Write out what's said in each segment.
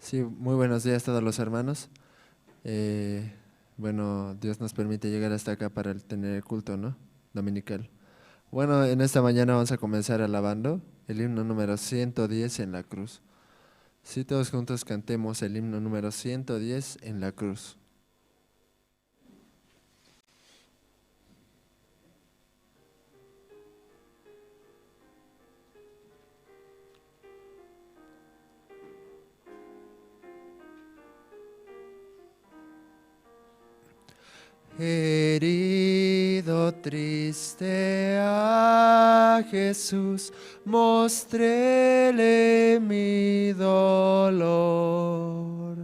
Sí, muy buenos días a todos los hermanos. Bueno, Dios nos permite llegar hasta acá para tener el culto, ¿no? Dominical. Bueno, en esta mañana vamos a comenzar alabando el himno número 110 en la cruz. Si todos juntos cantemos el himno número 110 en la cruz. Herido triste a Jesús, mostréle mi dolor.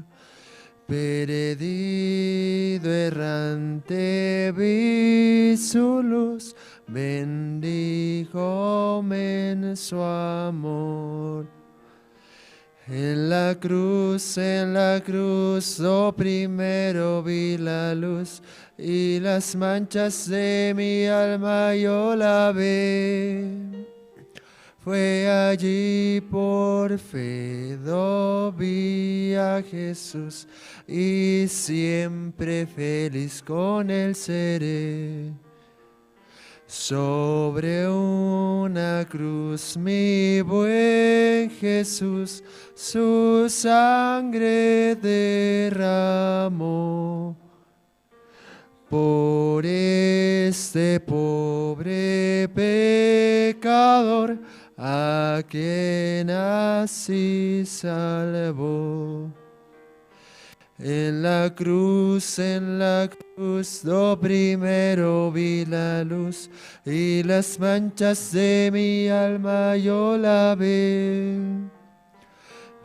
Perdido errante vi su luz, bendíjome en su amor. En la cruz, lo primero vi la luz y las manchas de mi alma yo lavé. Fue allí por fe do vi a Jesús y siempre feliz con él seré. Sobre una cruz mi buen Jesús su sangre derramó. Por este pobre pecador a quien así salvó. En la cruz, lo primero vi la luz y las manchas de mi alma yo lavé.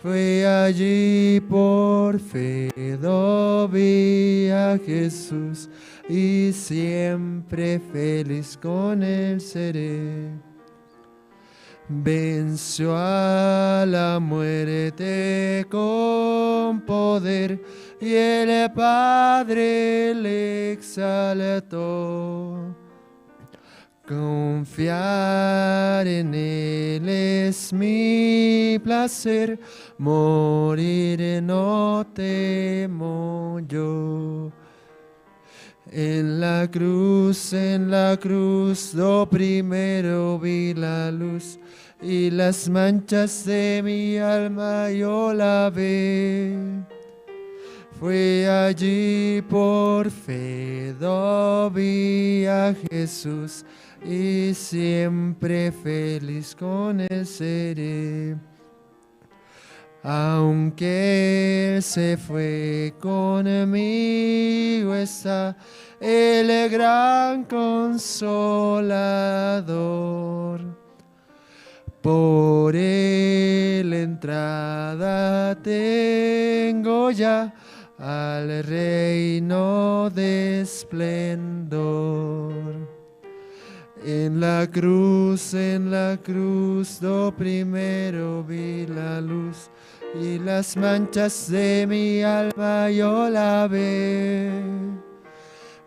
Fue allí por fe do vi a Jesús y siempre feliz con él seré. Venció a la muerte con poder y el Padre le exaltó. Confiar en Él es mi placer, morir no temo yo. En la cruz, lo primero vi la luz y las manchas de mi alma yo lavé. Fue allí por fe do vi a Jesús y siempre feliz con él seré. Aunque Él se fue conmigo está el gran consolador. Por Él entrada tengo ya al reino de esplendor. En la cruz, lo primero vi la luz y las manchas de mi alma yo lavé.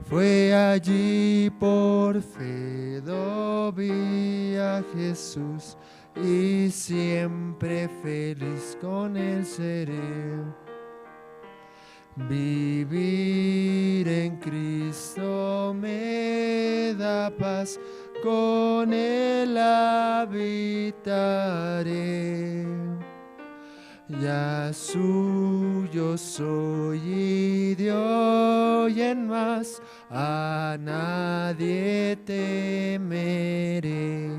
Fue allí por fe do vi a Jesús y siempre feliz con él seré. Vivir en Cristo me da paz, con él habitaré. Ya suyo soy y de hoy en más a nadie temeré.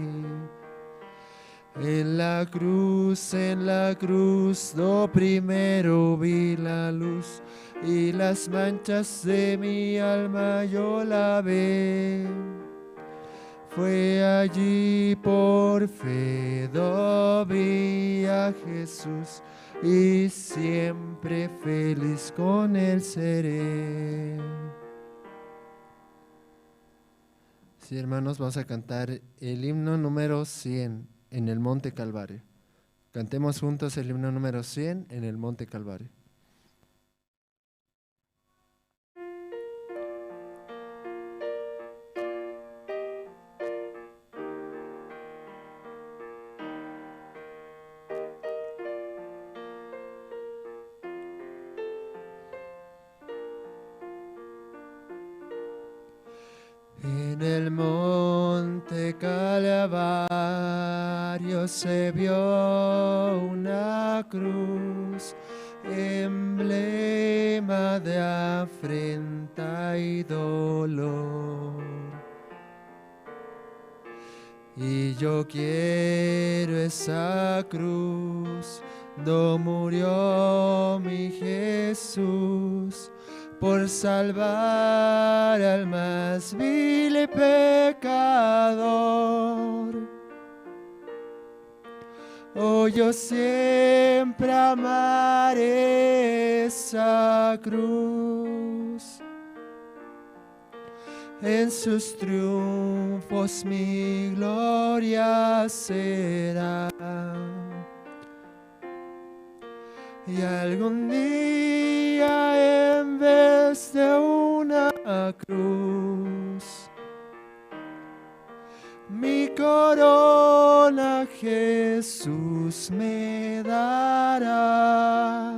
En la cruz, lo primero vi la luz y las manchas de mi alma yo lavé. Fue allí por fe do vi a Jesús y siempre feliz con él seré. Sí, hermanos, vamos a cantar el himno número 100 en el Monte Calvario. Cantemos juntos el himno número 100 en el Monte Calvario. En el monte Calvario se vio una cruz, emblema de afrenta y dolor. Y yo quiero esa cruz, donde murió mi Jesús, por salvar al más vil pecador. Oh, yo siempre amaré esa cruz. En sus triunfos mi gloria será. Y algún día, en vez de una cruz, mi corona Jesús me dará.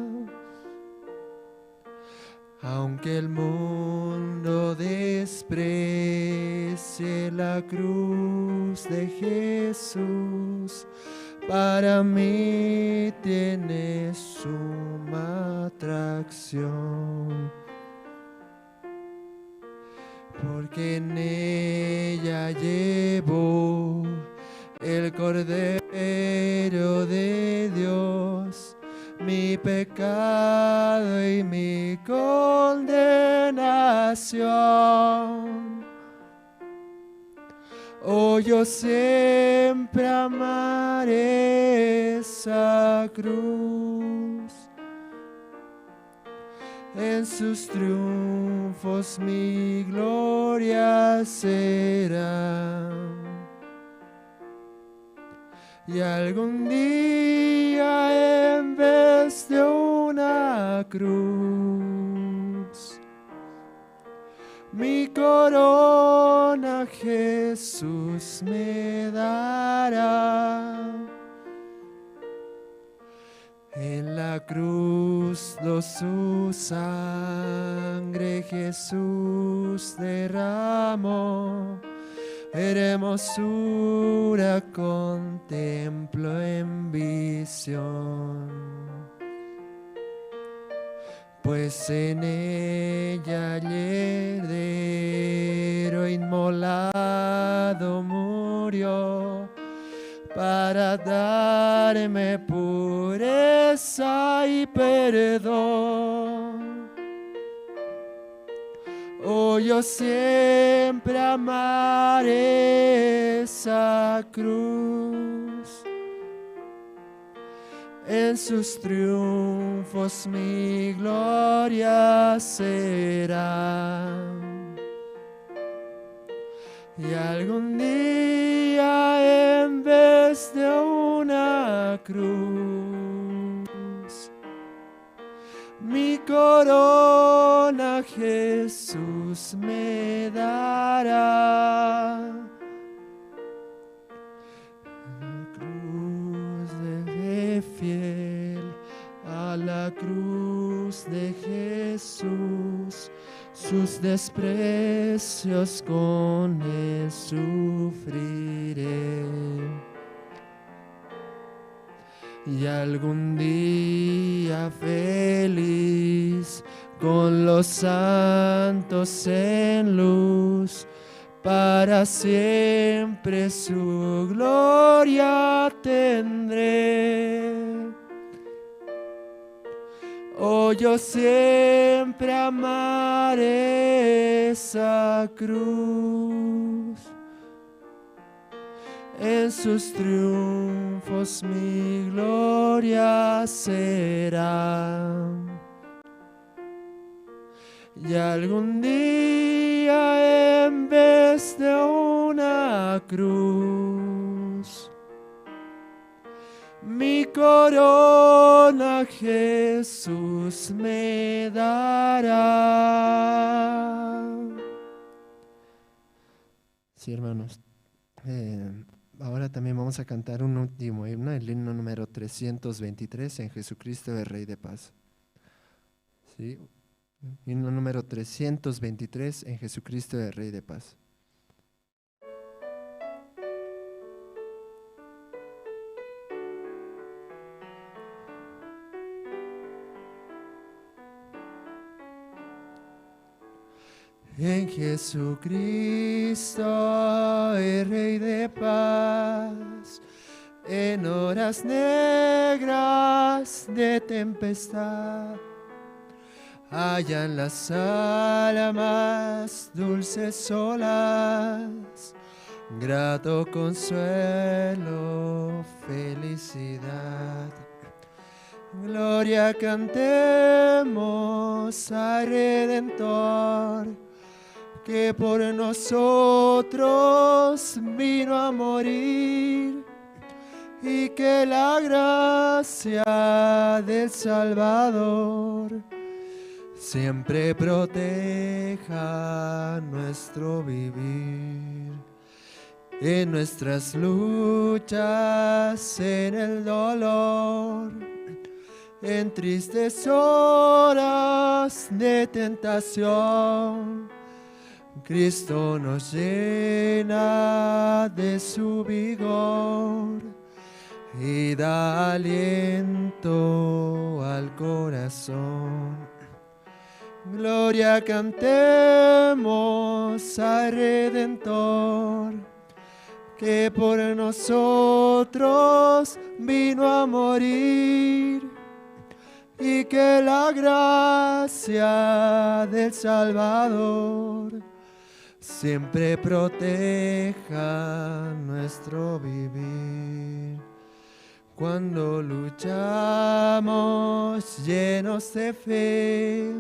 Aunque el mundo desprecie la cruz de Jesús, para mí tiene suma atracción, porque en ella llevo el Cordero de Dios, mi pecado y mi condenación. Oh, yo siempre amaré esa cruz. En sus triunfos mi gloria será. Y algún día, en vez de una cruz, mi corona Jesús me dará. En la cruz su sangre Jesús derramó, hermosura contemplo en visión. Pues en ella el Heredero inmolado murió, para darme pureza y perdón. Oh, yo siempre amaré esa cruz. En sus triunfos mi gloria será. Y algún día, en vez de una cruz, mi corona Jesús me dará. Cruz de fiel a la cruz de Jesús, sus desprecios con él sufriré. Y algún día feliz, con los santos en luz, para siempre su gloria tendré. Oh, yo siempre amaré esa cruz. En sus triunfos mi gloria será. Y algún día, en vez de una cruz, mi corona Jesús me dará. Sí, hermanos. Ahora también vamos a cantar un último himno, el himno número 323, en Jesucristo el Rey de Paz. ¿Sí? Himno número 323, en Jesucristo el Rey de Paz. en Jesucristo, el Rey de paz, en horas negras de tempestad. Hallan las almas dulces olas, grato consuelo, felicidad. Gloria cantemos al Redentor, que por nosotros vino a morir, y que la gracia del Salvador siempre proteja nuestro vivir. En nuestras luchas, en el dolor, en tristes horas de tentación, Cristo nos llena de su vigor y da aliento al corazón. Gloria cantemos al Redentor, que por nosotros vino a morir, y que la gracia del Salvador siempre proteja nuestro vivir. Cuando luchamos llenos de fe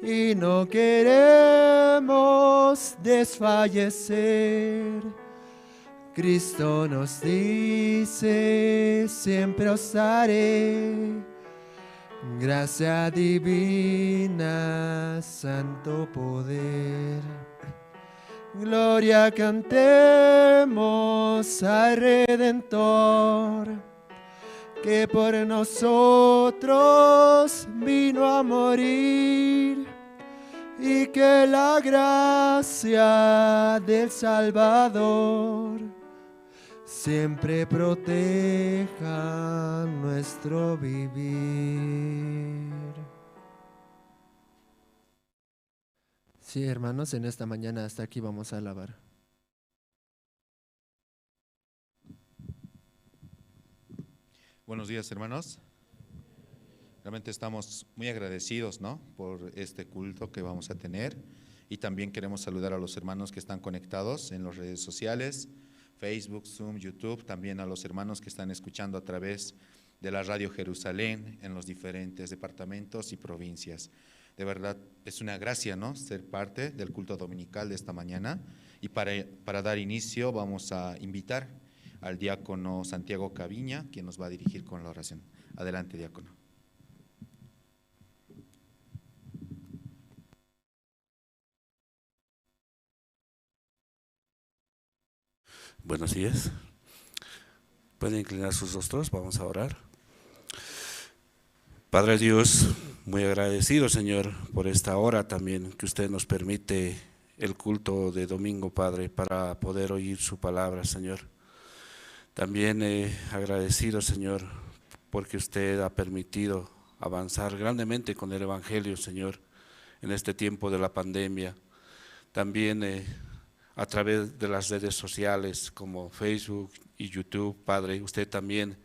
y no queremos desfallecer, Cristo nos dice: siempre os daré gracia divina, santo poder. Gloria cantemos al Redentor, que por nosotros vino a morir, y que la gracia del Salvador siempre proteja nuestro vivir. Sí, hermanos, en esta mañana hasta aquí vamos a alabar. Buenos días, hermanos. Realmente estamos muy agradecidos, ¿no?, por este culto que vamos a tener, y también queremos saludar a los hermanos que están conectados en las redes sociales, Facebook, Zoom, YouTube, también a los hermanos que están escuchando a través de la Radio Jerusalén en los diferentes departamentos y provincias. De verdad es una gracia, ¿no?, ser parte del culto dominical de esta mañana, y para dar inicio vamos a invitar al diácono Santiago Caviña, quien nos va a dirigir con la oración. Adelante, diácono. Buenos días. Pueden inclinar sus rostros, vamos a orar. Padre Dios, muy agradecido, Señor, por esta hora también que usted nos permite el culto de domingo, Padre, para poder oír su palabra, Señor. También agradecido, Señor, porque usted ha permitido avanzar grandemente con el Evangelio, Señor, en este tiempo de la pandemia. También a través de las redes sociales como Facebook y YouTube, Padre, usted también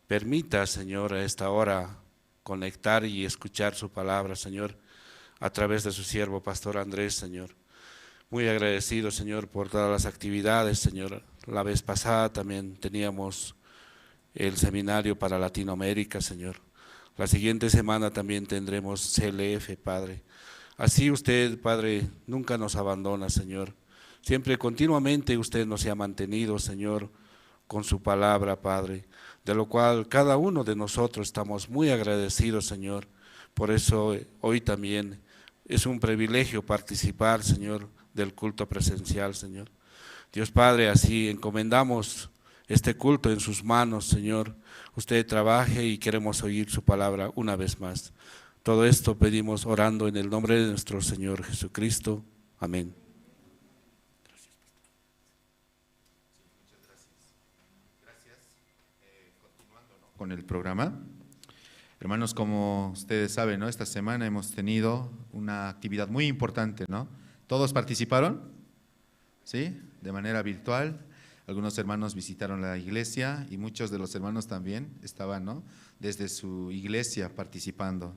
permita, Señor, a esta hora conectar y escuchar su palabra, Señor, a través de su siervo, Pastor Andrés, Señor. Muy agradecido, Señor, por todas las actividades, Señor. La vez pasada también teníamos el seminario para Latinoamérica, Señor. La siguiente semana también tendremos CLF, Padre. Así usted, Padre, nunca nos abandona, Señor. Siempre, continuamente, usted nos ha mantenido, Señor, con su palabra, Padre, de lo cual cada uno de nosotros estamos muy agradecidos, Señor. Por eso hoy también es un privilegio participar, Señor, del culto presencial, Señor. Dios Padre, así encomendamos este culto en sus manos, Señor. Usted trabaje y queremos oír su palabra una vez más. Todo esto pedimos orando en el nombre de nuestro Señor Jesucristo. Amén. Con el programa, Hermanos, como ustedes saben, ¿no? Esta semana hemos tenido una actividad muy importante, ¿no? ¿Todos participaron? ¿Sí? De manera virtual. Algunos hermanos visitaron la iglesia y muchos de los hermanos también estaban, ¿no? Desde su iglesia participando.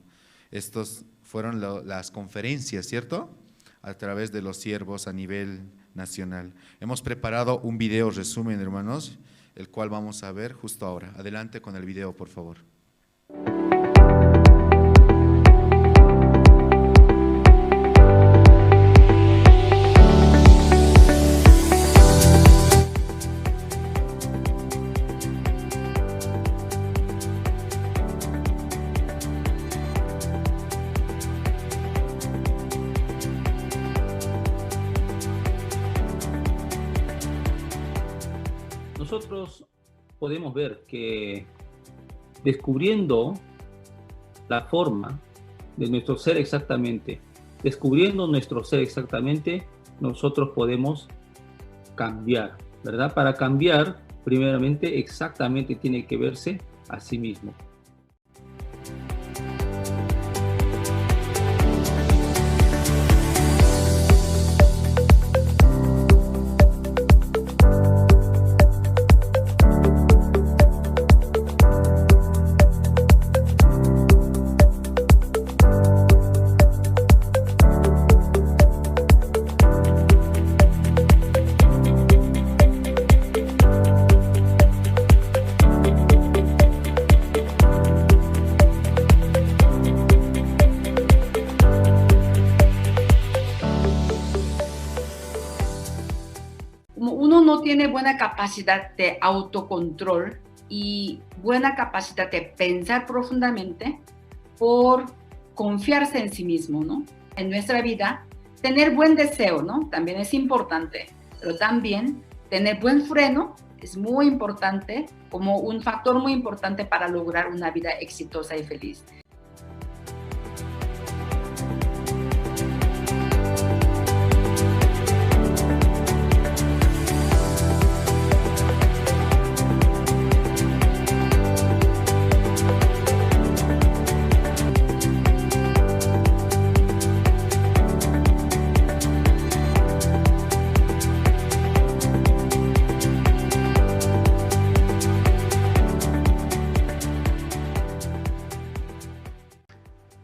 Estos fueron las conferencias, ¿cierto? A través de los siervos a nivel nacional. Hemos preparado un video resumen, hermanos, el cual vamos a ver justo ahora. Adelante con el video, por favor. Nosotros podemos ver que descubriendo la forma de nuestro ser exactamente, nosotros podemos cambiar, ¿verdad? Para cambiar, primeramente, exactamente tiene que verse a sí mismo. Uno no tiene buena capacidad de autocontrol y buena capacidad de pensar profundamente por confiarse en sí mismo, ¿no? En nuestra vida, tener buen deseo, ¿no? También es importante, pero también tener buen freno es muy importante, como un factor muy importante para lograr una vida exitosa y feliz.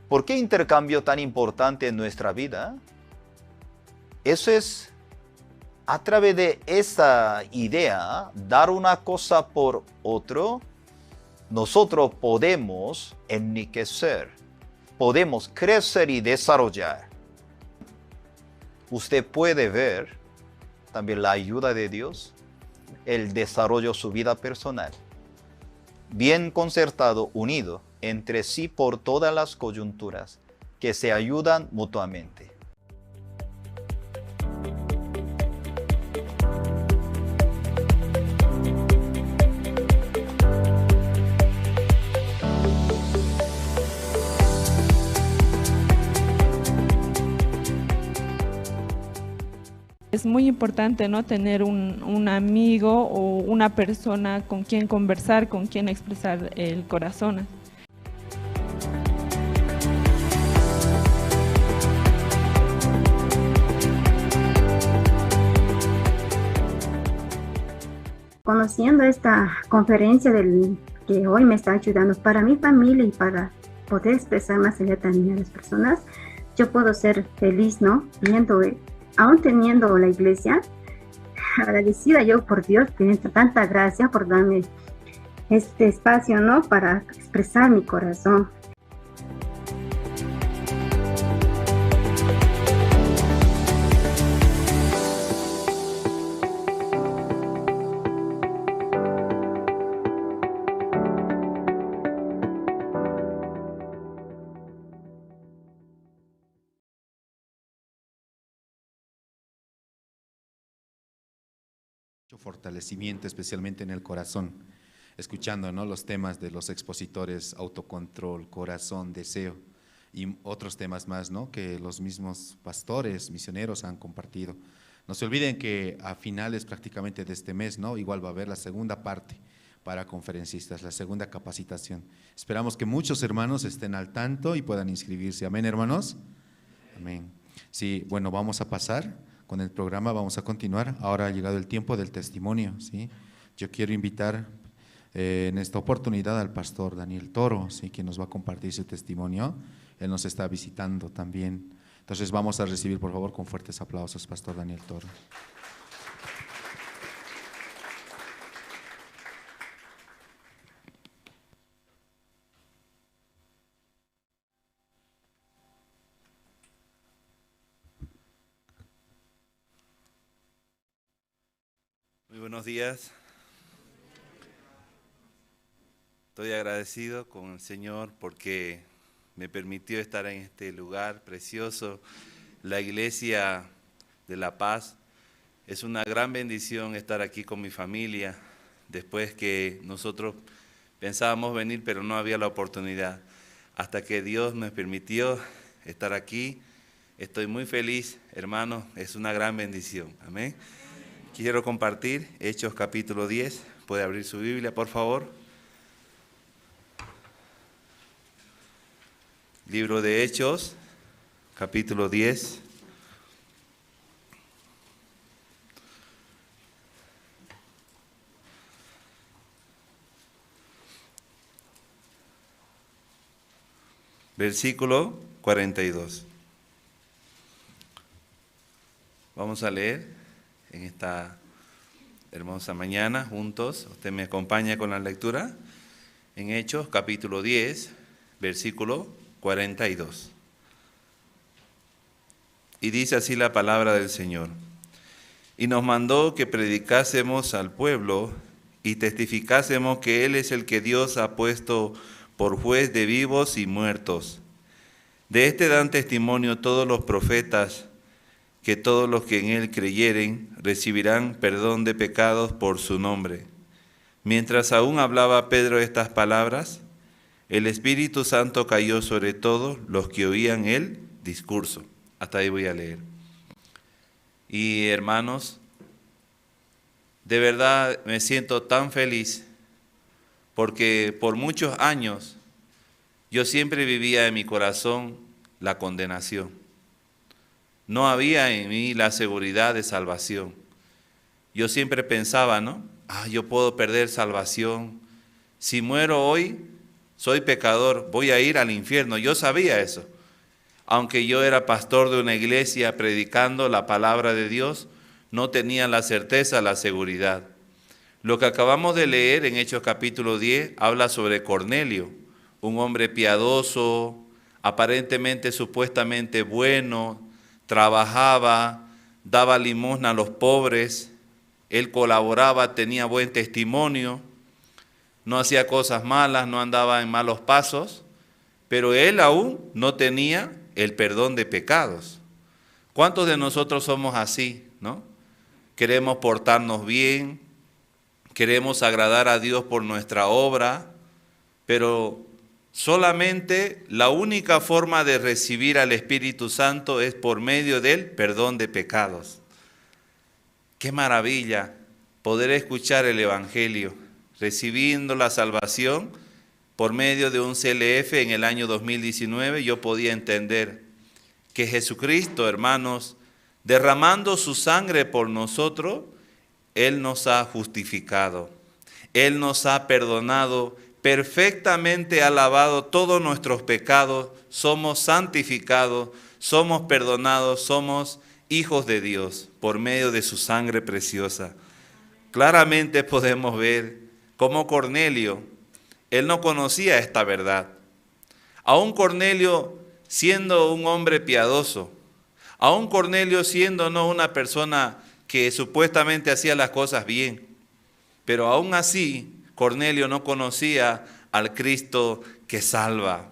¿Por qué intercambio tan importante en nuestra vida? Eso es, a través de esa idea, dar una cosa por otro, nosotros podemos enriquecer, podemos crecer y desarrollar. Usted puede ver también la ayuda de Dios, el desarrollo de su vida personal, bien concertado, unido entre sí por todas las coyunturas, que se ayudan mutuamente. Es muy importante, ¿no? Tener un amigo o una persona con quien conversar, con quien expresar el corazón. Conociendo esta conferencia que hoy me está ayudando para mi familia y para poder expresar más allá también a las personas, yo puedo ser feliz, ¿no? Aún teniendo la iglesia, agradecida yo por Dios, que tanta gracia por darme este espacio, ¿no? Para expresar mi corazón. Fortalecimiento especialmente en el corazón, escuchando, ¿no? Los temas de los expositores, autocontrol, corazón, deseo y otros temas más, ¿no? Que los mismos pastores, misioneros han compartido. No se olviden que a finales prácticamente de este mes, ¿no? Igual va a haber la segunda parte para conferencistas, la segunda capacitación. Esperamos que muchos hermanos estén al tanto y puedan inscribirse. Amén, hermanos. Amén. Sí, bueno, vamos a pasar con el programa, vamos a continuar. Ahora ha llegado el tiempo del testimonio, ¿sí? Yo quiero invitar en esta oportunidad al pastor Daniel Toro, ¿sí? Quien nos va a compartir su testimonio. Él nos está visitando también. Entonces vamos a recibir, por favor, con fuertes aplausos, pastor Daniel Toro. Muy buenos días. Estoy agradecido con el Señor porque me permitió estar en este lugar precioso. La Iglesia de La Paz. Es una gran bendición estar aquí con mi familia, después que nosotros pensábamos venir, pero no había la oportunidad. Hasta que Dios nos permitió estar aquí, estoy muy feliz, hermanos, es una gran bendición. Amén. Quiero compartir Hechos capítulo 10. ¿Puede abrir su Biblia, por favor? Libro de Hechos, capítulo 10. Versículo 42. Vamos a leer en esta hermosa mañana juntos. Usted me acompaña con la lectura en Hechos capítulo 10, versículo 42. Y dice así la palabra del Señor. Y nos mandó que predicásemos al pueblo y testificásemos que Él es el que Dios ha puesto por juez de vivos y muertos. De este dan testimonio todos los profetas, que todos los que en Él creyeren recibirán perdón de pecados por su nombre. Mientras aún hablaba Pedro estas palabras, el Espíritu Santo cayó sobre todos los que oían el discurso. Hasta ahí voy a leer. Y hermanos, de verdad me siento tan feliz porque por muchos años yo siempre vivía en mi corazón la condenación. No había en mí la seguridad de salvación. Yo siempre pensaba, ¿no? Yo puedo perder salvación. Si muero hoy, soy pecador, voy a ir al infierno. Yo sabía eso. Aunque yo era pastor de una iglesia predicando la palabra de Dios, no tenía la certeza, la seguridad. Lo que acabamos de leer en Hechos capítulo 10 habla sobre Cornelio, un hombre piadoso, aparentemente, supuestamente bueno, trabajaba, daba limosna a los pobres, él colaboraba, tenía buen testimonio, no hacía cosas malas, no andaba en malos pasos, pero él aún no tenía el perdón de pecados. ¿Cuántos de nosotros somos así, no? Queremos portarnos bien, queremos agradar a Dios por nuestra obra, pero solamente la única forma de recibir al Espíritu Santo es por medio del perdón de pecados. Qué maravilla poder escuchar el Evangelio, recibiendo la salvación por medio de un CLF en el año 2019. Yo podía entender que Jesucristo, hermanos, derramando su sangre por nosotros, Él nos ha justificado, Él nos ha perdonado, perfectamente ha lavado todos nuestros pecados, somos santificados, somos perdonados, somos hijos de Dios por medio de su sangre preciosa. Claramente podemos ver cómo Cornelio, él no conocía esta verdad. Aún Cornelio siendo un hombre piadoso, aún Cornelio siendo no una persona que supuestamente hacía las cosas bien, pero aún así Cornelio no conocía al Cristo que salva,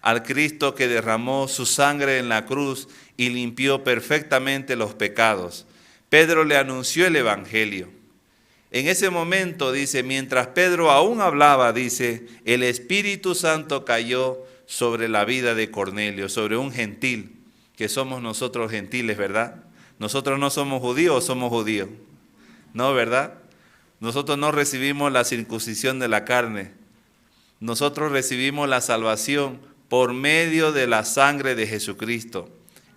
al Cristo que derramó su sangre en la cruz y limpió perfectamente los pecados. Pedro le anunció el Evangelio. En ese momento, dice, mientras Pedro aún hablaba, dice, el Espíritu Santo cayó sobre la vida de Cornelio, sobre un gentil, que somos nosotros gentiles, ¿verdad? Nosotros no somos judíos o somos judíos, ¿no, verdad? nosotros no recibimos la circuncisión de la carne. Nosotros recibimos la salvación por medio de la sangre de Jesucristo.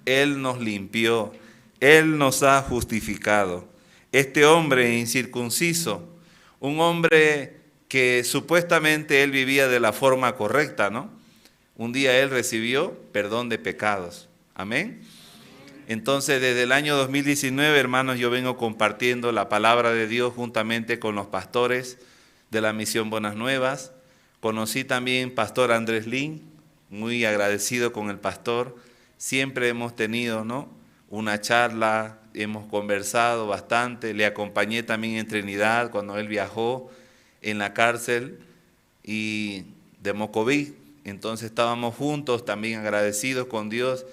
Él nos limpió, Él nos ha justificado. Este hombre incircunciso, un hombre que supuestamente él vivía de la forma correcta, ¿no? Un día él recibió perdón de pecados. Amén. Entonces, desde el año 2019, hermanos, yo vengo compartiendo la palabra de Dios juntamente con los pastores de la Misión Buenas Nuevas. Conocí también Pastor Andrés Lin, muy agradecido con el pastor. Siempre hemos tenido, ¿no?, una charla, hemos conversado bastante. Le acompañé también en Trinidad cuando él viajó en la cárcel y de Mocoví. Entonces estábamos juntos, también agradecidos con Dios.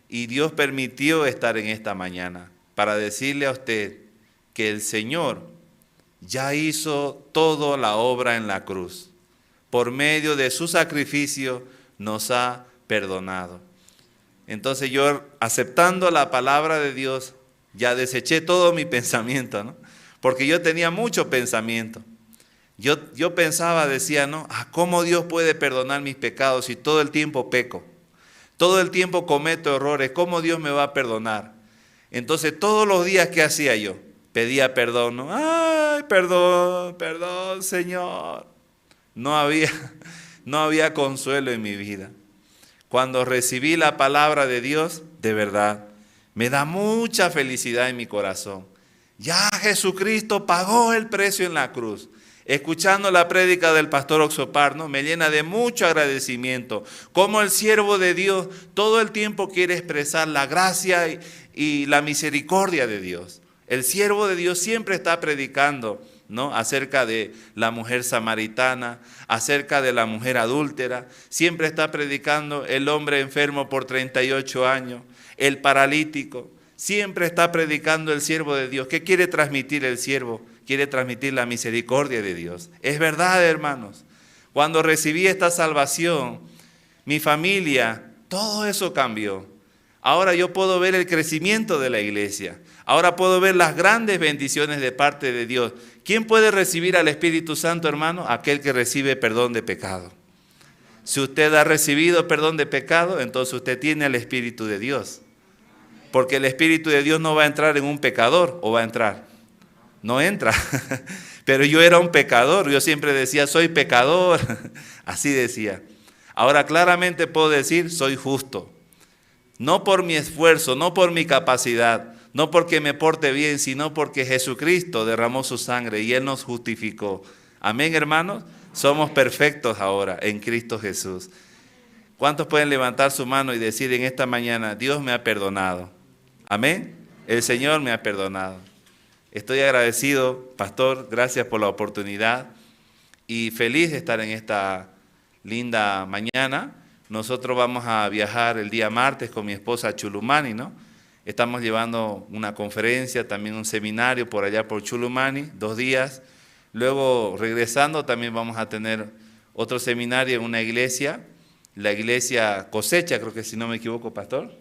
Y Dios permitió estar en esta mañana para decirle a usted que el Señor ya hizo toda la obra en la cruz. Por medio de su sacrificio nos ha perdonado. Entonces yo, aceptando la palabra de Dios, ya deseché todo mi pensamiento, ¿no? Porque yo tenía mucho pensamiento. Yo pensaba, decía, ¿no?, ¿cómo Dios puede perdonar mis pecados si todo el tiempo peco? Todo el tiempo cometo errores, ¿cómo Dios me va a perdonar? Entonces todos los días, ¿qué hacía yo? Pedía perdón, ¿no? ¡Ay, perdón, perdón, Señor! No había consuelo en mi vida. Cuando recibí la palabra de Dios, de verdad, me da mucha felicidad en mi corazón. Ya Jesucristo pagó el precio en la cruz. Escuchando la prédica del pastor Oxopar, ¿no?, me llena de mucho agradecimiento. Como el siervo de Dios todo el tiempo quiere expresar la gracia y la misericordia de Dios. El siervo de Dios siempre está predicando, ¿no?, acerca de la mujer samaritana, acerca de la mujer adúltera. Siempre está predicando el hombre enfermo por 38 años, el paralítico. Siempre está predicando el siervo de Dios. ¿Qué quiere transmitir el siervo? Quiere transmitir la misericordia de Dios. Es verdad, hermanos. Cuando recibí esta salvación, mi familia, todo eso cambió. Ahora yo puedo ver el crecimiento de la iglesia. Ahora puedo ver las grandes bendiciones de parte de Dios. ¿Quién puede recibir al Espíritu Santo, hermano? Aquel que recibe perdón de pecado. Si usted ha recibido perdón de pecado, entonces usted tiene al Espíritu de Dios. Porque el Espíritu de Dios no va a entrar en un pecador, ¿o va a entrar? No entra. Pero yo era un pecador, yo siempre decía, soy pecador. Así decía. Ahora claramente puedo decir, soy justo. No por mi esfuerzo, no por mi capacidad, no porque me porte bien, sino porque Jesucristo derramó su sangre y Él nos justificó. Amén, hermanos. Somos perfectos ahora en Cristo Jesús. ¿Cuántos pueden levantar su mano y decir en esta mañana, Dios me ha perdonado? Amén. El Señor me ha perdonado. Estoy agradecido, pastor, gracias por la oportunidad y feliz de estar en esta linda mañana. Nosotros vamos a viajar el día martes con mi esposa a Chulumani, ¿no? Estamos llevando una conferencia, también un seminario por allá por Chulumani, 2 días. Luego, regresando, también vamos a tener otro seminario en una iglesia, la iglesia Cosecha, creo que si no me equivoco, pastor.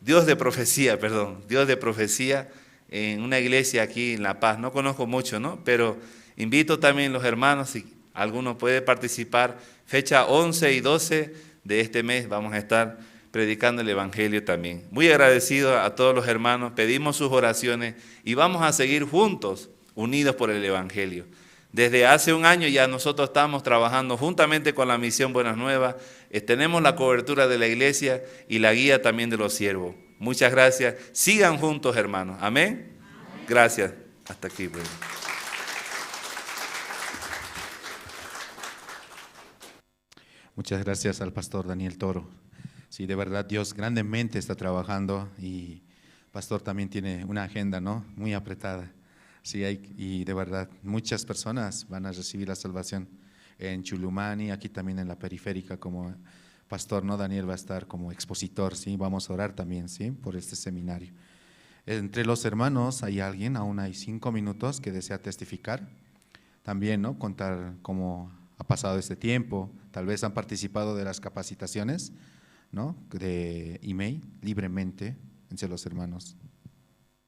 Dios de Profecía, perdón, Dios de Profecía, en una iglesia aquí en La Paz. No conozco mucho, ¿no? Pero invito también a los hermanos, si alguno puede participar, fecha 11 y 12 de este mes vamos a estar predicando el Evangelio también. Muy agradecido a todos los hermanos, pedimos sus oraciones y vamos a seguir juntos, unidos por el Evangelio. Desde hace un año ya nosotros estamos trabajando juntamente con la Misión Buenas Nuevas, tenemos la cobertura de la iglesia y la guía también de los siervos. Muchas gracias. Sigan juntos, hermanos. Amén. Gracias. Hasta aquí. Bueno. Muchas gracias al pastor Daniel Toro. Sí, de verdad Dios grandemente está trabajando y pastor también tiene una agenda, ¿no?, muy apretada. Sí, y de verdad muchas personas van a recibir la salvación en Chulumani, aquí también en la periférica, como pastor, ¿no?, Daniel va a estar como expositor, ¿sí? Vamos a orar también, ¿sí?, por este seminario. Entre los hermanos hay alguien, aún hay 5 minutos, que desea testificar. También, ¿no?, contar cómo ha pasado este tiempo, tal vez han participado de las capacitaciones, ¿no?, de email, libremente, entre los hermanos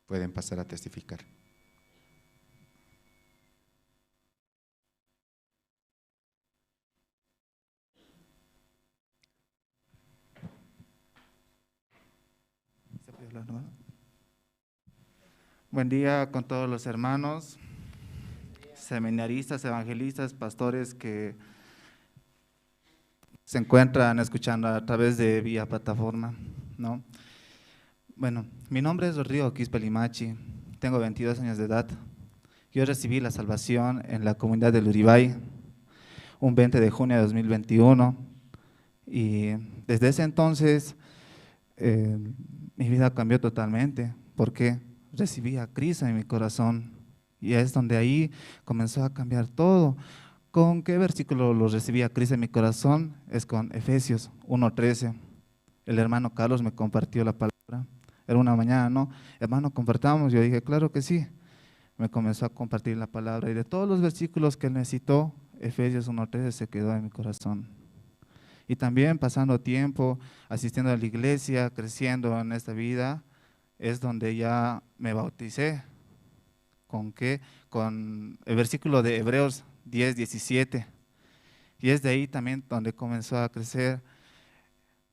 pueden pasar a testificar. hablar, ¿no? Buen día con todos los hermanos, seminaristas, evangelistas, pastores que se encuentran escuchando a través de vía plataforma, ¿no? Bueno, mi nombre es Rodrigo Quispe Limachi, tengo 22 años de edad. Yo recibí la salvación en la comunidad del Uribay un 20 de junio de 2021 y desde ese entonces mi vida cambió totalmente porque recibí a Cristo en mi corazón y es donde ahí comenzó a cambiar todo. ¿Con qué versículo lo recibí a Cristo en mi corazón? Es con Efesios 1:13. El hermano Carlos me compartió la palabra. Era una mañana, ¿no? Hermano, compartamos. Yo dije, claro que sí. Me comenzó a compartir la palabra y de todos los versículos que él me citó, Efesios 1:13 se quedó en mi corazón. Y también pasando tiempo, asistiendo a la iglesia, creciendo en esta vida, es donde ya me bauticé. ¿Con qué? Con el versículo de Hebreos 10:17. Y es de ahí también donde comenzó a crecer,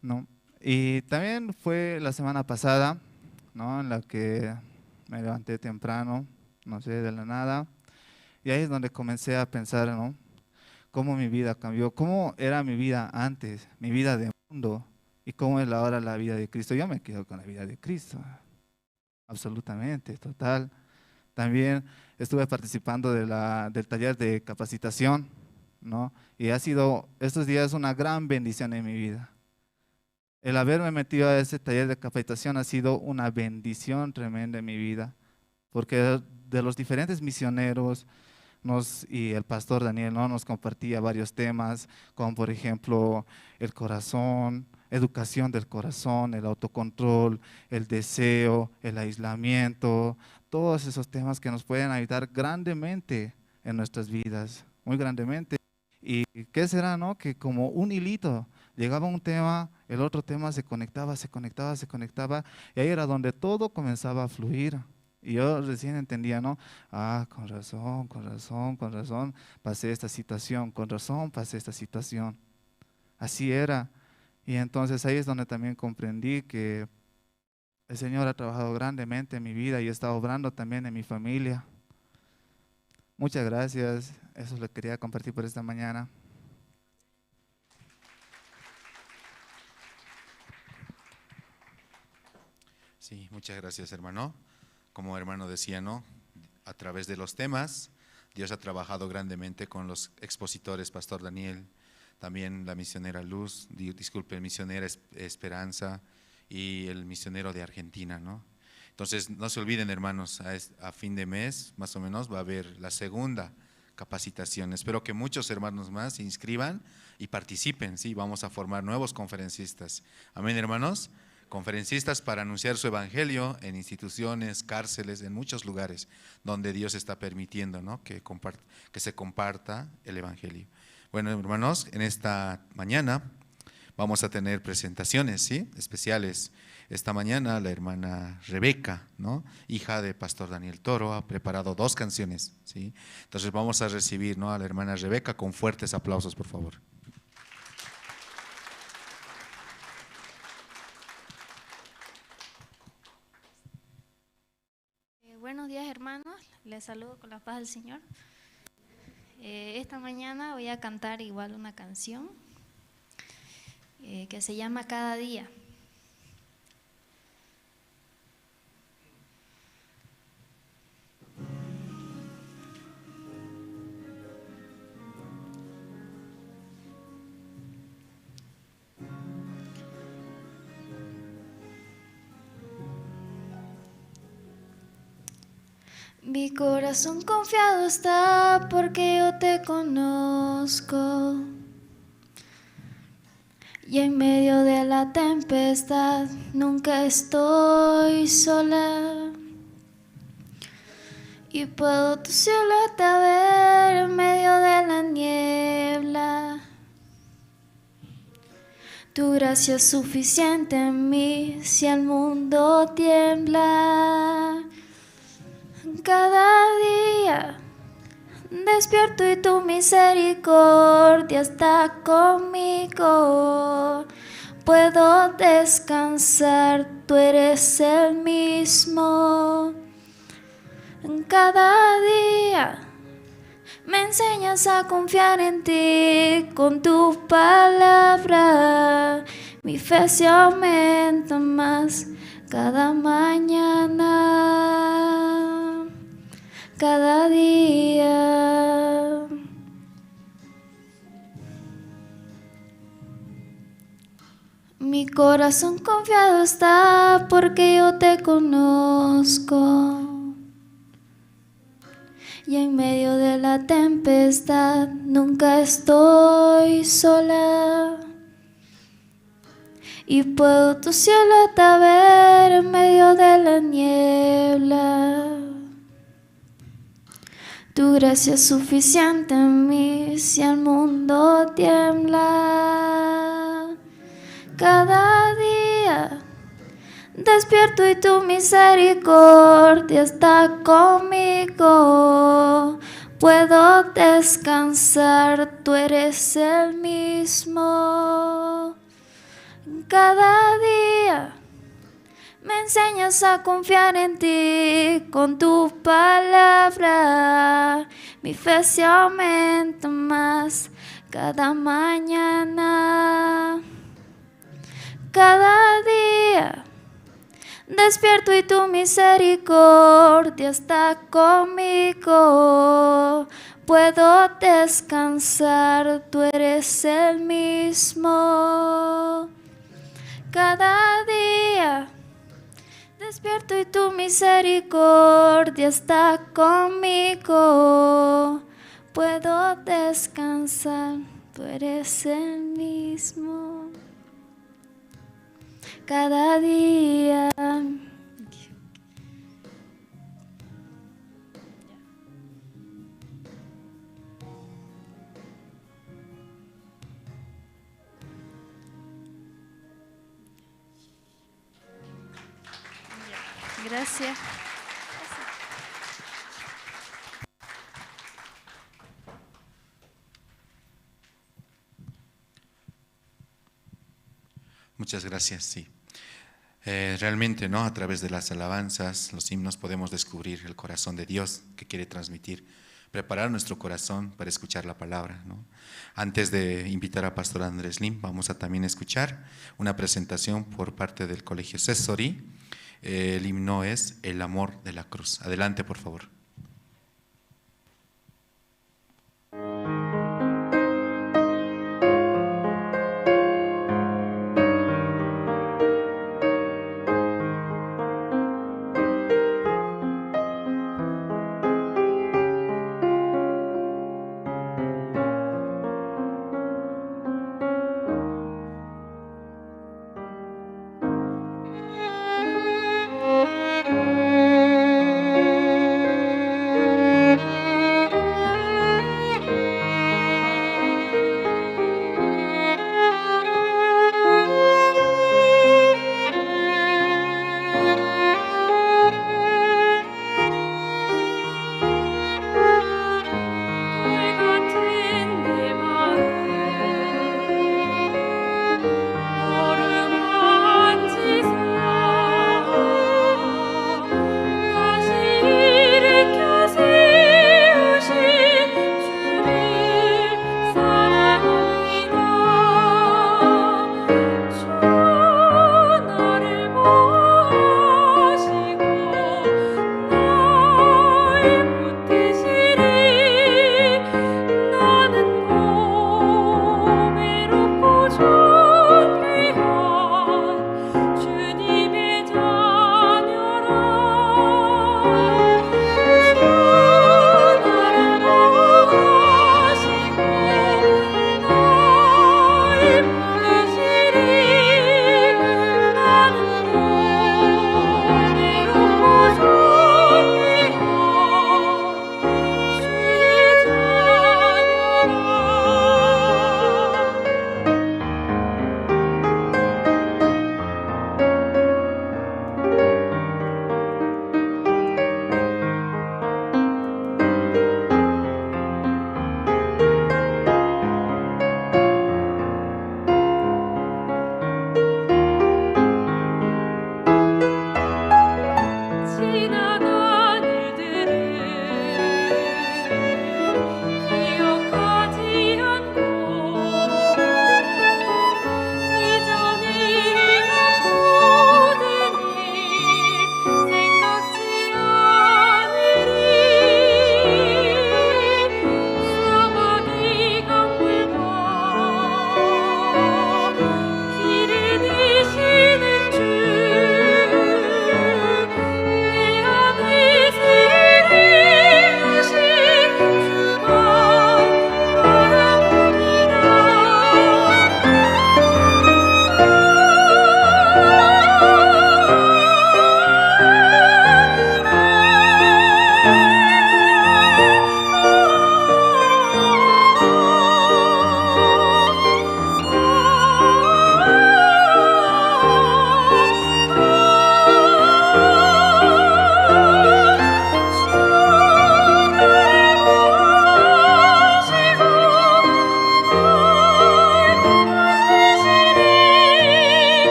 ¿no? Y también fue la semana pasada, ¿no? En la que me levanté temprano, no sé, de la nada. Y ahí es donde comencé a pensar, ¿no? Cómo mi vida cambió, cómo era mi vida antes, mi vida de mundo, y cómo es ahora la vida de Cristo. Yo me quedo con la vida de Cristo, absolutamente, total. También estuve participando del taller de capacitación, ¿no? Y ha sido estos días una gran bendición en mi vida. El haberme metido a ese taller de capacitación ha sido una bendición tremenda en mi vida, porque de los diferentes misioneros y el pastor Daniel, ¿no? Nos compartía varios temas, como por ejemplo el corazón, educación del corazón, el autocontrol, el deseo, el aislamiento, todos esos temas que nos pueden ayudar grandemente en nuestras vidas, muy grandemente. ¿Y qué será, no? Que como un hilito, llegaba un tema, el otro tema se conectaba, y ahí era donde todo comenzaba a fluir. Y yo recién entendía, ¿no? Con razón, pasé esta situación, con razón pasé esta situación. Así era. Y entonces ahí es donde también comprendí que el Señor ha trabajado grandemente en mi vida y está obrando también en mi familia. Muchas gracias. Eso lo quería compartir por esta mañana. Sí, muchas gracias, hermano. Como hermano decía, ¿no? A través de los temas, Dios ha trabajado grandemente con los expositores, Pastor Daniel, también la misionera Luz, misionera Esperanza y el misionero de Argentina, ¿no? Entonces, no se olviden, hermanos, a fin de mes, más o menos, va a haber la segunda capacitación. Espero que muchos hermanos más se inscriban y participen, ¿sí? Vamos a formar nuevos conferencistas. Amén, hermanos. Conferencistas para anunciar su evangelio en instituciones, cárceles, en muchos lugares donde Dios está permitiendo, ¿no? que se comparta el evangelio. Bueno, hermanos, en esta mañana vamos a tener presentaciones, ¿sí? Especiales. Esta mañana la hermana Rebeca, ¿no? Hija de Pastor Daniel Toro, ha preparado 2 canciones, ¿sí? Entonces vamos a recibir, ¿no? A la hermana Rebeca con fuertes aplausos, por favor. Buenos días, hermanos, les saludo con la paz del Señor. Esta mañana voy a cantar igual una canción que se llama Cada Día. Mi corazón confiado está porque yo te conozco. Y en medio de la tempestad nunca estoy sola. Y puedo tu cielo hasta ver en medio de la niebla. Tu gracia es suficiente en mí si el mundo tiembla. Cada día despierto y tu misericordia está conmigo. puedo descansar, tú eres el mismo. En cada día me enseñas a confiar en ti, con tu palabra mi fe se aumenta más cada mañana, cada día. Mi corazón confiado está porque yo te conozco. Y en medio de la tempestad nunca estoy sola. Y puedo tu cielo hasta ver en medio de la niebla. Tu gracia es suficiente en mí si el mundo tiembla. Cada día despierto y tu misericordia está conmigo. Puedo descansar, tú eres el mismo. Cada día me enseñas a confiar en ti, con tu palabra mi fe se aumenta más cada mañana. Cada día despierto y tu misericordia está conmigo. Puedo descansar, tú eres el mismo. Cada día despierto y tu misericordia está conmigo. Puedo descansar, tú eres el mismo. Cada día. Gracias. Muchas gracias, sí. Realmente, ¿no? A través de las alabanzas, los himnos, podemos descubrir el corazón de Dios que quiere transmitir, preparar nuestro corazón para escuchar la palabra, ¿no? Antes de invitar a Pastor Andrés Lim, vamos a también escuchar una presentación por parte del Colegio Cesori. El himno es El amor de la cruz. Adelante, por favor.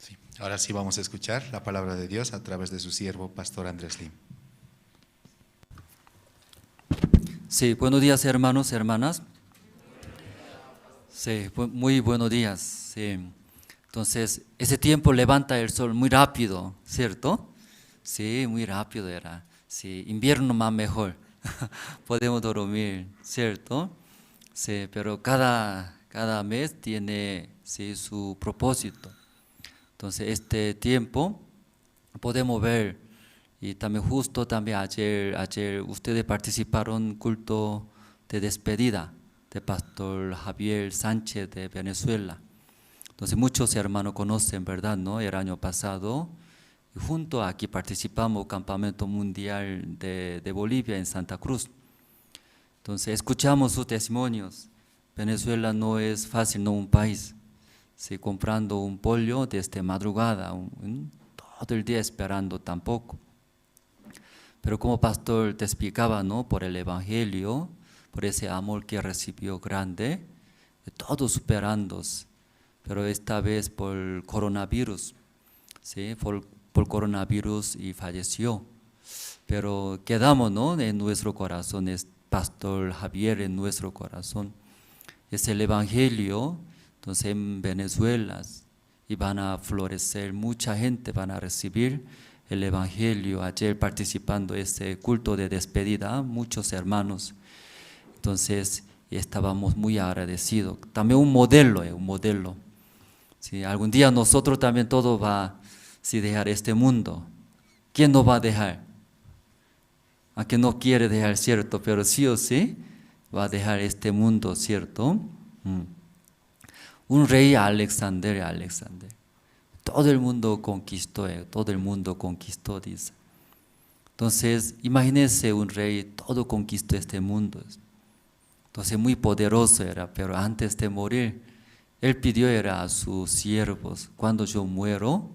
Sí. Ahora sí vamos a escuchar la palabra de Dios a través de su siervo, Pastor Andrés Lim. Sí, buenos días hermanos, hermanas. Sí, muy buenos días. Sí. Entonces, ese tiempo levanta el sol muy rápido, ¿cierto? Sí, muy rápido era. Sí, invierno más mejor. Podemos dormir, ¿cierto? Sí, pero cada mes tiene sí, su propósito. Entonces, este tiempo podemos ver, y también justo también ayer ustedes participaron en culto de despedida de Pastor Javier Sánchez de Venezuela. Entonces, muchos hermanos conocen, ¿verdad? ¿No? El año pasado, y junto aquí participamos en el Campamento Mundial de Bolivia en Santa Cruz. Entonces, escuchamos sus testimonios. Venezuela no es fácil, no un país. Sí, comprando un pollo desde madrugada, todo el día esperando tampoco. Pero como pastor te explicaba, ¿no? Por el Evangelio, por ese amor que recibió grande, todos superándose. Pero esta vez por coronavirus, ¿sí? Por coronavirus y falleció. Pero quedamos, ¿no? En nuestro corazón, es Pastor Javier en nuestro corazón. Es el Evangelio, entonces en Venezuela, y van a florecer, mucha gente van a recibir el Evangelio. Ayer participando en este culto de despedida, muchos hermanos. Entonces estábamos muy agradecidos. También un modelo. Sí, algún día nosotros también todo va a dejar este mundo. ¿Quién nos va a dejar? Aunque no quiere dejar, ¿cierto? Pero sí o sí va a dejar este mundo, ¿cierto? Un rey Alexander. Todo el mundo conquistó, dice. Entonces, imagínense un rey, todo conquistó este mundo. Entonces, muy poderoso era, pero antes de morir, él pidió a sus siervos, cuando yo muero,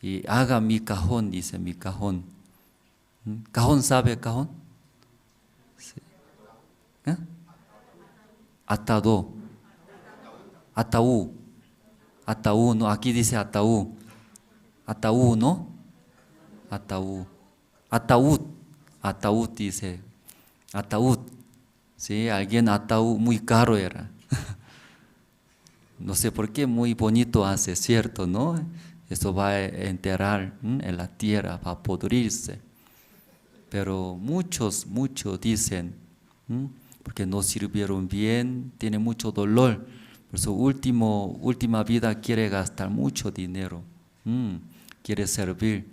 y haga mi cajón, dice, mi cajón. ¿Cajón sabe cajón? Sí. ¿Eh? Ataúd, no, aquí dice ataúd, ¿no? Ataúd dice, ataúd, sí, alguien ataúd muy caro era, no sé por qué, muy bonito hace, cierto, ¿no? Eso va a enterrar en la tierra, va a podrirse, pero muchos dicen, porque no sirvieron bien, tiene mucho dolor. Por su última vida quiere gastar mucho dinero, quiere servir.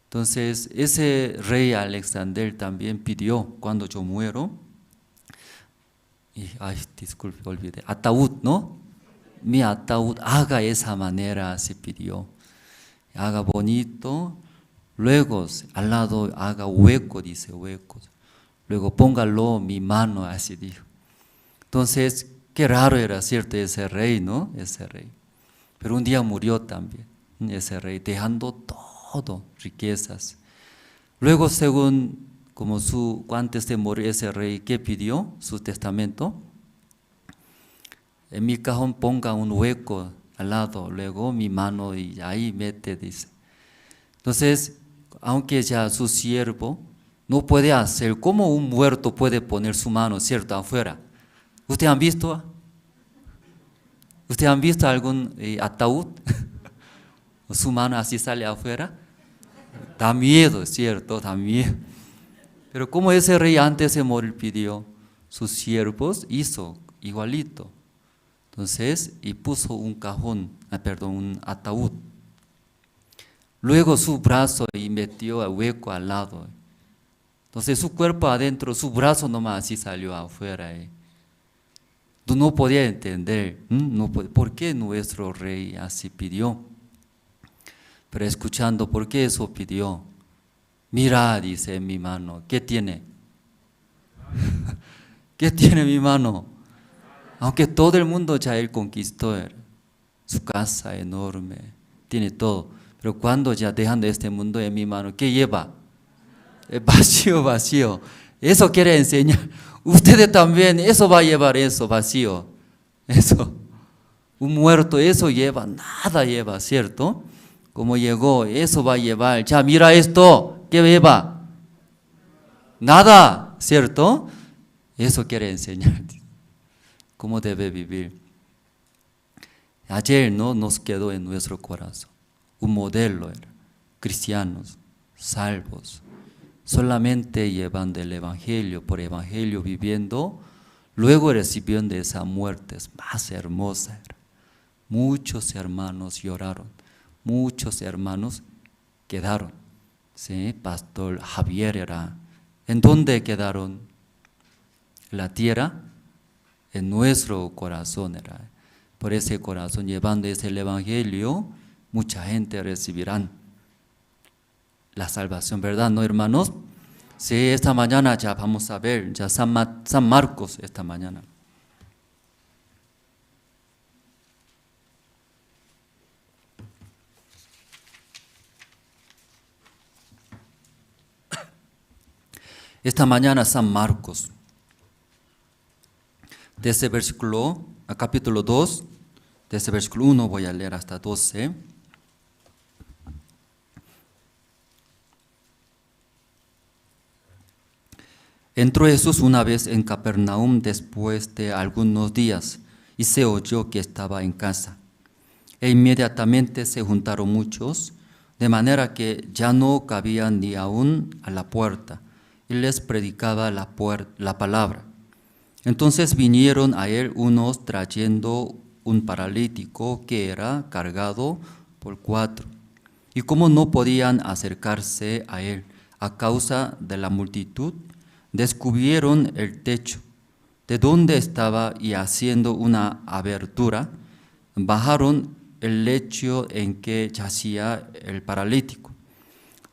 Entonces, ese rey Alexander también pidió, cuando yo muero, disculpe, olvidé, ataúd, ¿no? Mi ataúd, haga esa manera, así pidió. Haga bonito, luego al lado haga hueco, dice huecos. Luego póngalo mi mano, así dijo. Entonces, qué raro era, ¿cierto? Ese rey, ¿no? Ese rey. Pero un día murió también, ese rey, dejando todo, riquezas. Luego, según, antes de morir ese rey, ¿qué pidió? Su testamento. En mi cajón ponga un hueco al lado, luego mi mano y ahí mete, dice. Entonces, aunque ya su siervo no puede hacer, ¿cómo un muerto puede poner su mano, cierto, afuera? ¿Ustedes han visto? ¿Ustedes han visto algún ataúd? ¿Su mano así sale afuera? Da miedo, ¿cierto? Da miedo. Pero como ese rey antes de morir pidió, sus siervos hizo igualito. Entonces, y puso un cajón, un ataúd. Luego su brazo y metió el hueco al lado. Entonces su cuerpo adentro, su brazo nomás así salió afuera. No podía entender, ¿por qué nuestro rey así pidió? Pero escuchando, ¿por qué eso pidió? Mira, dice, en mi mano, ¿qué tiene? ¿Qué tiene mi mano? Aunque todo el mundo ya él conquistó, su casa enorme, tiene todo. Pero cuando ya dejando este mundo en mi mano, ¿qué lleva? Vacío. Eso quiere enseñar. Ustedes también, eso va a llevar eso, vacío. Eso. Un muerto, eso lleva, nada lleva, ¿cierto? Como llegó, eso va a llevar. Ya, mira esto, ¿qué lleva? Nada, ¿cierto? Eso quiere enseñar. ¿Cómo debe vivir? Ayer no nos quedó en nuestro corazón un modelo, cristianos, salvos, solamente llevando el Evangelio, por Evangelio viviendo, luego recibiendo esa muerte más hermosa. Muchos hermanos lloraron, muchos hermanos quedaron. ¿Sí? Pastor Javier era. ¿En dónde quedaron? La tierra, en nuestro corazón era. Por ese corazón, llevando ese Evangelio, mucha gente recibirán la salvación, ¿verdad? ¿No, hermanos? Sí, esta mañana ya vamos a ver, ya San Marcos esta mañana. Esta mañana San Marcos, desde versículo, capítulo 2, desde versículo 1 voy a leer hasta 12. Entró Jesús una vez en Capernaum después de algunos días y se oyó que estaba en casa. E inmediatamente se juntaron muchos, de manera que ya no cabían ni aún a la puerta, y les predicaba la palabra. Entonces vinieron a él unos trayendo un paralítico que era cargado por 4. Y como no podían acercarse a él a causa de la multitud, descubrieron el techo de donde estaba y haciendo una abertura, bajaron el lecho en que yacía el paralítico.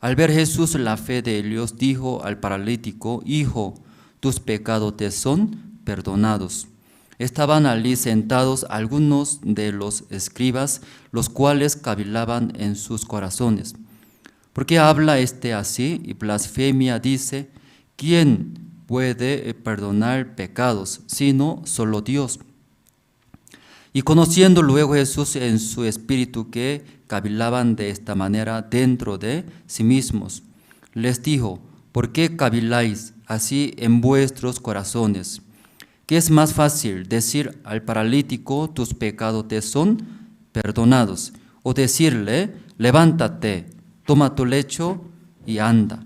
Al ver Jesús la fe de ellos, dijo al paralítico: Hijo, tus pecados te son perdonados. Estaban allí sentados algunos de los escribas, los cuales cavilaban en sus corazones. ¿Por qué habla este así y blasfemia dice? ¿Quién puede perdonar pecados, sino solo Dios? Y conociendo luego Jesús en su espíritu que cavilaban de esta manera dentro de sí mismos, les dijo: ¿por qué caviláis así en vuestros corazones? ¿Qué es más fácil, decir al paralítico: tus pecados te son perdonados, o decirle: levántate, toma tu lecho y anda?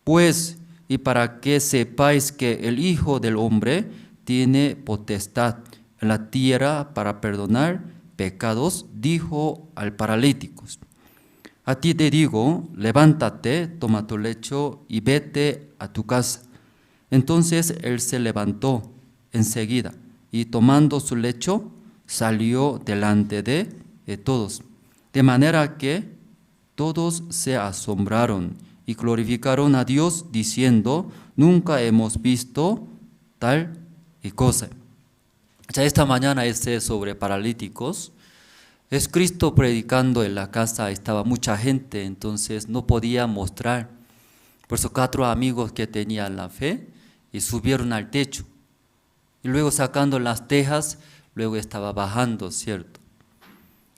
Pues, y para que sepáis que el Hijo del Hombre tiene potestad en la tierra para perdonar pecados, dijo al paralítico: a ti te digo, levántate, toma tu lecho y vete a tu casa. Entonces él se levantó enseguida y tomando su lecho salió delante de todos, de manera que todos se asombraron y glorificaron a Dios diciendo: nunca hemos visto tal cosa. Ya esta mañana sobre paralíticos. Es Cristo predicando en la casa, estaba mucha gente, entonces no podía mostrar. Por eso 4 amigos que tenían la fe y subieron al techo. Y luego sacando las tejas, luego estaba bajando, ¿cierto?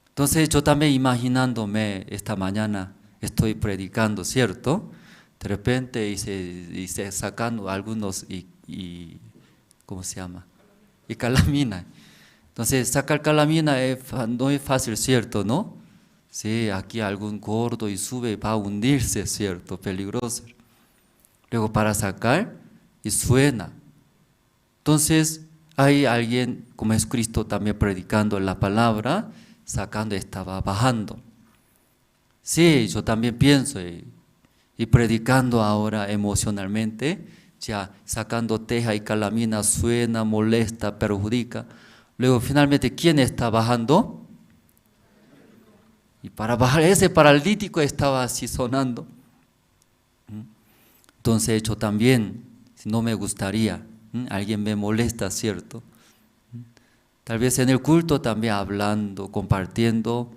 Entonces yo también imaginándome esta mañana estoy predicando, ¿cierto? De repente y se sacando algunos y ¿cómo se llama? Y calamina. Entonces sacar calamina no es fácil, ¿cierto? ¿No? Sí, aquí algún gordo y sube va a hundirse, ¿cierto? Peligroso. Luego para sacar y suena. Entonces hay alguien, como es Cristo también predicando la palabra, sacando estaba bajando. Sí, yo también pienso y predicando ahora emocionalmente, ya sacando teja y calamina suena, molesta, perjudica. Luego finalmente, ¿quién está bajando? Y para bajar ese paralítico estaba así sonando. Entonces yo también, si no me gustaría, alguien me molesta, ¿cierto? Tal vez en el culto también hablando, compartiendo,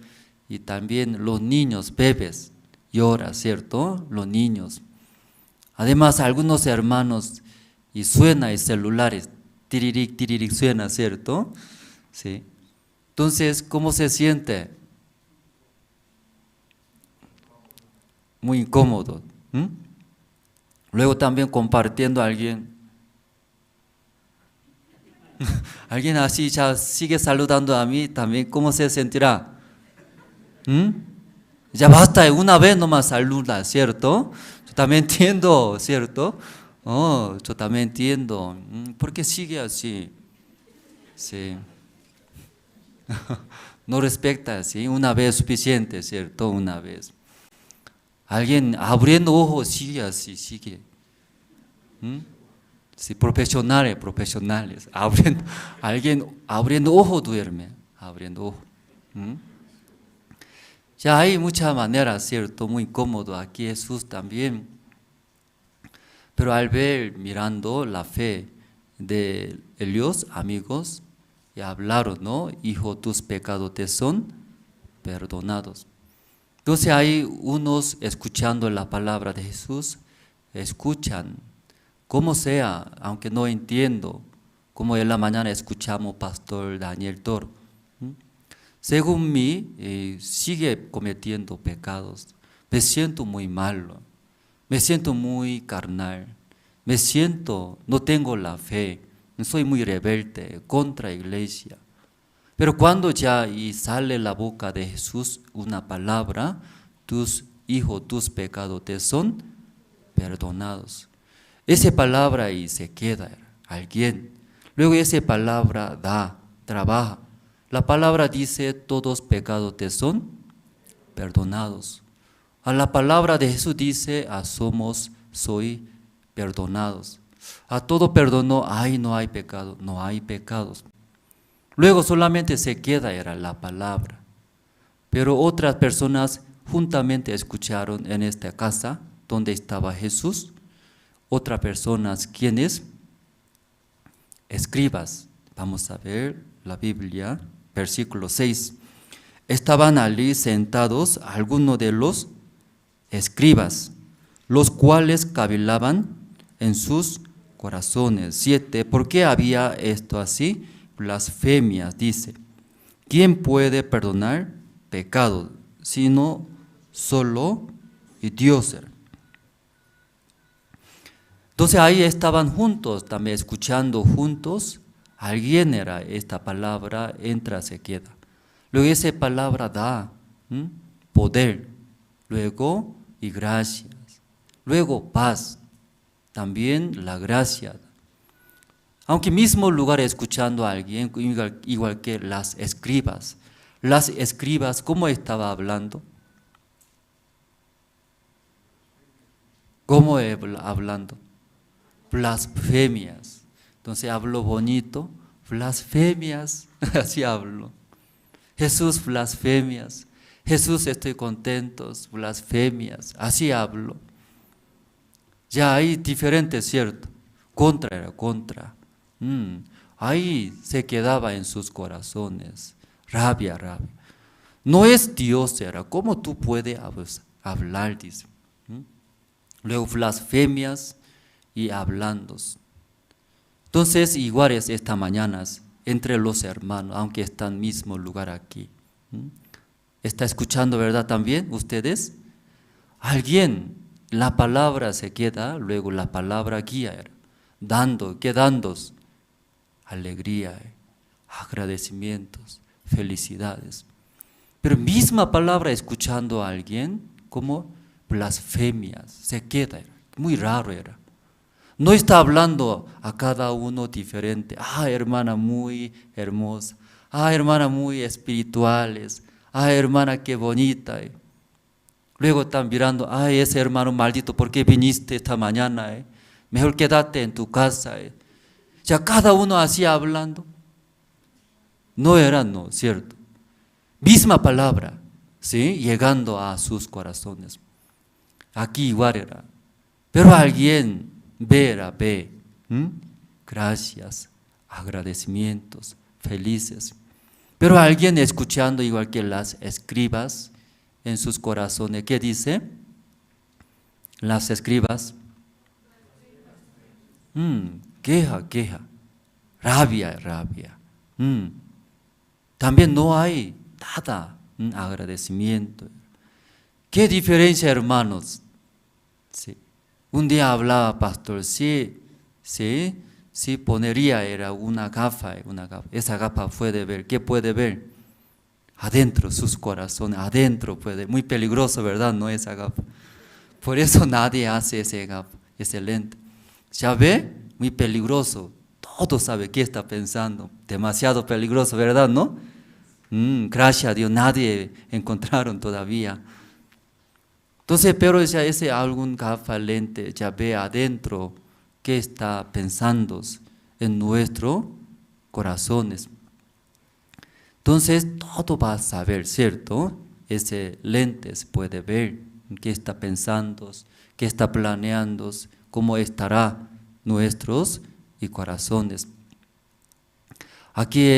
y también los niños, bebés, lloran, ¿cierto? Los niños. Además, algunos hermanos, y suena en celulares, tiriric, tiriric, suena, ¿cierto? Sí. Entonces, ¿cómo se siente? Muy incómodo. Luego también compartiendo a alguien. Alguien así ya sigue saludando a mí, también, ¿cómo se sentirá? Ya basta, una vez nomás saluda, ¿cierto? Yo también entiendo, ¿cierto? Oh, yo también entiendo. ¿Por qué sigue así? Sí. No respecta, ¿sí? Una vez suficiente, ¿cierto? Una vez. Alguien abriendo ojos sigue así, sigue. Sí, profesionales. Alguien abriendo ojo duerme, abriendo ojo. Ya hay muchas maneras, ¿cierto? Muy cómodo. Aquí Jesús también. Pero al ver, mirando la fe de ellos, amigos, y hablaron, ¿no? Hijo, tus pecados te son perdonados. Entonces hay unos escuchando la palabra de Jesús, escuchan, como sea, aunque no entiendo, como en la mañana escuchamos Pastor Daniel Toro. Según mí, sigue cometiendo pecados. Me siento muy malo, me siento muy carnal, no tengo la fe, soy muy rebelde contra la iglesia. Pero cuando ya y sale la boca de Jesús una palabra, tus hijos, tus pecados te son perdonados. Esa palabra y se queda alguien. Luego esa palabra da, trabaja. La palabra dice, todos pecados te son perdonados. A la palabra de Jesús dice, soy perdonados. A todo perdono, no hay pecado, no hay pecados. Luego solamente se queda era la palabra. Pero otras personas juntamente escucharon en esta casa donde estaba Jesús. Otras personas, ¿quiénes? Escribas. Vamos a ver la Biblia, versículo 6. Estaban allí sentados algunos de los escribas, los cuales cavilaban en sus corazones. 7. ¿Por qué había esto así? Blasfemias, dice. ¿Quién puede perdonar pecado sino solo Dios? Entonces ahí estaban juntos, también escuchando juntos. Alguien era esta palabra, entra, se queda. Luego esa palabra da poder, luego y gracias, luego paz, también la gracia. Aunque mismo lugar escuchando a alguien, igual que las escribas, ¿cómo estaba hablando? ¿Cómo hablando? Blasfemias. Entonces hablo bonito, blasfemias, así hablo. Jesús, blasfemias. Jesús, estoy contento, blasfemias, así hablo. Ya hay diferentes, ¿cierto? Contra era contra. Ahí se quedaba en sus corazones, rabia. No es Dios, era, ¿cómo tú puedes hablar? Dice. Luego blasfemias y hablando. Entonces, igual es esta mañana entre los hermanos, aunque están en el mismo lugar aquí. ¿Está escuchando, verdad, también ustedes? Alguien, la palabra se queda, luego la palabra guía, quedando alegría, agradecimientos, felicidades. Pero misma palabra escuchando a alguien como blasfemias, se queda, muy raro era. No está hablando a cada uno diferente. Hermana muy hermosa. Hermana muy espirituales. Hermana qué bonita. Luego están mirando, ese hermano maldito, ¿por qué viniste esta mañana? Mejor quédate en tu casa. Ya cada uno así hablando. No era, no, ¿cierto? Misma palabra, ¿sí? Llegando a sus corazones. Aquí igual era. Pero alguien ve. Gracias, agradecimientos, felices. Pero alguien escuchando igual que las escribas en sus corazones, ¿qué dice? Las escribas. Queja. Rabia. también no hay nada, agradecimiento. ¿Qué diferencia, hermanos? Sí. Un día hablaba pastor, sí, ponería, era una gafa. Esa gafa puede ver, ¿qué puede ver? Adentro, sus corazones, adentro puede, muy peligroso, ¿verdad? No esa gafa. Por eso nadie hace ese gafa, ese lente. ¿Ya ve? Muy peligroso. Todo sabe qué está pensando. Demasiado peligroso, ¿verdad? ¿No? Gracias a Dios, nadie encontraron todavía. Entonces, pero ya ese algún gafa lente ya ve adentro qué está pensando en nuestros corazones. Entonces, todo va a saber, ¿cierto? Ese lente puede ver qué está pensando, qué está planeando, cómo estará nuestros y corazones. Aquí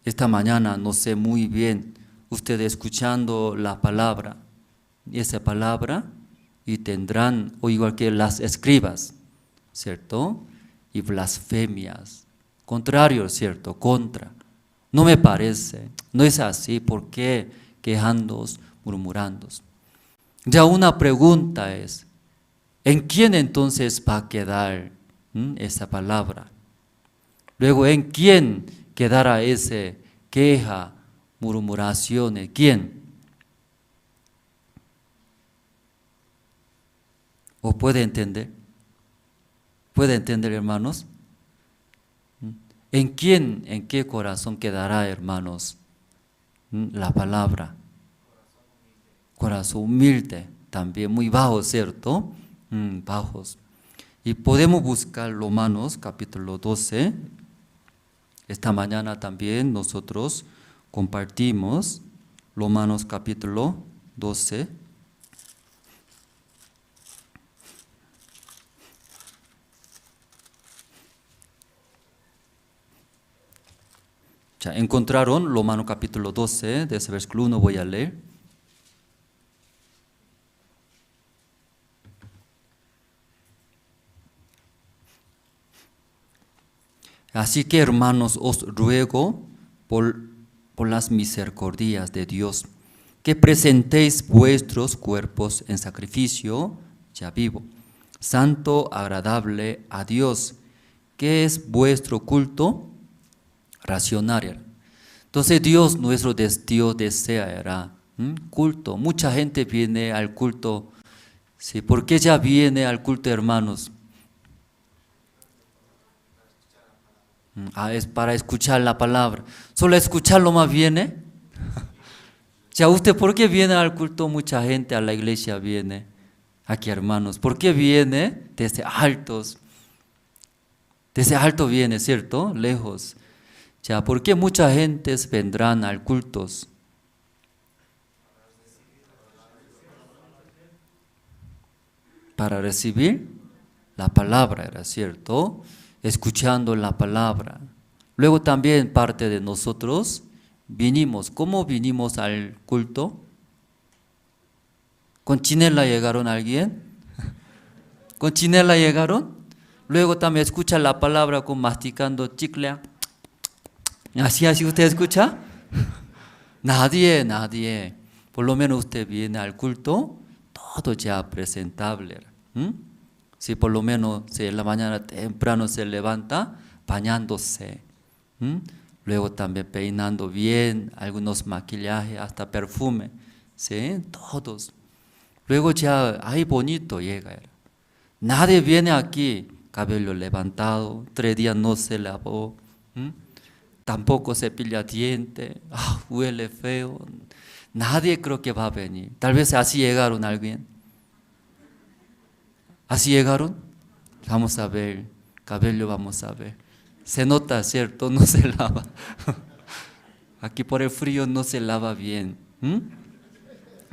esta mañana, no sé muy bien, ustedes escuchando la palabra, esa palabra, y tendrán, o igual que las escribas, ¿cierto? Y blasfemias, contrario, ¿cierto? Contra. No me parece, no es así, ¿por qué quejándoos, murmurándoos? Ya una pregunta es, ¿en quién entonces va a quedar esa palabra? Luego, ¿en quién quedará ese queja, murmuraciones? ¿Quién? ¿O puede entender? ¿Puede entender, hermanos? ¿En quién, en qué corazón quedará, hermanos, la palabra? Corazón humilde, también muy bajo, ¿cierto? Bajos. Y podemos buscar Romanos capítulo 12. Esta mañana también nosotros compartimos Romanos capítulo 12. Ya encontraron Romanos capítulo 12, de ese versículo 1 voy a leer. Así que, hermanos, os ruego por las misericordias de Dios, que presentéis vuestros cuerpos en sacrificio ya vivo, santo, agradable a Dios, que es vuestro culto racional. Entonces Dios, nuestro Dios, desea culto. Mucha gente viene al culto. ¿Sí? ¿Por qué ya viene al culto, hermanos? Es para escuchar la palabra. ¿Solo escucharlo más viene? ¿Ya usted por qué viene al culto? Mucha gente a la iglesia viene. Aquí, hermanos, ¿por qué viene? Desde altos. Desde alto viene, ¿cierto? Lejos. Ya, ¿por qué mucha gente vendrán al culto? Para recibir la palabra, ¿era cierto? Escuchando la palabra. Luego también parte de nosotros vinimos. ¿Cómo vinimos al culto? ¿Con chinela llegaron alguien? ¿Con chinela llegaron? Luego también escucha la palabra con masticando chicle. ¿Así usted escucha? Nadie. Por lo menos usted viene al culto, todo ya presentable. Si por lo menos si en la mañana temprano se levanta, bañándose. Luego también peinando bien, algunos maquillajes, hasta perfume. ¿Sí? Todos. Luego ya, ay, bonito llega. Nadie viene aquí, cabello levantado, 3 días no se lavó. Tampoco cepilla diente, huele feo. Nadie creo que va a venir. Tal vez así llegaron alguien. ¿Así llegaron? Vamos a ver, cabello vamos a ver. Se nota, ¿cierto? No se lava. Aquí por el frío no se lava bien.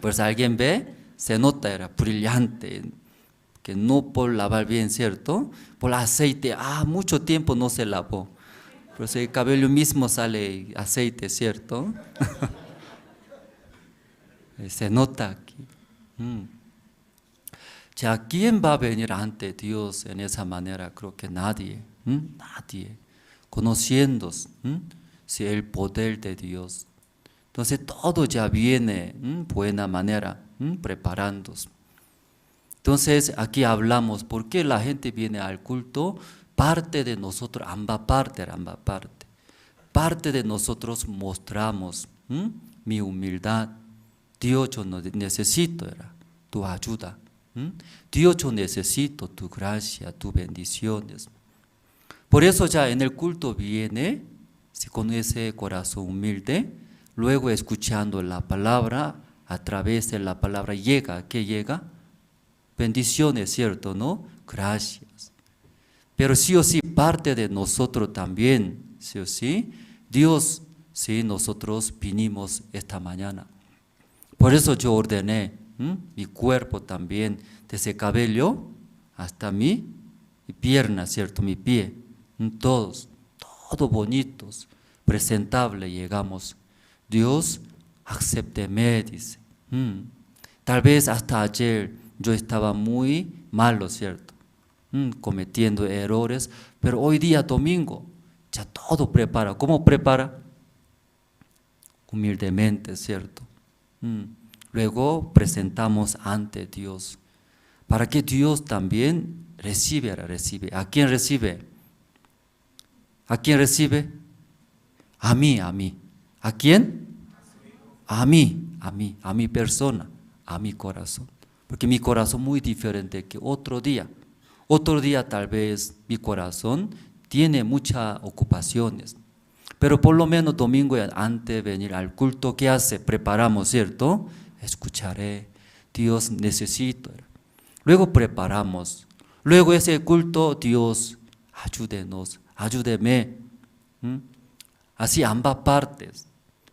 Pues alguien ve, se nota, era brillante. Que no por lavar bien, ¿cierto? Por el aceite, mucho tiempo no se lavó. Pero el cabello mismo sale aceite, ¿cierto? Se nota aquí. Ya, ¿quién va a venir ante Dios en esa manera? Creo que nadie. Nadie. Conociendo sí, el poder de Dios. Entonces todo ya viene buena manera, preparándose. Entonces aquí hablamos, ¿por qué la gente viene al culto? Parte de nosotros, ambas partes. Parte de nosotros mostramos mi humildad. Dios, yo no necesito tu ayuda. Dios, yo necesito tu gracia, tus bendiciones. Por eso ya en el culto viene, con ese corazón humilde, luego escuchando la palabra, a través de la palabra llega, ¿qué llega? Bendiciones, ¿cierto? ¿No? Gracias. Pero sí o sí, parte de nosotros también, sí o sí, Dios, sí, nosotros vinimos esta mañana. Por eso yo ordené mi cuerpo también, desde cabello hasta mi pierna, ¿cierto? Mi pie, todos bonitos, presentables llegamos. Dios, acépteme, dice. Tal vez hasta ayer yo estaba muy malo, ¿cierto? Cometiendo errores, pero hoy día domingo ya todo prepara. ¿Cómo prepara? Humildemente, ¿cierto? Luego presentamos ante Dios, para que Dios también recibe. ¿A quién recibe? ¿A quién recibe? A mí. ¿A quién? A mi persona, a mi corazón. Porque mi corazón es muy diferente que otro día. Otro día tal vez mi corazón tiene muchas ocupaciones. Pero por lo menos domingo antes de venir al culto, ¿qué hace? Preparamos, ¿cierto? Escucharé, Dios necesito. Luego preparamos. Luego ese culto, Dios, ayúdenos, ayúdeme. Así ambas partes.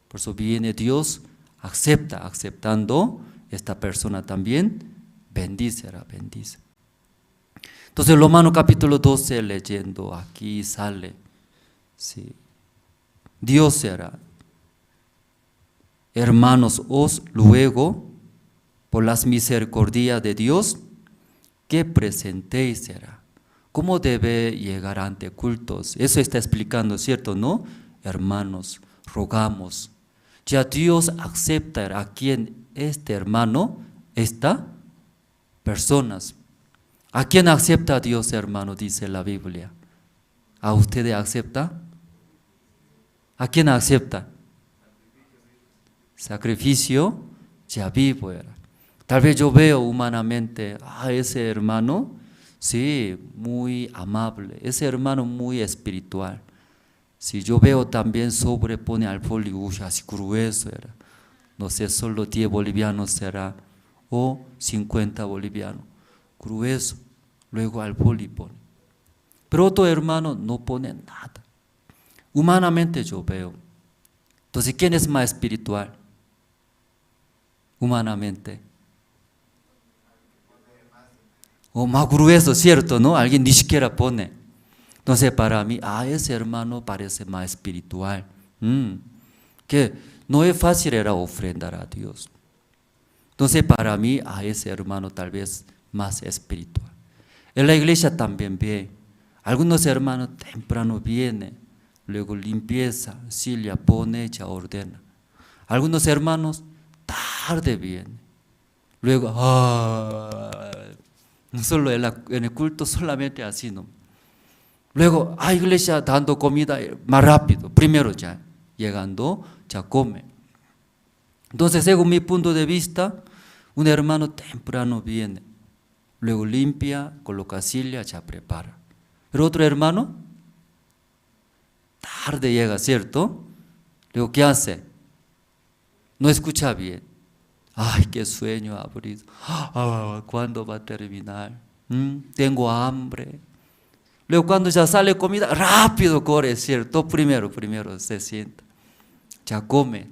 Por eso viene Dios, aceptando, esta persona también bendice. Entonces Romanos capítulo 12 leyendo, aquí sale, sí. Dios será, hermanos, os luego, por las misericordias de Dios, que presentéis será. ¿Cómo debe llegar ante cultos? Eso está explicando, ¿cierto? ¿No? Hermanos, rogamos. Ya Dios acepta a quien este hermano, esta personas. ¿A quién acepta a Dios, hermano? Dice la Biblia. ¿A ustedes acepta? ¿A quién acepta? Sacrificio ya vivo era. Tal vez yo veo humanamente a ese hermano, sí, muy amable, ese hermano muy espiritual. Si yo veo también sobrepone al poli, así grueso era. No sé, solo 10 bolivianos será, o 50 bolivianos, grueso. Luego al poli pone. Pero otro hermano no pone nada. Humanamente yo veo. Entonces, ¿quién es más espiritual? Humanamente. O más grueso, ¿cierto? ¿No? Alguien ni siquiera pone. Entonces, para mí, ese hermano parece más espiritual. Que no es fácil era ofrendar a Dios. Entonces, para mí, ese hermano tal vez más espiritual. En la iglesia también ve. Algunos hermanos temprano vienen, luego limpieza, silla pone, ya ordena. Algunos hermanos tarde vienen, luego, no solo en el culto, solamente así, ¿no? Luego, iglesia dando comida más rápido, primero ya, llegando, ya come. Entonces, según mi punto de vista, un hermano temprano viene, luego limpia, coloca silla, ya prepara. Pero otro hermano, tarde llega, ¿cierto? Luego, ¿qué hace? No escucha bien. Ay, qué sueño aburrido. ¿Cuándo va a terminar? Tengo hambre. Luego cuando ya sale comida, rápido corre, ¿cierto? Primero se sienta. Ya come.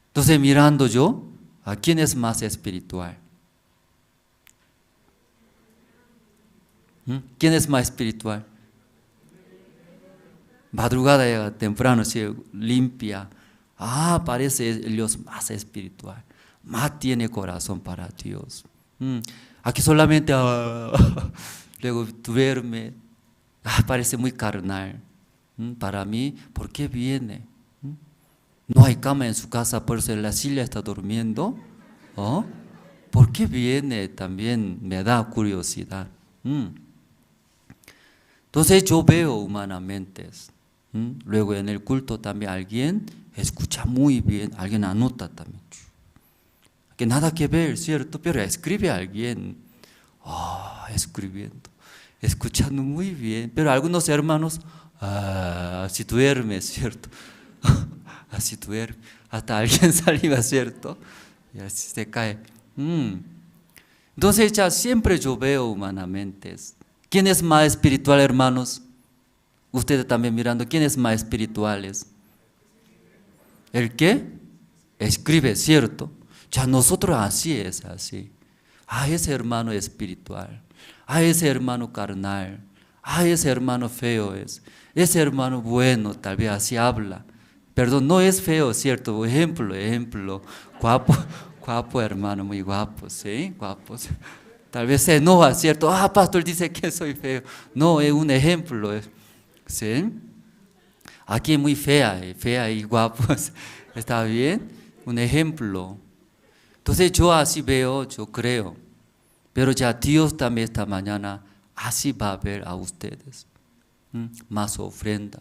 Entonces mirando yo, ¿a quién es más espiritual? ¿Quién es más espiritual? Madrugada llega temprano, ¿sí? Limpia. Parece Dios más espiritual. Más tiene corazón para Dios. Aquí solamente luego duerme. Parece muy carnal. Para mí, ¿por qué viene? No hay cama en su casa, por eso en la silla está durmiendo. ¿Oh? ¿Por qué viene? También me da curiosidad. Entonces yo veo humanamente. Luego en el culto también alguien escucha muy bien, alguien anota también. Que nada que ver, ¿cierto? Pero escribe alguien, escribiendo, escuchando muy bien. Pero algunos hermanos, así duerme, ¿cierto? Así duerme. Hasta alguien saliva, ¿cierto? Y así se cae. Entonces ya siempre yo veo humanamente. ¿Quién es más espiritual, hermanos? Ustedes también mirando, ¿quién es más espiritual? ¿El qué? Escribe, ¿cierto? Ya nosotros así es, así. Ese hermano espiritual. Ese hermano carnal. Ese hermano feo es. Ese hermano bueno, tal vez así habla. Perdón, no es feo, ¿cierto? Ejemplo. Guapo hermano, muy guapo, ¿sí? Guapo. Tal vez se enoja, ¿cierto? Pastor dice que soy feo. No, es un ejemplo, ¿sí? Aquí es muy fea y guapo. ¿Está bien? Un ejemplo. Entonces yo así veo, yo creo. Pero ya Dios también esta mañana así va a ver a ustedes. Más ofrenda,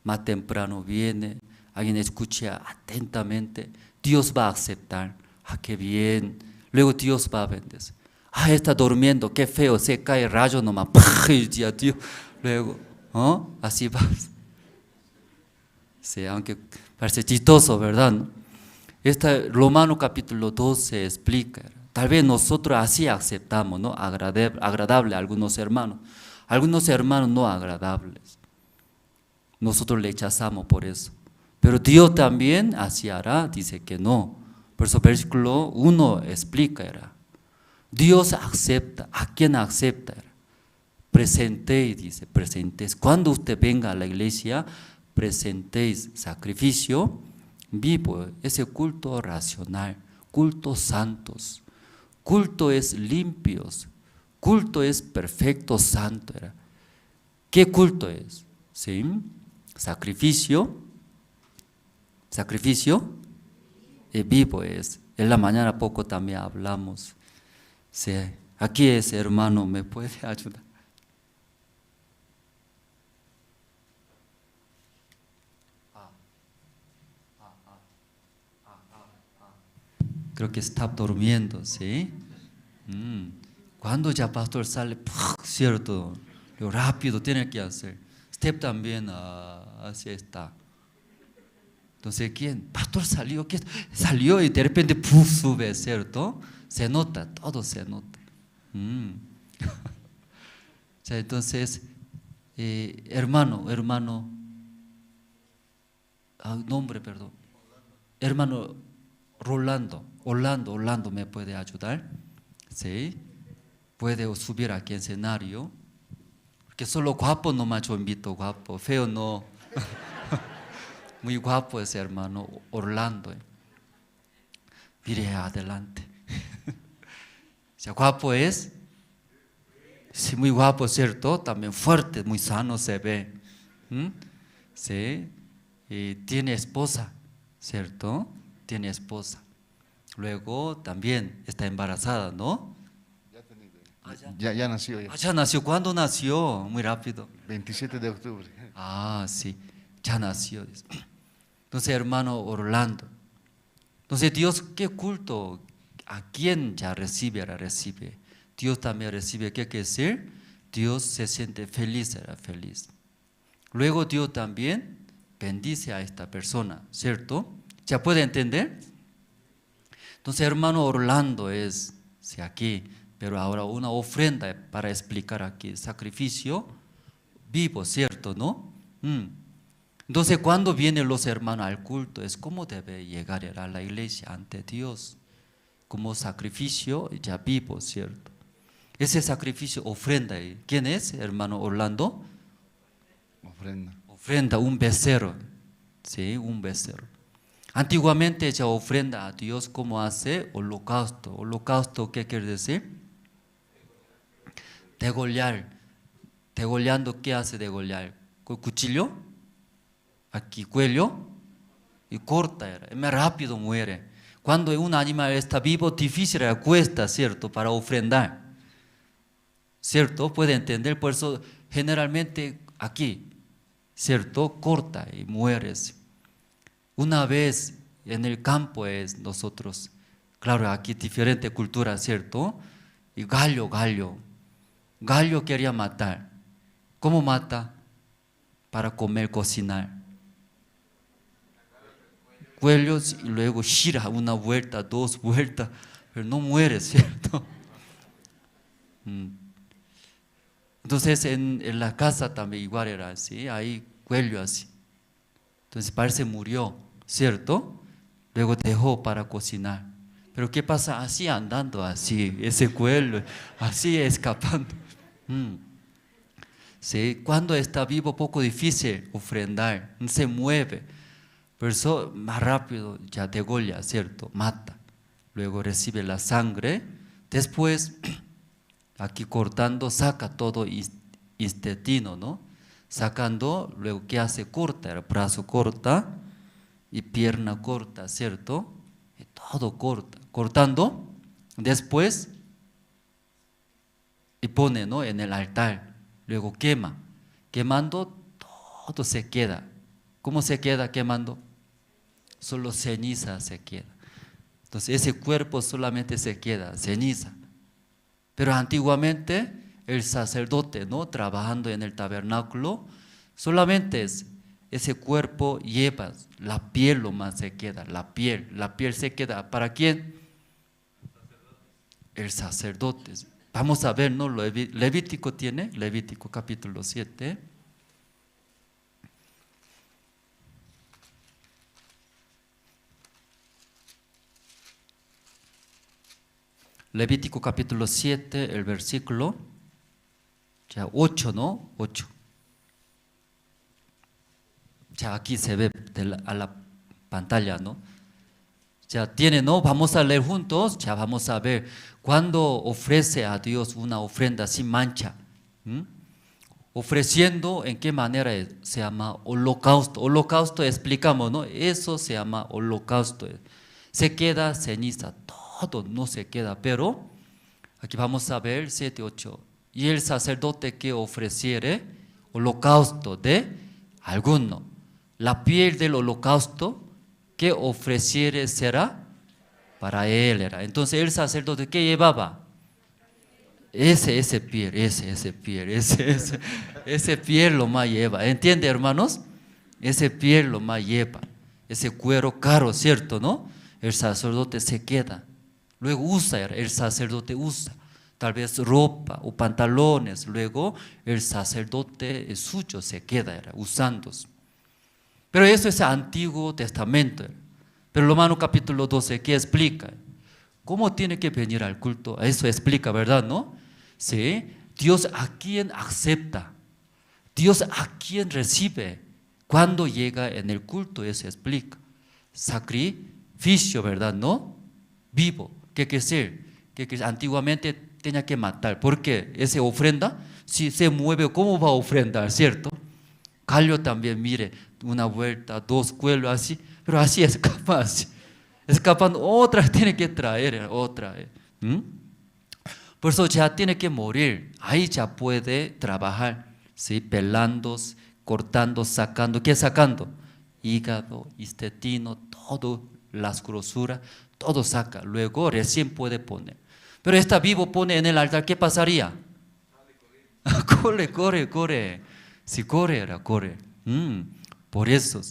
más temprano viene, alguien escucha atentamente, Dios va a aceptar. Qué bien. Luego Dios va a bendecir. Está durmiendo, qué feo, se cae rayo nomás. Y ya Dios. Luego, así va. Sí, aunque parece chistoso, ¿verdad? Romano capítulo 12 explica. Tal vez nosotros así aceptamos, ¿no? Agradable a algunos hermanos no agradables. Nosotros le rechazamos por eso. Pero Dios también así hará, dice que no. Por eso versículo 1 explica. Dios acepta. ¿A quién acepta? Presentéis, dice, presentéis. Cuando usted venga a la iglesia, presentéis sacrificio vivo, ese culto racional, culto santos. Culto es limpios, culto es perfecto, santo. ¿Qué culto es? ¿Sí? Sacrificio vivo es. En la mañana poco también hablamos. Sí. Aquí ese hermano me puede ayudar. Creo que está durmiendo, ¿sí? Cuando ya pastor sale, cierto, lo rápido tiene que hacer. Step también así está. Entonces, ¿quién? Pastor salió, ¿qué? Salió y de repente sube, ¿cierto? Se nota, todo se nota. Ya, entonces, hermano, nombre, perdón. Hermano Orlando, ¿me puede ayudar? ¿Sí? Puede subir aquí en escenario. Porque solo guapo nomás yo invito, guapo, feo no. Muy guapo ese hermano Orlando. Mire adelante. ¿Ya guapo es? Sí, muy guapo, ¿cierto? También fuerte, muy sano se ve. Sí. Y tiene esposa, ¿cierto? Tiene esposa. Luego también está embarazada, ¿no? Ya nació. Ya nació. ¿Cuándo nació? Muy rápido. 27 de octubre. Sí. Ya nació. Entonces, hermano Orlando. Entonces, Dios, ¿qué culto? ¿A quién ya recibe? Dios también recibe. ¿Qué quiere decir? Dios se siente feliz, feliz. Luego Dios también bendice a esta persona, ¿cierto? ¿Ya puede entender? Entonces, hermano Orlando es aquí, pero ahora una ofrenda para explicar aquí, sacrificio vivo, ¿cierto? ¿No? Entonces, cuando vienen los hermanos al culto, es como debe llegar a la iglesia ante Dios, como sacrificio ya vivo, ¿cierto? Ese sacrificio, ofrenda, ¿quién es, hermano Orlando? Ofrenda, un becerro, ¿sí? Un becerro. Antiguamente ella ofrenda a Dios como hace holocausto. Holocausto, ¿qué quiere decir? Degollar. Degollando, ¿qué hace degollar? ¿Con cuchillo? Aquí, cuello. y corta era, y más rápido muere. Cuando un animal está vivo, difícil era, cuesta, ¿cierto?, para ofrendar, ¿cierto? Puede entender, por eso generalmente aquí, ¿cierto?, corta y mueres. Una vez en el campo es nosotros, claro, aquí diferente cultura, ¿cierto? Y Gallo quería matar. ¿Cómo mata? Para comer, cocinar. Cuellos y luego gira una vuelta, 2 vueltas, pero no muere, ¿cierto? Entonces en la casa también igual era así, ahí cuello así. Entonces parece murió, ¿cierto? Luego dejó para cocinar. Pero ¿qué pasa? Así andando, así, ese cuello, así escapando. ¿Sí? Cuando está vivo, poco difícil ofrendar, no se mueve. Por eso más rápido ya degolla, ¿cierto? Mata. Luego recibe la sangre. Después, aquí cortando, saca todo intestino, ¿no? Sacando, luego ¿qué hace? Corta, el brazo corta y pierna corta, ¿cierto? Y todo corta. Cortando, después, y pone, ¿no?, en el altar. Luego quema. Quemando, todo se queda. ¿Cómo se queda quemando? Solo ceniza se queda. Entonces ese cuerpo solamente se queda, ceniza. Pero antiguamente el sacerdote, ¿no?, trabajando en el tabernáculo, solamente ese cuerpo lleva, la piel lo más se queda, la piel se queda. ¿Para quién? El sacerdote. Vamos a ver, ¿no? Levítico tiene, Levítico capítulo 7. Levítico capítulo 7, el versículo 8, ¿no? 8. Ya aquí se ve a la pantalla, ¿no? Ya tiene, ¿no? Vamos a leer juntos, ya vamos a ver. Cuando ofrece a Dios una ofrenda sin mancha, ofreciendo, ¿en qué manera es? Se llama holocausto. Holocausto explicamos, ¿no? Eso se llama holocausto. Se queda ceniza, todo no se queda, pero aquí vamos a ver 7, 8. Y el sacerdote que ofreciere holocausto de alguno, la piel del holocausto que ofreciere será para él. Entonces el sacerdote ¿qué llevaba? Ese piel lo más lleva. ¿Entiende, hermanos? Ese piel lo más lleva. Ese cuero caro, ¿cierto, no? El sacerdote se queda. Luego el sacerdote usa tal vez ropa o pantalones. Luego el sacerdote suyo se queda usándose. Pero eso es Antiguo Testamento. Pero Romanos capítulo 12, ¿qué explica? ¿Cómo tiene que venir al culto? Eso explica, ¿verdad, no? Sí. Dios a quien acepta, Dios a quien recibe. Cuando llega en el culto, eso explica. Sacrificio, ¿verdad, no? Vivo. ¿Qué quiere decir? Que antiguamente tenía que matar. ¿Por qué? Esa ofrenda, si se mueve, ¿cómo va a ofrendar, cierto? Gallo también, mire, una vuelta, 2 cuellos así, pero así escapa, así. Escapando, otra tiene que traer, otra. Por eso ya tiene que morir, ahí ya puede trabajar, ¿sí? Pelando, cortando, sacando. ¿Qué sacando? Hígado, intestino, todo, las grosuras, todo saca. Luego recién puede poner. Pero está vivo, pone en el altar, ¿qué pasaría? Corre. Si corre. Por eso.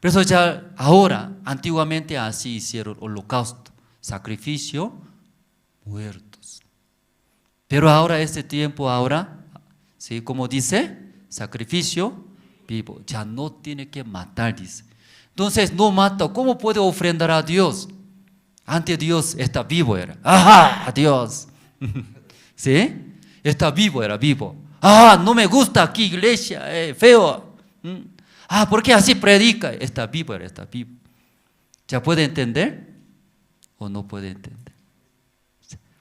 Por eso ya ahora, antiguamente así hicieron holocausto, sacrificio, muertos. Pero ahora, este tiempo, ¿sí? Como dice, sacrificio vivo. Ya no tiene que matar, dice. Entonces no mata, ¿cómo puede ofrendar a Dios? Antes Dios está vivo, era. ¡Ajá! Dios. ¿Sí? Está vivo, era vivo. ¡Ah! No me gusta aquí, iglesia, feo. ¿Por qué así predica? Está vivo, está vivo. ¿Ya puede entender o no puede entender?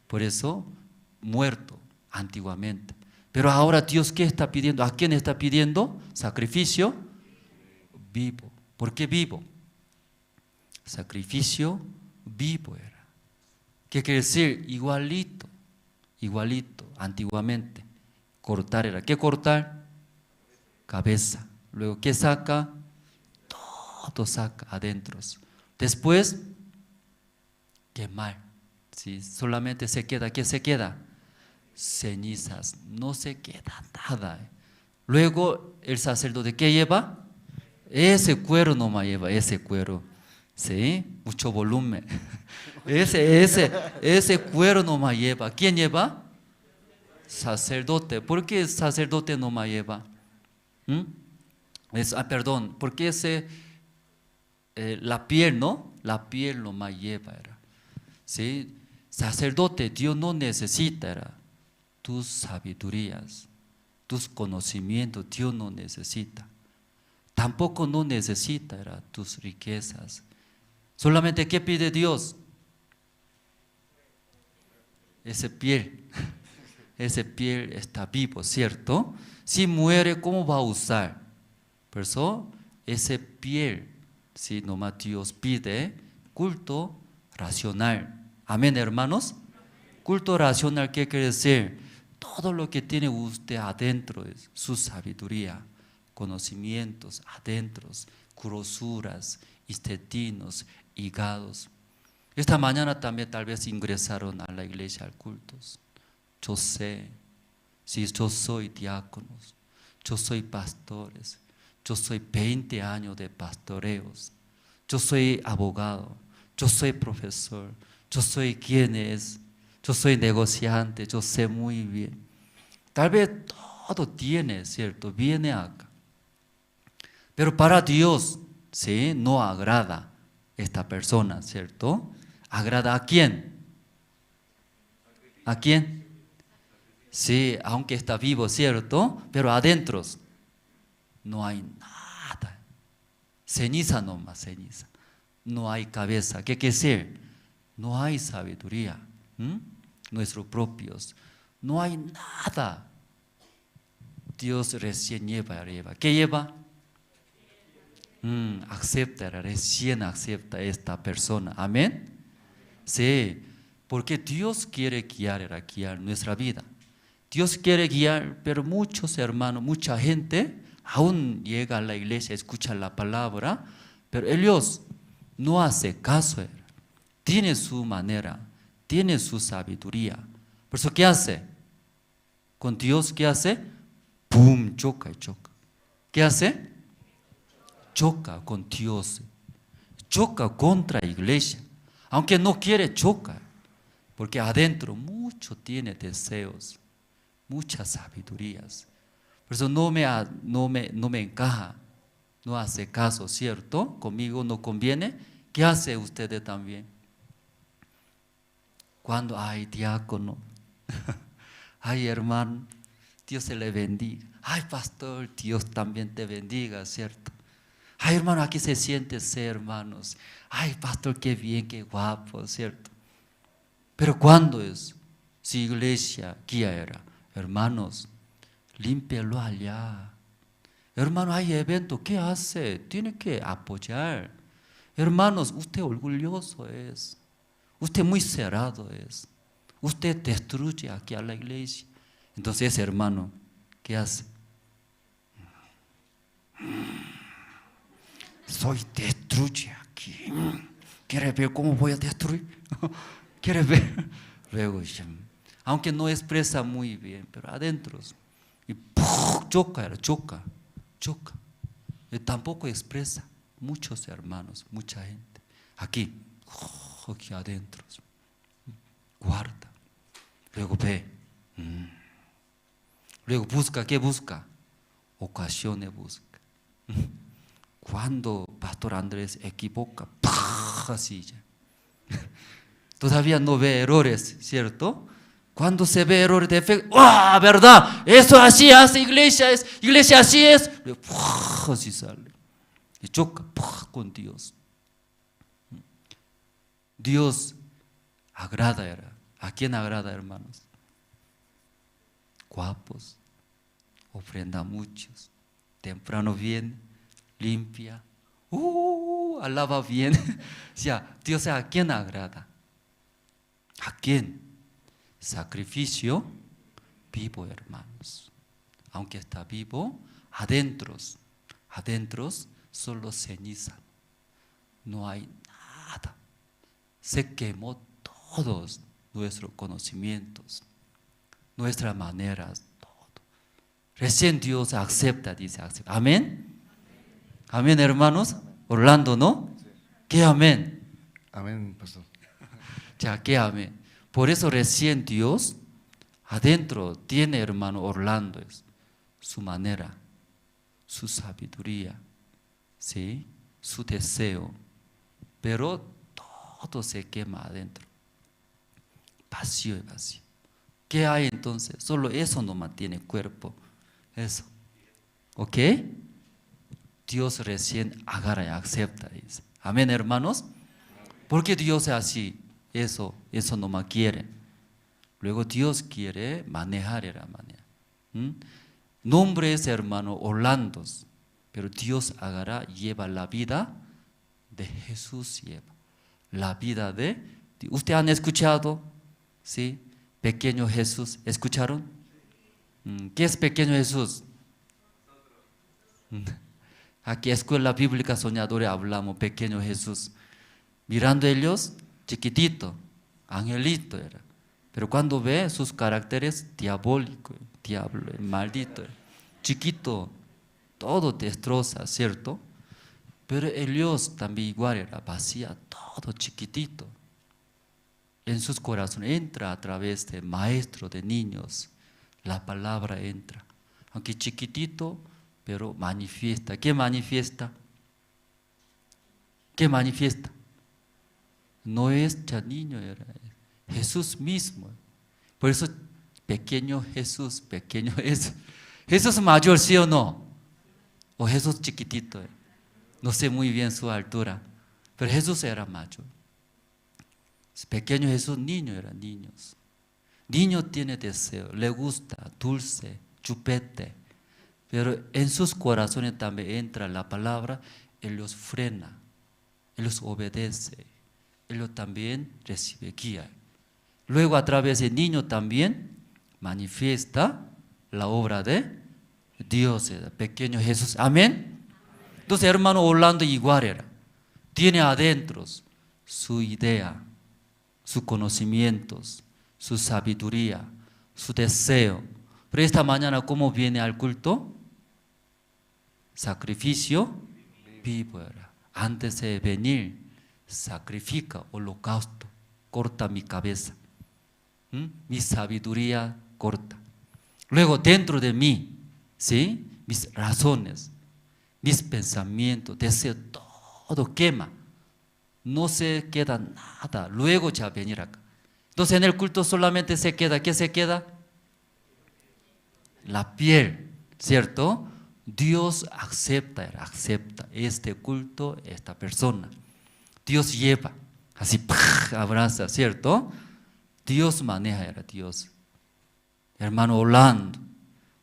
Por eso, muerto antiguamente. Pero ahora Dios, ¿qué está pidiendo? ¿A quién está pidiendo? Sacrificio vivo. ¿Por qué vivo? sacrificio vivo era. ¿Qué quiere decir? Igualito, igualito, antiguamente. Cortar era. ¿Qué cortar? Cabeza. Luego, ¿qué saca? Todo saca adentro. Después, quemar. ¿Sí? Solamente se queda, ¿qué se queda? Cenizas, no se queda nada. Luego, el sacerdote, ¿qué lleva? Ese cuero nomás lleva, ese cuero. ¿Sí? Mucho volumen. Ese cuero nomás lleva. ¿Quién lleva? Sacerdote. ¿Por qué el sacerdote nomás lleva? Perdón, ¿por qué la piel, no? La piel nomás lleva. Era. ¿Sí? Sacerdote, Dios no necesita era, tus sabidurías, tus conocimientos, Dios no necesita. Tampoco no necesita era, tus riquezas. Solamente, ¿qué pide Dios? Ese piel está vivo, ¿cierto? Si muere, ¿cómo va a usar? Por eso, ese piel, si nomás Dios pide, culto racional. Amén, hermanos. Culto racional, ¿qué quiere decir? Todo lo que tiene usted adentro es su sabiduría, conocimientos adentros, grosuras, intestinos, hígados. Esta mañana también tal vez ingresaron a la iglesia al culto. Yo sé, si yo soy diáconos, yo soy pastores, yo soy 20 años de pastoreos, yo soy abogado, yo soy profesor, yo soy quien es, yo soy negociante, yo sé muy bien. Tal vez todo tiene, ¿cierto? Viene acá. Pero para Dios, ¿sí? No agrada esta persona, ¿cierto? ¿Agrada a quién? ¿A quién? Sí, aunque está vivo, ¿cierto? Pero adentro no hay nada. Ceniza nomás, ceniza. No hay cabeza. ¿Qué quiere decir? No hay sabiduría. Nuestros propios. No hay nada. Dios recién lleva. ¿Qué lleva? Acepta, recién acepta esta persona. Amén. Sí, porque Dios quiere guiar nuestra vida. Dios quiere guiar, pero muchos hermanos, mucha gente aún llega a la iglesia, escucha la palabra, pero ellos no hacen caso. Tiene su manera, tiene su sabiduría. Por eso, ¿qué hace? Con Dios, ¿qué hace? ¡Pum! Choca y choca. ¿Qué hace? Choca con Dios. Choca contra la iglesia. Aunque no quiere, choca. Porque adentro mucho tiene deseos, muchas sabidurías. Por eso no me encaja, no hace caso, ¿cierto? Conmigo no conviene. ¿Qué hace usted también? Cuando hay diácono, ay hermano, Dios se le bendiga. Ay pastor, Dios también te bendiga, ¿cierto? Ay hermano, aquí se siente ser hermanos. Ay pastor, qué bien, qué guapo, ¿cierto? Pero ¿cuándo es? Si iglesia guía era, hermanos, límpialo allá. Hermano, hay evento, ¿qué hace? Tiene que apoyar. Hermanos, usted orgulloso es. Usted muy cerrado es. Usted destruye aquí a la iglesia. Entonces, hermano, ¿qué hace? Soy destruye aquí. ¿Quiere ver cómo voy a destruir? ¿Quiere ver? Luego, aunque no expresa muy bien, pero adentro. Y choca. Y tampoco expresa. Muchos hermanos, mucha gente. Aquí adentro. Guarda. Luego ve. Luego busca. ¿Qué busca? Ocasiones busca. Cuando Pastor Andrés equivoca, así ya. Todavía no ve errores, ¿cierto? Cuando se ve errores de fe, ¡ah, verdad! Eso así hace iglesia así es. Así sale. Y choca con Dios. Dios agrada. ¿A quién agrada, hermanos? Guapos, ofrenda muchos. Temprano viene, limpia. alaba bien. Ya, Dios a quién agrada. ¿A quién? Sacrificio vivo, hermanos. Aunque está vivo, adentro solo ceniza. No hay nada. Se quemó todos nuestros conocimientos, nuestras maneras, todo. Recién Dios acepta, dice, acepta. Amén. Amén, hermanos. Orlando, ¿no? ¿Qué amén? Amén, pastor. Ya, ¿qué amén? Por eso recién Dios adentro tiene, hermano Orlando, su manera, su sabiduría, ¿sí? Su deseo, pero todo se quema adentro, vacío y vacío. ¿Qué hay entonces? Solo eso no mantiene cuerpo, eso, ¿ok? Dios recién agarra y acepta, dice. Amén, hermanos. Porque Dios es así, eso no más quiere. Luego Dios quiere manejar la manera. Nombre es, hermano, Orlando, pero Dios agarra, lleva la vida de Jesús, lleva la vida de. ¿Ustedes han escuchado? ¿Sí? Pequeño Jesús, ¿escucharon? ¿Qué es pequeño Jesús? Aquí Escuela Bíblica Soñadora hablamos pequeño Jesús. Mirando ellos, chiquitito, angelito era. Pero cuando ve sus caracteres diabólicos, diablo, maldito, chiquito, todo destroza, ¿cierto? Pero ellos también igual era, vacía, todo chiquitito. En sus corazones entra a través de maestro de niños, la palabra entra. Aunque chiquitito, pero manifiesta. ¿Qué manifiesta? ¿Qué manifiesta? No es ya niño, era Jesús mismo. Por eso pequeño Jesús, pequeño Jesús. ¿Jesús mayor, sí o no? ¿O Jesús chiquitito? No sé muy bien su altura, pero Jesús era mayor. Pequeño Jesús, niño, eran niños. Niño tiene deseo, le gusta, dulce, chupete. Pero en sus corazones también entra la palabra, Él los frena, Él los obedece, Él los también recibe guía. Luego a través del niño también manifiesta la obra de Dios, pequeño Jesús. Amén. Entonces, hermano Orlando igual era. Tiene adentro su idea, sus conocimientos, su sabiduría, su deseo. Pero esta mañana, ¿cómo viene al culto? Sacrificio vivo era. Antes de venir, sacrifica, holocausto, corta mi cabeza. Mi sabiduría corta. Luego dentro de mí, ¿sí? Mis razones, mis pensamientos, deseo, todo quema. No se queda nada. Luego ya venir acá. Entonces en el culto solamente se queda, ¿qué se queda? La piel, ¿cierto? Dios acepta este culto, esta persona. Dios lleva, así abraza, ¿cierto? Dios maneja, era Dios. Hermano Orlando,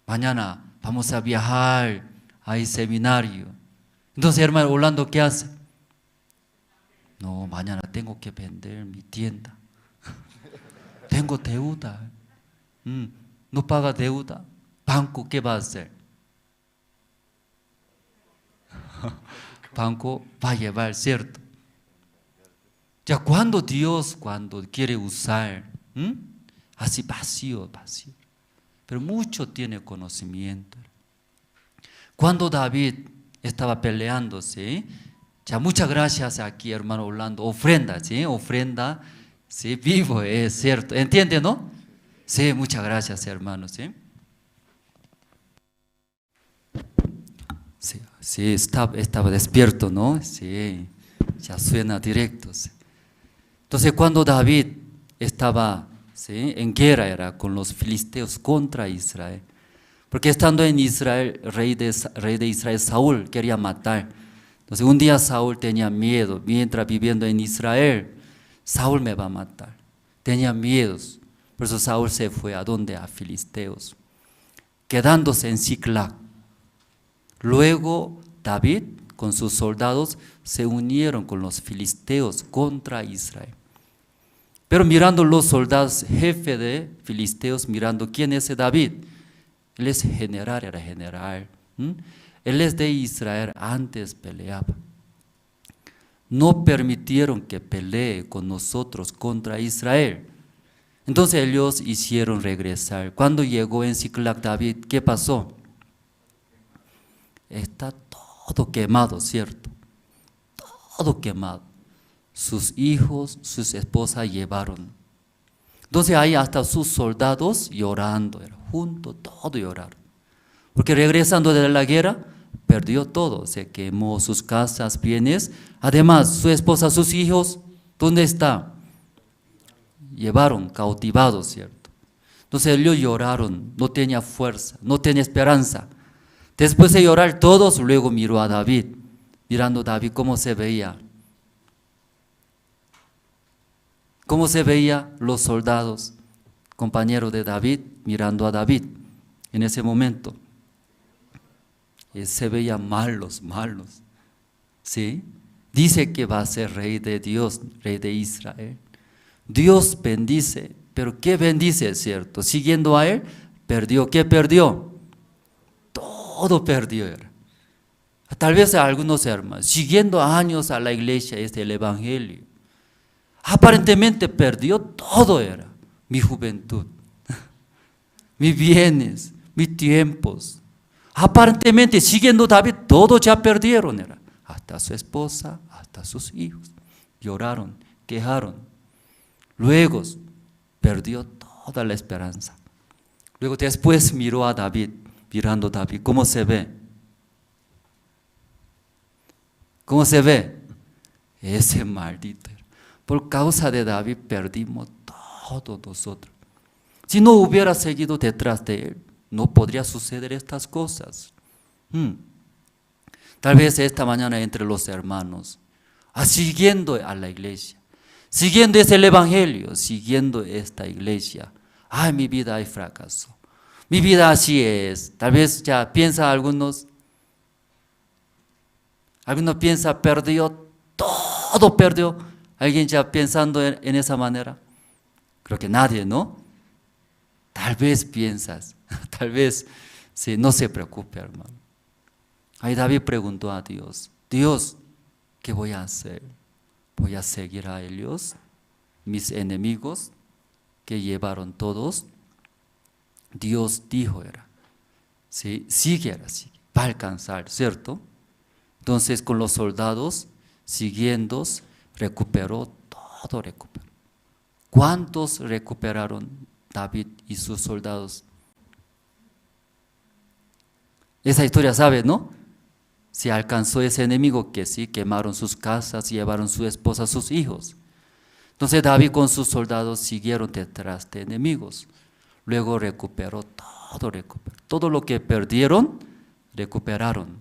mañana vamos a viajar a seminario. Entonces, hermano Orlando, ¿qué hace? No, mañana tengo que vender mi tienda. Tengo deuda. No paga deuda. Banco, ¿qué va a hacer? Banco va a llevar, ¿cierto? Ya cuando Dios, cuando quiere usar, así vacío. Pero mucho tiene conocimiento. Cuando David estaba peleándose, ya muchas gracias aquí, hermano Orlando, ofrenda, ¿sí? Ofrenda, ¿sí? Vivo, es cierto. ¿Entiende, no? Sí, muchas gracias, hermano, ¿sí? Sí, estaba despierto, ¿no? Sí, ya suena directo. ¿Sí? Entonces, cuando David estaba, ¿sí? En guerra era con los filisteos contra Israel, porque estando en Israel, rey de Israel, Saúl quería matar. Entonces, un día Saúl tenía miedo, mientras viviendo en Israel, Saúl me va a matar. Tenía miedos, por eso Saúl se fue a donde, a filisteos, quedándose en Siclag. Luego David con sus soldados, se unieron con los filisteos contra Israel. Pero mirando los soldados, jefe de filisteos, mirando quién es David, él es general, era general. Él es de Israel, antes peleaba. No permitieron que pelee con nosotros contra Israel. Entonces ellos hicieron regresar. Cuando llegó en Ziklag David, ¿qué pasó? Está todo quemado, ¿cierto? Todo quemado. Sus hijos, sus esposas llevaron. Entonces ahí hasta sus soldados llorando, juntos, todo lloraron. Porque regresando de la guerra, perdió todo, se quemó sus casas, bienes. Además, su esposa, sus hijos, ¿dónde están? Llevaron cautivados, ¿cierto? Entonces ellos lloraron, no tenía fuerza, no tenía esperanza. Después de llorar todos, luego miró a David, mirando a David cómo se veía. ¿Cómo se veía los soldados, compañeros de David, mirando a David en ese momento? Se veían malos, ¿sí? Dice que va a ser rey de Dios, rey de Israel. Dios bendice, pero ¿qué bendice, cierto? Siguiendo a él, perdió. ¿Qué perdió? Todo perdió. Tal vez a algunos hermanos, siguiendo años a la iglesia, el evangelio. Aparentemente perdió todo, mi juventud, mis bienes, mis tiempos. Aparentemente, siguiendo a David, todos ya perdieron, hasta su esposa, hasta sus hijos. Lloraron, quejaron. Luego perdió toda la esperanza. Luego después miró a David, mirando a David, ¿cómo se ve? ¿Cómo se ve? Ese maldito. Por causa de David perdimos todos nosotros. Si no hubiera seguido detrás de él, no podría suceder estas cosas. Tal vez esta mañana entre los hermanos, siguiendo a la iglesia, siguiendo el evangelio, siguiendo esta iglesia, mi vida hay fracaso, mi vida así es. Tal vez ya piensa algunos piensa perdió, todo perdió. ¿Alguien ya pensando en esa manera? Creo que nadie, ¿no? Tal vez piensas, tal vez, sí, no se preocupe, hermano. Ahí David preguntó a Dios, Dios, ¿qué voy a hacer? ¿Voy a seguir a ellos, mis enemigos que llevaron todos? Dios dijo, sí, sigue, va a alcanzar, ¿cierto? Entonces con los soldados, siguiendo, recuperó, todo recuperó. ¿Cuántos recuperaron David y sus soldados? Esa historia sabe, ¿no? Se alcanzó ese enemigo que sí, quemaron sus casas, llevaron su esposa, sus hijos. Entonces David con sus soldados siguieron detrás de enemigos. Luego recuperó, todo lo que perdieron, recuperaron.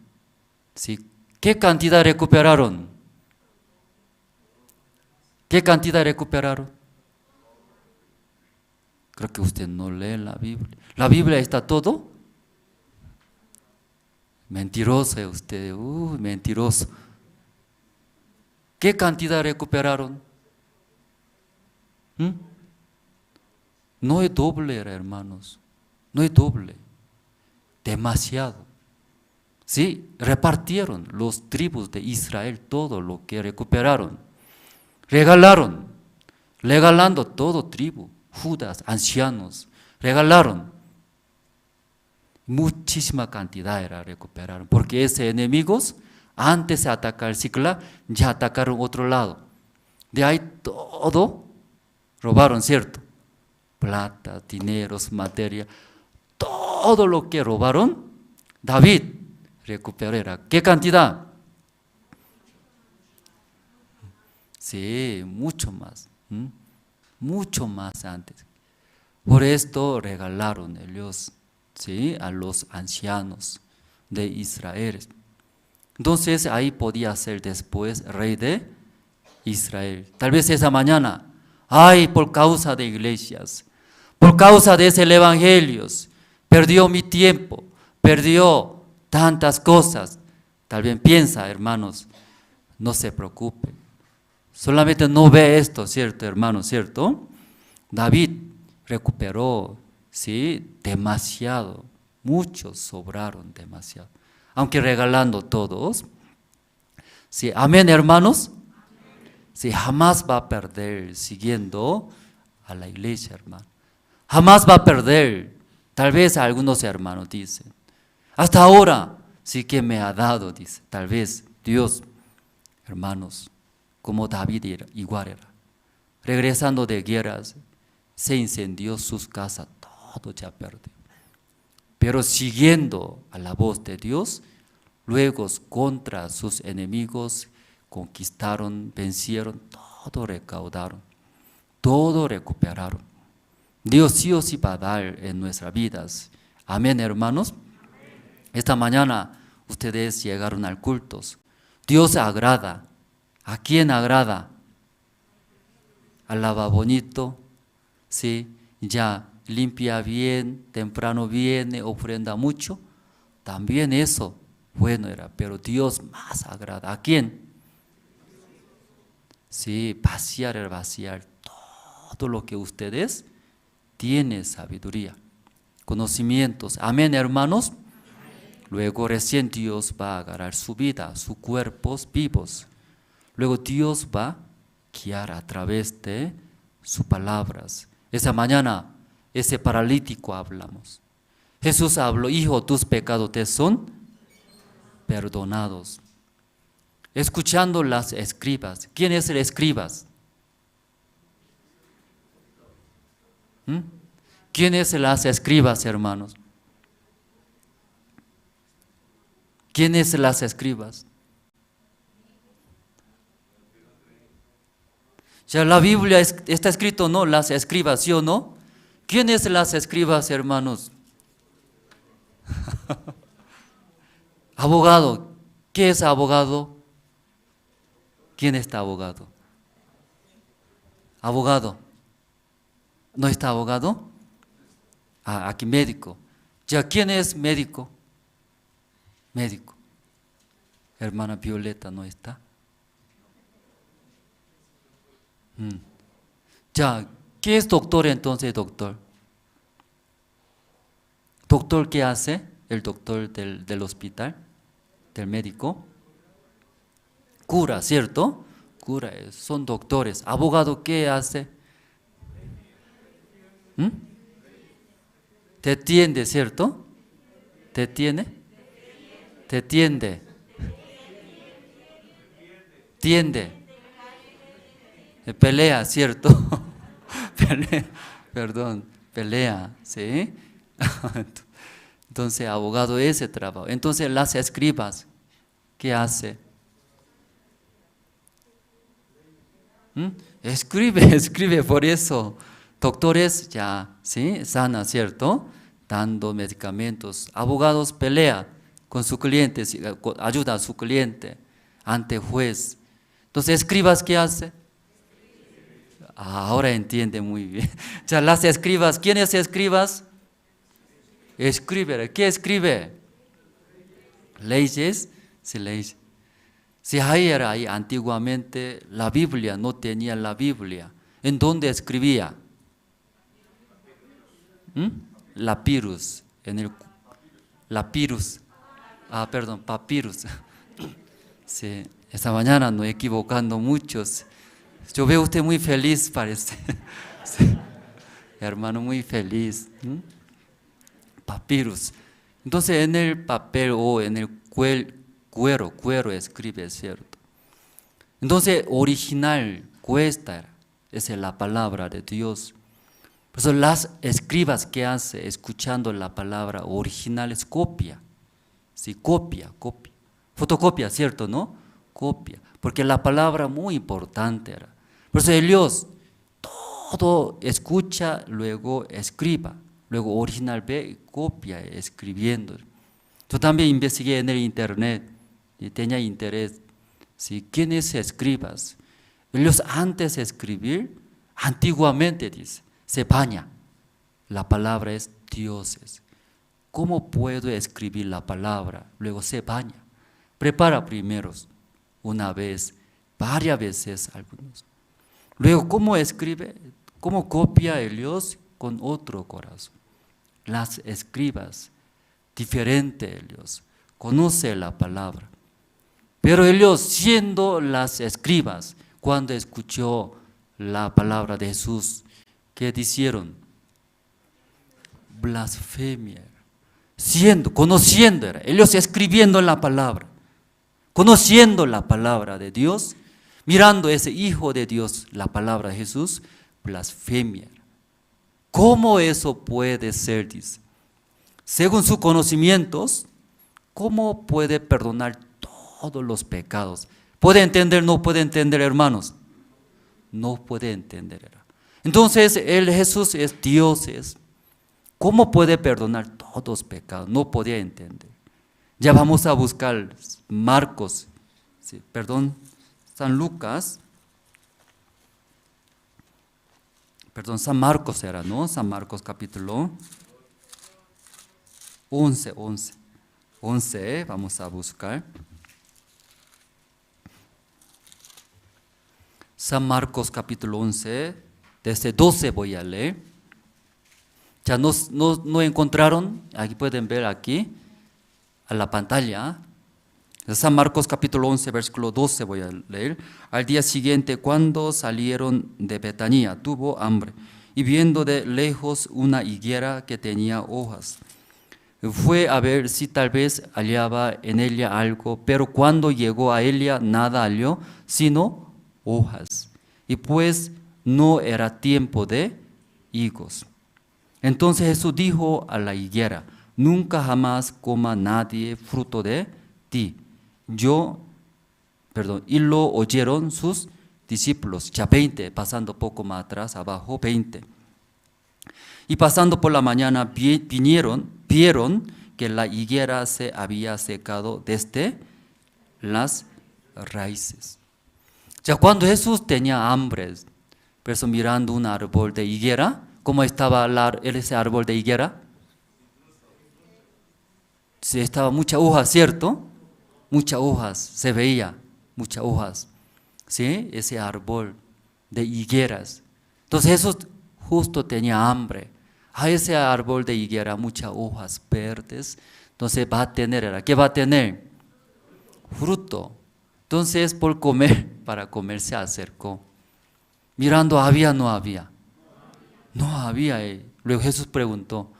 ¿Sí? ¿Qué cantidad recuperaron? ¿Qué cantidad recuperaron? Creo que usted no lee la Biblia. ¿La Biblia está todo? Mentiroso es usted, mentiroso. ¿Qué cantidad recuperaron? No es doble, hermanos, no es doble, demasiado. Sí, repartieron los tribus de Israel todo lo que recuperaron. Regalando todo tribu, Judas, ancianos, regalaron. Muchísima cantidad recuperaron, porque esos enemigos, antes de atacar Ziklag, ya atacaron otro lado. De ahí todo robaron, ¿cierto? Plata, dineros, materia, todo lo que robaron, David recuperó. ¿Qué cantidad? Sí, mucho más antes. Por esto regalaron ellos, ¿sí?, a los ancianos de Israel. Entonces ahí podía ser después rey de Israel. Tal vez esa mañana, por causa de iglesias, por causa de ese evangelio, perdió mi tiempo, perdió tantas cosas. Tal vez piensa, hermanos, no se preocupe. Solamente no ve esto, ¿cierto, hermano? ¿Cierto? David recuperó, ¿sí? Demasiado. Muchos sobraron demasiado. Aunque regalando todos. ¿Sí? Amén, hermanos. Sí, jamás va a perder siguiendo a la iglesia, hermano. Jamás va a perder. Tal vez algunos hermanos dicen, hasta ahora sí que me ha dado, dice. Tal vez Dios, hermanos, como David era, igual era. Regresando de guerras, se incendió sus casas, todo ya perdió. Pero siguiendo a la voz de Dios, luego contra sus enemigos conquistaron, vencieron, todo recaudaron, todo recuperaron. Dios sí o sí va a dar en nuestras vidas. Amén, hermanos. Esta mañana ustedes llegaron al culto. Dios agrada. ¿A quién agrada? Alaba bonito, ¿sí? Ya limpia bien, temprano viene, ofrenda mucho. También eso, bueno era, pero Dios más agrada. ¿A quién? Sí, vaciar todo lo que ustedes tienen sabiduría, conocimientos. Amén, hermanos. Luego recién Dios va a agarrar su vida, sus cuerpos vivos. Luego Dios va a guiar a través de sus palabras. Esa mañana, ese paralítico hablamos. Jesús habló, hijo, tus pecados te son perdonados. Escuchando las escribas. ¿Quién es el escribas? ¿Quién es las escribas, hermanos? ¿Quién es las escribas? Ya la Biblia está escrito, ¿no? Las escribas, ¿sí o no? ¿Quién es las escribas, hermanos? Abogado. ¿Qué es abogado? ¿Quién está abogado? Abogado. ¿No está abogado? Ah, aquí médico. Ya, ¿quién es médico? Médico. Hermana Violeta no está. Ya, ¿qué es doctor entonces, doctor? ¿Doctor qué hace? El doctor del hospital, del médico. Cura, ¿cierto? Cura, son doctores. ¿Abogado qué hace? Te atiende, ¿cierto? ¿Te atiende? Te atiende. Tiende. Pelea, ¿cierto? Pelea, perdón, pelea, ¿sí? Entonces, abogado ese trabajo. Entonces, las escribas, ¿qué hace? Escribe, por eso. Doctores ya, ¿sí? Sana, ¿cierto? Dando medicamentos. Abogados pelea con su cliente, ayuda a su cliente ante juez. Entonces, escribas, ¿qué hace? Ahora entiende muy bien. Ya las escribas, ¿quiénes escribas? Escribe, ¿qué escribe? Leyes, sí, leyes. Si ahí antiguamente la Biblia, no tenía la Biblia. ¿En dónde escribía? Lapirus, lapirus. Perdón, papyrus. Sí, esta mañana no equivocando muchos. Yo veo usted muy feliz, parece. Sí. Hermano, muy feliz. Papyrus. Entonces, en el papel o en el cuero escribe, ¿cierto? Entonces, original, cuesta, esa es la palabra de Dios. Por eso las escribas que hace escuchando la palabra original es copia. Sí, copia. Fotocopia, ¿cierto, no? Copia. Porque la palabra muy importante era. Por eso Dios todo escucha, luego escriba. Luego original ve, copia, escribiendo. Yo también investigué en el internet y tenía interés. ¿Sí? ¿Quiénes escribas? Ellos antes de escribir, antiguamente dice, se baña. La palabra es dioses. ¿Cómo puedo escribir la palabra? Luego se baña. prepara primeros, una vez, varias veces algunos. Luego, ¿cómo escribe? ¿Cómo copia ellos con otro corazón? Las escribas, diferente ellos, conoce la palabra. Pero ellos, siendo las escribas, cuando escuchó la palabra de Jesús, ¿qué dijeron? Blasfemia. Conociendo, ellos escribiendo la palabra, conociendo la palabra de Dios, mirando ese Hijo de Dios, la palabra de Jesús, blasfemia. ¿Cómo eso puede ser? Dice. Según sus conocimientos, ¿cómo puede perdonar todos los pecados? ¿Puede entender? ¿No puede entender, hermanos? No puede entender. Entonces, Jesús es Dios. ¿Cómo puede perdonar todos los pecados? No podía entender. Ya vamos a buscar Marcos, San Lucas, San Marcos era, ¿no? San Marcos capítulo 11, vamos a buscar. San Marcos capítulo 11, desde 12 voy a leer. Ya no encontraron, aquí pueden ver aquí, a la pantalla. San Marcos capítulo 11, versículo 12 voy a leer. Al día siguiente, cuando salieron de Betania, tuvo hambre, y viendo de lejos una higuera que tenía hojas, fue a ver si tal vez hallaba en ella algo, pero cuando llegó a ella nada halló, sino hojas, y pues no era tiempo de higos. Entonces Jesús dijo a la higuera: nunca jamás coma nadie fruto de ti. Y lo oyeron sus discípulos. Ya 20, pasando poco más atrás, abajo, 20. Y pasando por la mañana vieron que la higuera se había secado desde las raíces. Ya cuando Jesús tenía hambre, pero mirando un árbol de higuera, ¿cómo estaba ese árbol de higuera? Sí, estaba mucha hoja, ¿cierto? Muchas hojas, se veía, muchas hojas. ¿Sí? Ese árbol de higueras. Entonces Jesús justo tenía hambre. A ese árbol de higuera, muchas hojas verdes. Entonces va a tener, ¿qué va a tener? Fruto. Entonces para comer se acercó. Mirando, ¿había o no había? No había. Luego Jesús preguntó: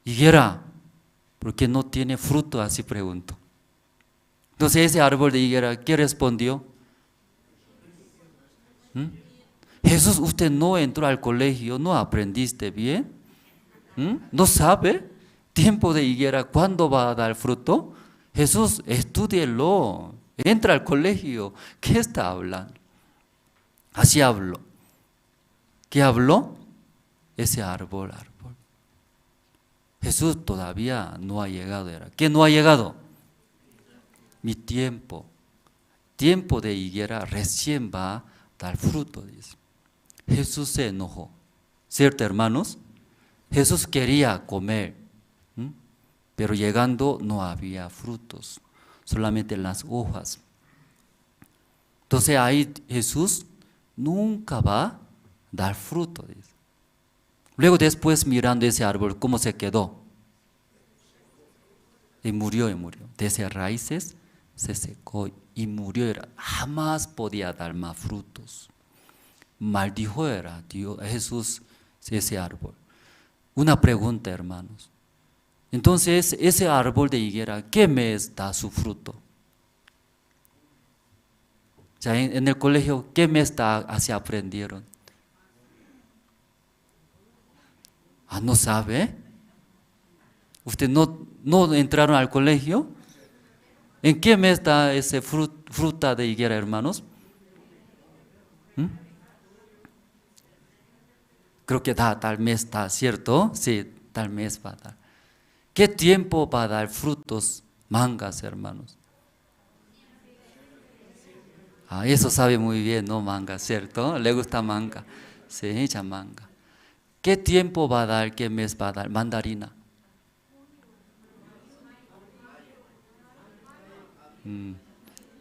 higuera, ¿por qué no tiene fruto? Así preguntó. Entonces ese árbol de higuera, ¿qué respondió? Jesús, usted no entró al colegio, no aprendiste bien, no sabe tiempo de higuera, ¿cuándo va a dar fruto? Jesús, estúdielo, entra al colegio, ¿qué está hablando? Así habló. ¿Qué habló? Ese árbol. Jesús todavía no ha llegado. ¿Qué no ha llegado? Mi tiempo de higuera recién va a dar fruto, dice. Jesús se enojó, ¿cierto, hermanos? Jesús quería comer, pero llegando no había frutos, solamente las hojas. Entonces ahí Jesús nunca va a dar fruto, dice. Luego después mirando ese árbol, ¿cómo se quedó? Y murió. Desde raíces se secó y murió. Jamás podía dar más frutos. Maldijo Dios, Jesús, ese árbol. Una pregunta, hermanos. Entonces, ese árbol de higuera, ¿qué mes da su fruto? Ya en el colegio, ¿qué mes da? Así aprendieron. ¿No sabe? ¿Usted no entraron al colegio? ¿En qué mes da ese fruta de higuera, hermanos? Creo que tal mes da, ¿cierto? Sí, tal mes va a dar. ¿Qué tiempo va a dar frutos, mangas, hermanos? Eso sabe muy bien, ¿no? Manga, ¿cierto? Le gusta manga. Sí, ya manga. ¿Qué tiempo va a dar? ¿Qué mes va a dar? Mandarina.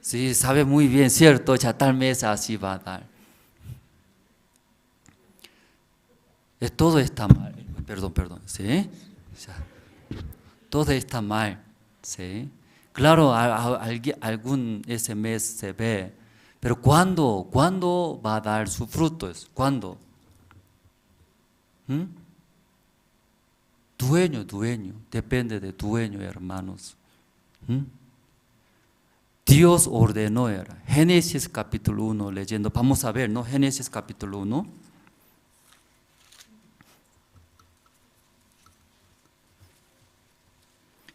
Sí, sabe muy bien, ¿cierto? Ya tal vez así va a dar. Todo está mal. Perdón, ¿sí? Todo está mal, ¿sí? Claro, algún ese mes se ve, pero ¿cuándo va a dar sus frutos? ¿Cuándo? Dueño, depende de dueño, hermanos. Dios ordenó, era Génesis capítulo 1, leyendo, vamos a ver, ¿no? Génesis capítulo 1.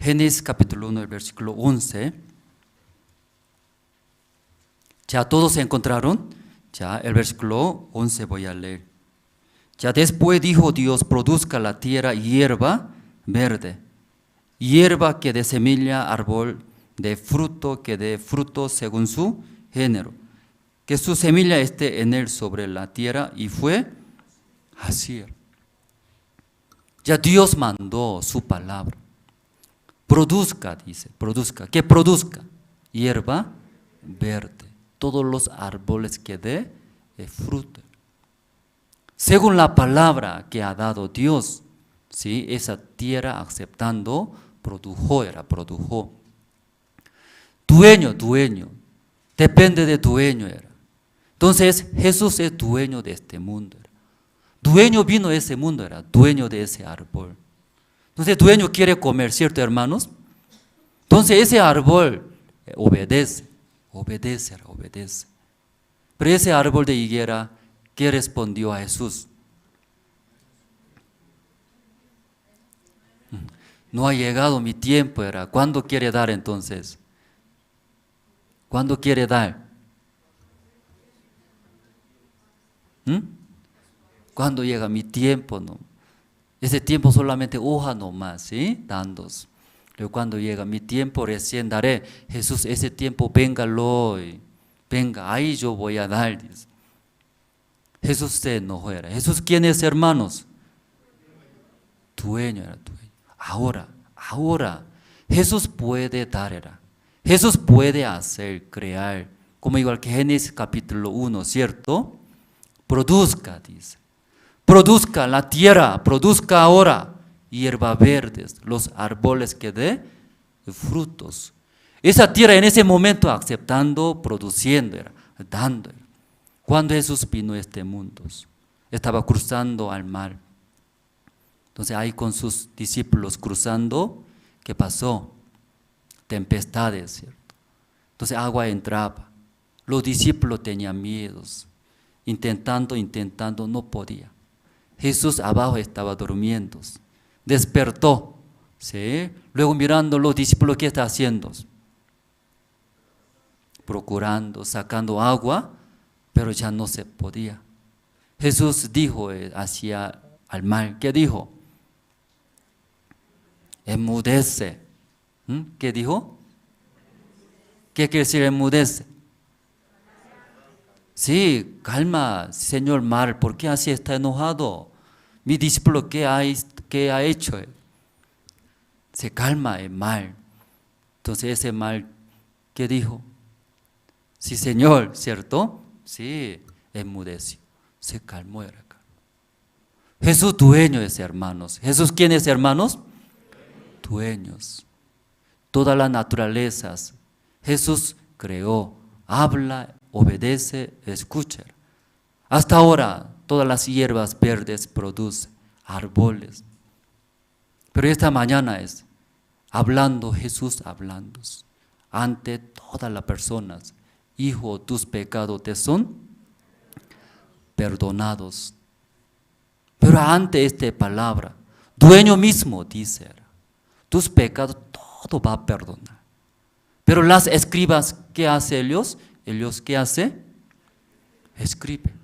Génesis capítulo 1, el versículo 11. Ya todos se encontraron. Ya el versículo 11 voy a leer. Ya después dijo Dios, produzca la tierra hierba verde, hierba que dé semilla, árbol de fruto que dé fruto según su género, que su semilla esté en él sobre la tierra, y fue así. Ya Dios mandó su palabra. Produzca, dice, produzca. ¿Qué produzca? Hierba verde. Todos los árboles que dé fruto. Según la palabra que ha dado Dios, ¿sí? Esa tierra aceptando, produjo. Dueño, depende de dueño era. Entonces Jesús es dueño de este mundo. Dueño vino a ese mundo, era dueño de ese árbol. Entonces dueño quiere comer, ¿cierto, hermanos? Entonces ese árbol obedece. Pero ese árbol de higuera, ¿qué respondió a Jesús? No ha llegado mi tiempo, era. ¿Cuándo quiere dar entonces? ¿Cuándo quiere dar? ¿Cuándo llega mi tiempo? No. Ese tiempo solamente hoja nomás, ¿sí? Dándose. Luego cuando llega mi tiempo recién daré. Jesús, ese tiempo véngalo, venga, ahí yo voy a dar. Dice. Jesús se enojó. Jesús, ¿quién es, hermanos? Dueño. Ahora, Jesús puede dar, Jesús puede hacer, crear, como igual que Génesis capítulo 1, ¿cierto? Produzca, dice. Produzca la tierra, produzca ahora hierba verdes, los árboles que dé frutos. Esa tierra en ese momento aceptando, produciendo, dando. Cuando Jesús vino a este mundo, estaba cruzando al mar. Entonces ahí con sus discípulos cruzando, ¿qué pasó? Tempestades, ¿cierto? Entonces agua entraba. Los discípulos tenían miedos. Intentando, no podía. Jesús abajo estaba durmiendo. Despertó. ¿Sí? Luego mirando los discípulos, ¿qué está haciendo? Procurando, sacando agua, pero ya no se podía. Jesús dijo hacia al mar, ¿qué dijo? Enmudece. ¿Qué dijo? ¿Qué quiere decir enmudece? Sí, calma, señor mar, ¿por qué así está enojado? Mi discípulo, ¿qué ha hecho? Se calma el mar. Entonces ese mar, ¿qué dijo? Sí, señor, ¿cierto? Sí, enmudeció, se calmó. Jesús dueño es, hermanos. ¿Jesús quién es, hermanos? Dueños. Todas las naturalezas, Jesús creó, habla, obedece, escucha. Hasta ahora, todas las hierbas verdes producen árboles. Pero esta mañana es hablando, Jesús hablando ante todas las personas. Hijo, tus pecados te son perdonados. Pero ante esta palabra, dueño mismo dice, tus pecados todo va a perdonar. Pero las escribas, ¿qué hacen ellos? ¿Ellos qué hacen? Escriben.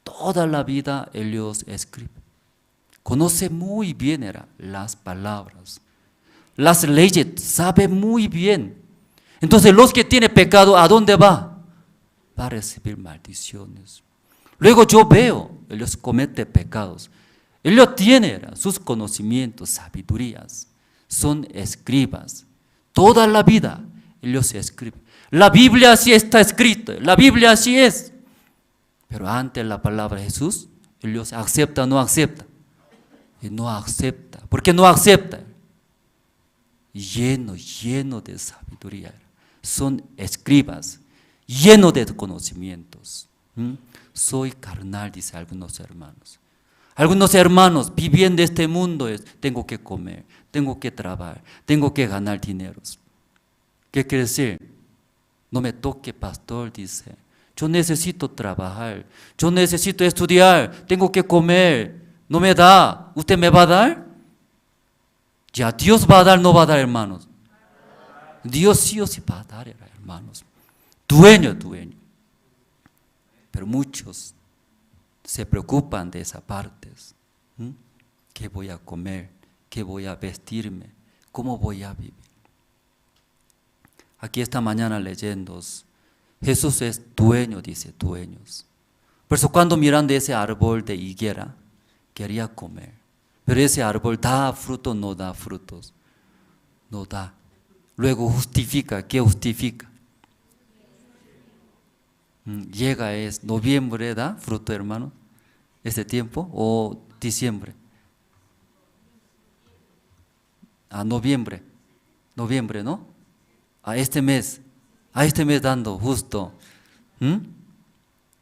Toda la vida ellos escriben. Conoce muy bien las palabras. Las leyes, sabe muy bien. Entonces los que tienen pecado, ¿a dónde va? Va a recibir maldiciones. Luego yo veo, ellos cometen pecados. Ellos tienen sus conocimientos, sabidurías. Son escribas. Toda la vida ellos escriben. La Biblia así está escrita, la Biblia así es. Pero ante la palabra de Jesús, ellos aceptan o no aceptan. Y no acepta. ¿Por qué no acepta? Lleno de sabiduría. Son escribas, lleno de conocimientos. Soy carnal, dice algunos hermanos. Algunos hermanos viviendo este mundo tengo que comer, tengo que trabajar, tengo que ganar dinero. ¿Qué quiere decir? No me toque, pastor, dice. Yo necesito trabajar, yo necesito estudiar, tengo que comer. No me da, ¿usted me va a dar? Ya, Dios va a dar, no va a dar, hermanos. Dios sí o sí va a dar, hermanos. Dueño. Pero muchos se preocupan de esas partes. ¿Qué voy a comer? ¿Qué voy a vestirme? ¿Cómo voy a vivir? Aquí esta mañana leyendo, Jesús es dueño, dice, dueños. Por eso cuando miran de ese árbol de higuera, quería comer. Pero ese árbol da fruto, no da frutos. No da. Luego justifica. ¿Qué justifica? Llega es noviembre, ¿da fruto, hermano? ¿Este tiempo? ¿O diciembre? A noviembre, ¿no? A este mes dando justo.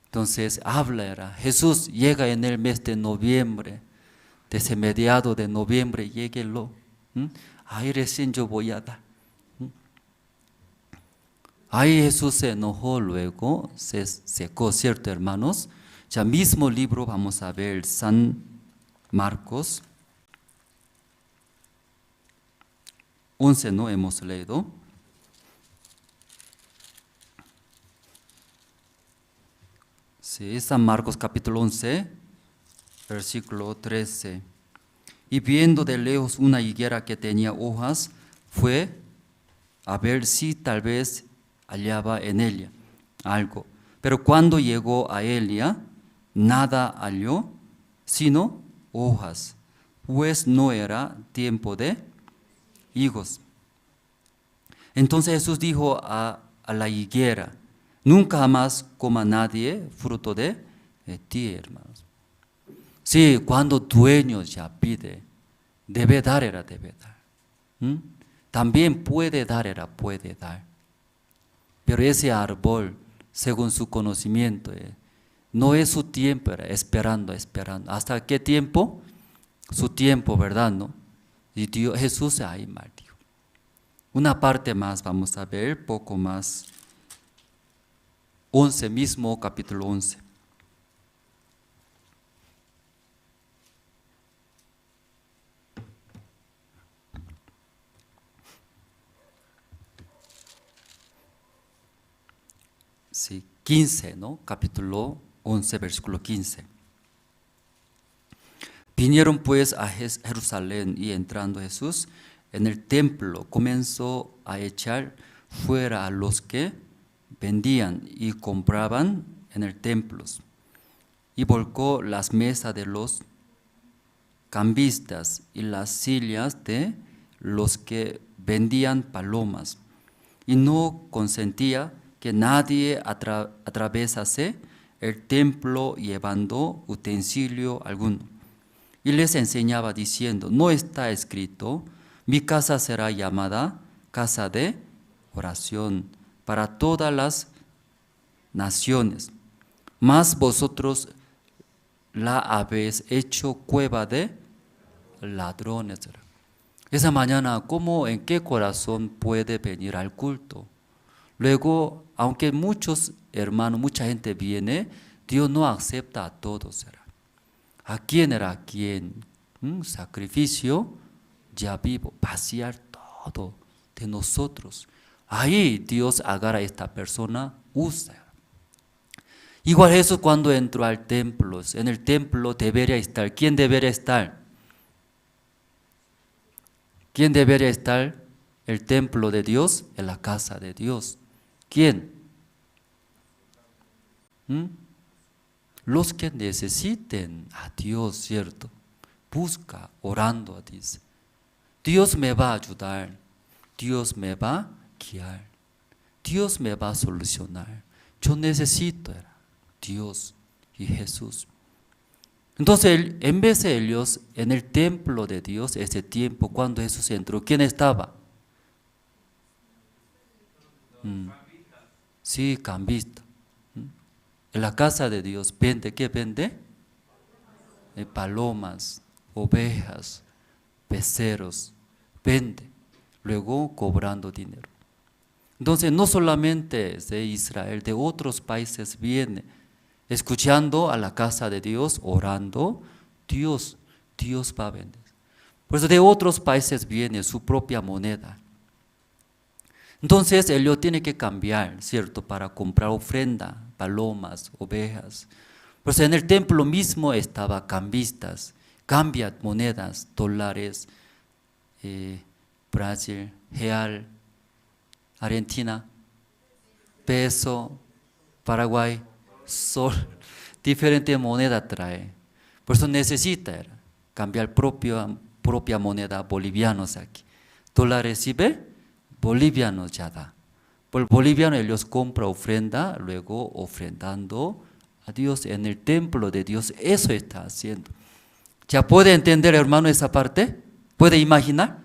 Entonces habla, Jesús llega en el mes de noviembre, desde mediados de noviembre, lléguelo. Ahí recién yo voy a dar. Ahí Jesús se enojó, luego se secó, ¿cierto, hermanos? Ya mismo libro vamos a ver San Marcos 11, ¿no? Hemos leído. Sí, San Marcos capítulo 11, versículo 13. Y viendo de lejos una higuera que tenía hojas, fue a ver si tal vez hallaba en ella algo. Pero cuando llegó a ella, nada halló, sino hojas, pues no era tiempo de higos. Entonces Jesús dijo a la higuera: nunca más coma nadie fruto de ti, hermanos. Sí, cuando dueño ya pide, debe dar, debe dar. También puede dar, puede dar. Pero ese árbol, según su conocimiento, no es su tiempo, esperando. ¿Hasta qué tiempo? Su tiempo, ¿verdad? ¿No? Y Dios, Jesús ahí maldijo. Una parte más vamos a ver, poco más. 11 mismo, capítulo 11. Sí, 15, ¿no? Capítulo 11, versículo 15. Vinieron pues a Jerusalén y entrando Jesús en el templo comenzó a echar fuera a los que vendían y compraban en el templo y volcó las mesas de los cambistas y las sillas de los que vendían palomas y no consentía que nadie atravesase el templo llevando utensilio alguno. Y les enseñaba diciendo: no está escrito, mi casa será llamada casa de oración para todas las naciones, mas vosotros la habéis hecho cueva de ladrones. Esa mañana, ¿cómo, en qué corazón puede venir al culto? Luego, aunque muchos hermanos, mucha gente viene, Dios no acepta a todos. ¿A quién era quién? Sacrificio ya vivo, vaciar todo de nosotros. Ahí Dios agarra a esta persona, usa. Igual eso cuando entró al templo. En el templo debería estar. ¿Quién debería estar? ¿Quién debería estar? El templo de Dios, en la casa de Dios. ¿Quién? Los que necesiten a Dios, ¿cierto? Busca, orando, dice. Dios me va a ayudar, Dios me va a guiar. Dios me va a solucionar. Yo necesito Dios y Jesús. Entonces, en vez de ellos, en el templo de Dios, ese tiempo, cuando Jesús entró, ¿quién estaba? Sí, cambista. En la casa de Dios, ¿vende qué vende? Palomas, ovejas, becerros, vende, luego cobrando dinero. Entonces, no solamente de Israel, de otros países viene, escuchando a la casa de Dios, orando, Dios va a vender. Por eso de otros países viene su propia moneda. Entonces, ellos tienen que cambiar, ¿cierto? Para comprar ofrenda, palomas, ovejas. Por eso en el templo mismo estaba cambistas, cambia monedas, dólares, Brasil, real, Argentina, peso, Paraguay, sol, diferente moneda trae. Por eso necesita cambiar propia moneda bolivianos aquí. Dólar recibe, bolivianos ya da. Por boliviano ellos compran ofrenda, luego ofrendando a Dios en el templo de Dios. Eso está haciendo. ¿Ya puede entender, hermano, esa parte? ¿Puede imaginar?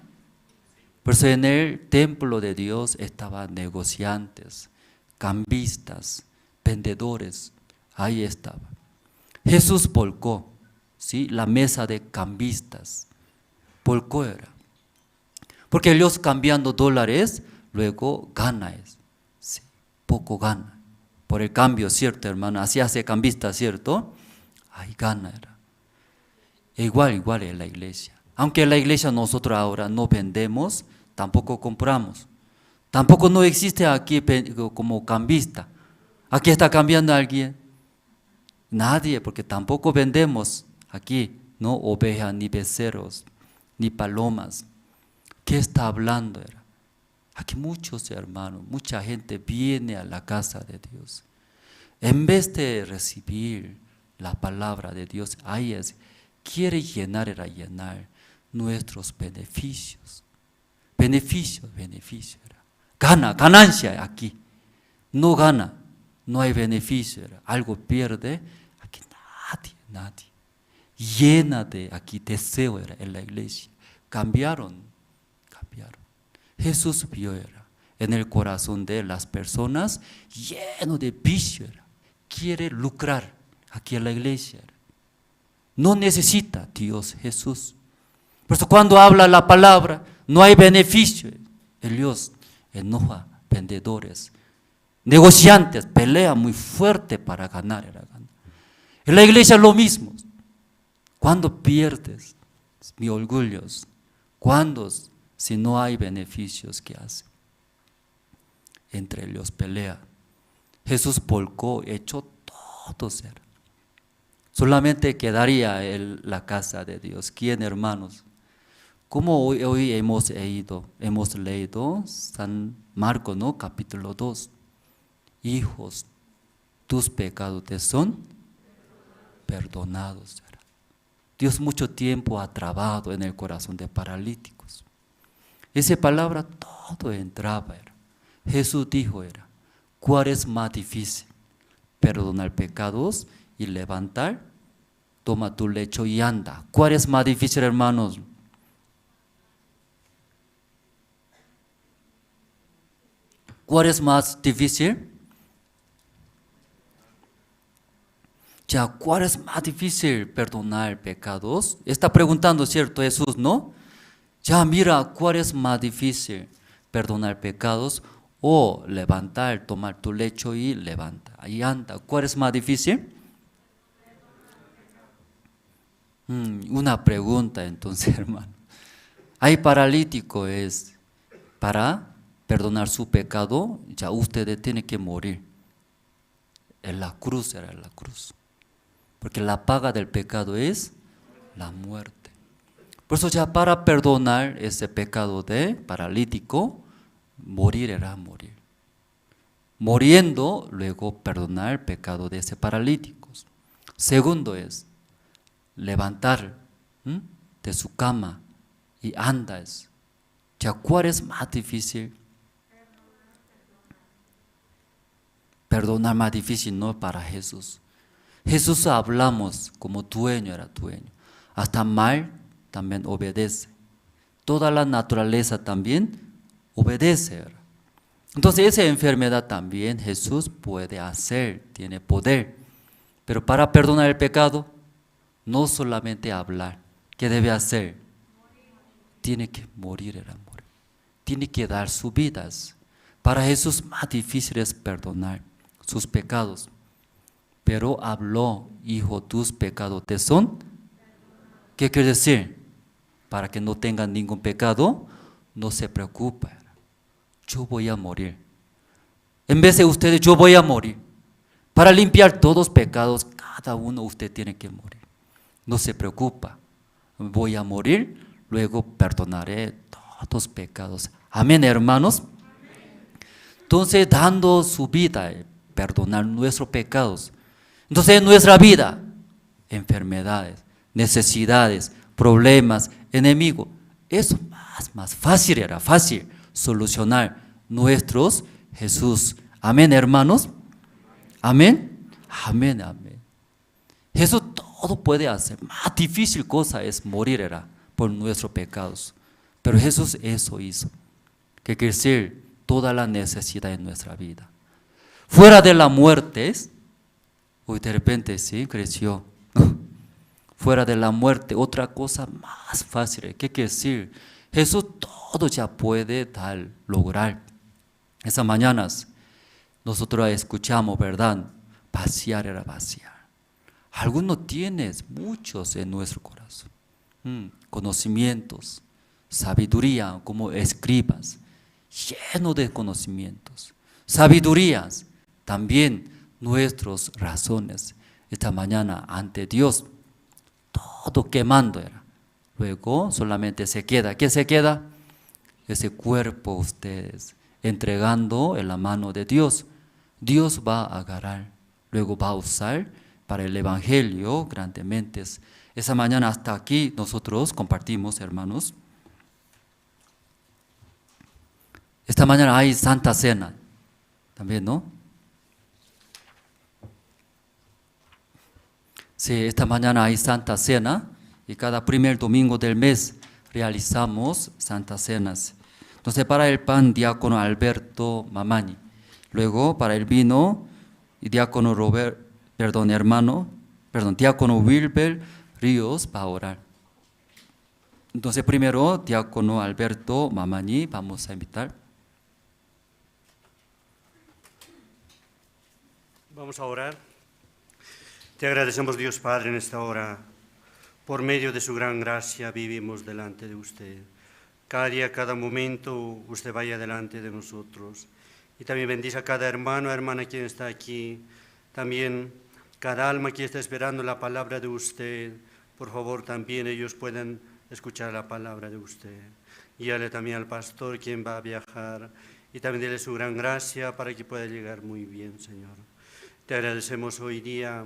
Por eso en el templo de Dios estaban negociantes, cambistas, vendedores. Ahí estaba. Jesús volcó, ¿sí? La mesa de cambistas. Volcó era. Porque ellos cambiando dólares, luego gana. Sí, poco gana. Por el cambio, ¿cierto, hermano? Así hace cambista, ¿cierto? Ahí gana era. Igual en la iglesia. Aunque en la iglesia nosotros ahora no vendemos, tampoco compramos. Tampoco no existe aquí como cambista. ¿Aquí está cambiando alguien? Nadie, porque tampoco vendemos aquí, no ovejas, ni becerros, ni palomas. ¿Qué está hablando? Aquí muchos hermanos, mucha gente viene a la casa de Dios. En vez de recibir la palabra de Dios, quiere llenar nuestros beneficios. Beneficio. Gana, ganancia aquí. No gana, no hay beneficio. Algo pierde, aquí nadie. Llena de aquí deseo en la iglesia. Cambiaron. Jesús vio en el corazón de las personas lleno de vicio. Quiere lucrar aquí en la iglesia. No necesita Dios Jesús. Por eso cuando habla la palabra no hay beneficio. Dios enoja vendedores, negociantes, pelea muy fuerte para ganar. En la iglesia lo mismo. Cuando pierdes mi orgullo, cuando si no hay beneficios, ¿qué hace? Entre ellos pelea. Jesús volcó, echó todo ser. Solamente quedaría la casa de Dios. ¿Quién, hermanos? Como hoy hemos leído San Marcos, ¿no? Capítulo 2. Hijos, tus pecados te son perdonados. Dios mucho tiempo ha trabajado en el corazón de paralíticos. Esa palabra todo entraba. Jesús dijo, ¿cuál es más difícil? Perdonar pecados y levantar, toma tu lecho y anda. ¿Cuál es más difícil, hermanos? ¿Cuál es más difícil? Ya, ¿cuál es más difícil perdonar pecados? Está preguntando, ¿cierto, Jesús, no? Ya, mira, ¿cuál es más difícil? Perdonar pecados o levantar, tomar tu lecho y levanta, y anda. ¿Cuál es más difícil? Una pregunta entonces, hermano. Hay paralítico para perdonar su pecado, ya usted tiene que morir. En la cruz era la cruz. Porque la paga del pecado es la muerte. Por eso ya para perdonar ese pecado de paralítico, morir era morir. Muriendo, luego perdonar el pecado de ese paralítico. Segundo es levantar de su cama y anda. Ya, ¿cuál es más difícil? perdonar más difícil, no para Jesús. Jesús hablamos como dueño, era dueño. Hasta mal también obedece. Toda la naturaleza también obedece. Entonces esa enfermedad también Jesús puede hacer, tiene poder. Pero para perdonar el pecado, no solamente hablar. ¿Qué debe hacer? Tiene que morir el amor. Tiene que dar sus vidas. Para Jesús más difícil es perdonar sus pecados. Pero habló, hijo, tus pecados te son. ¿Qué quiere decir? Para que no tengan ningún pecado, no se preocupe. Yo voy a morir. En vez de ustedes, yo voy a morir. Para limpiar todos los pecados, cada uno usted tiene que morir. No se preocupa. Voy a morir, luego perdonaré todos los pecados. Amén, hermanos. Entonces, dando su vida, perdonar nuestros pecados. Entonces, en nuestra vida, enfermedades, necesidades, problemas, enemigos, eso más fácil era, fácil solucionar nuestros Jesús. Amén, hermanos. Amén. Amén, amén. Jesús todo puede hacer. Más difícil cosa es morir era por nuestros pecados. Pero Jesús eso hizo. Que quiere decir toda la necesidad en nuestra vida. Fuera de la muerte, hoy de repente sí creció. Fuera de la muerte, otra cosa más fácil. ¿Qué quiere decir? Jesús todo ya puede lograr. Esas mañanas nosotros escuchamos, ¿verdad? Vaciar era vaciar. Algunos tienes, muchos en nuestro corazón. Conocimientos, sabiduría, como escribas, lleno de conocimientos. Sabidurías, también nuestras razones. Esta mañana ante Dios, todo quemando era. Luego solamente se queda. ¿Qué se queda? Ese cuerpo ustedes, entregando en la mano de Dios. Dios va a agarrar, luego va a usar para el Evangelio grandemente. Esa mañana hasta aquí nosotros compartimos, hermanos. Esta mañana hay Santa Cena, también, ¿no? Sí, esta mañana hay Santa Cena y cada primer domingo del mes realizamos Santas Cenas. Entonces para el pan, diácono Alberto Mamani. Luego para el vino, diácono diácono Wilber Ríos va a orar. Entonces primero, diácono Alberto Mamani, vamos a invitar. Vamos a orar. Te agradecemos, Dios Padre, en esta hora. Por medio de su gran gracia vivimos delante de usted. Cada día, cada momento, usted vaya delante de nosotros. Y también bendice a cada hermano, hermana quien está aquí. También cada alma que está esperando la palabra de usted. Por favor, también ellos puedan escuchar la palabra de usted. Guíale también al pastor quien va a viajar. Y también dele su gran gracia para que pueda llegar muy bien, Señor. Te agradecemos hoy día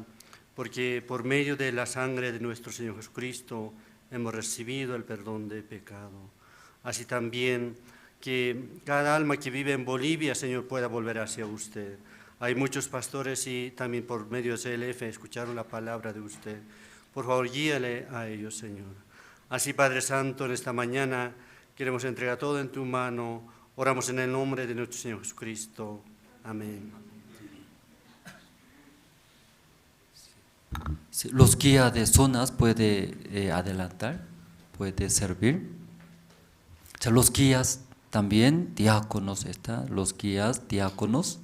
porque por medio de la sangre de nuestro Señor Jesucristo hemos recibido el perdón de pecado. Así también que cada alma que vive en Bolivia, Señor, pueda volver hacia usted. Hay muchos pastores y también por medio de CLF escucharon la palabra de usted. Por favor, guíale a ellos, Señor. Así, Padre Santo, en esta mañana queremos entregar todo en tu mano. Oramos en el nombre de nuestro Señor Jesucristo. Amén. Los guías de zonas puede adelantar, puede servir. O sea, los guías también, diáconos, los guías, diáconos.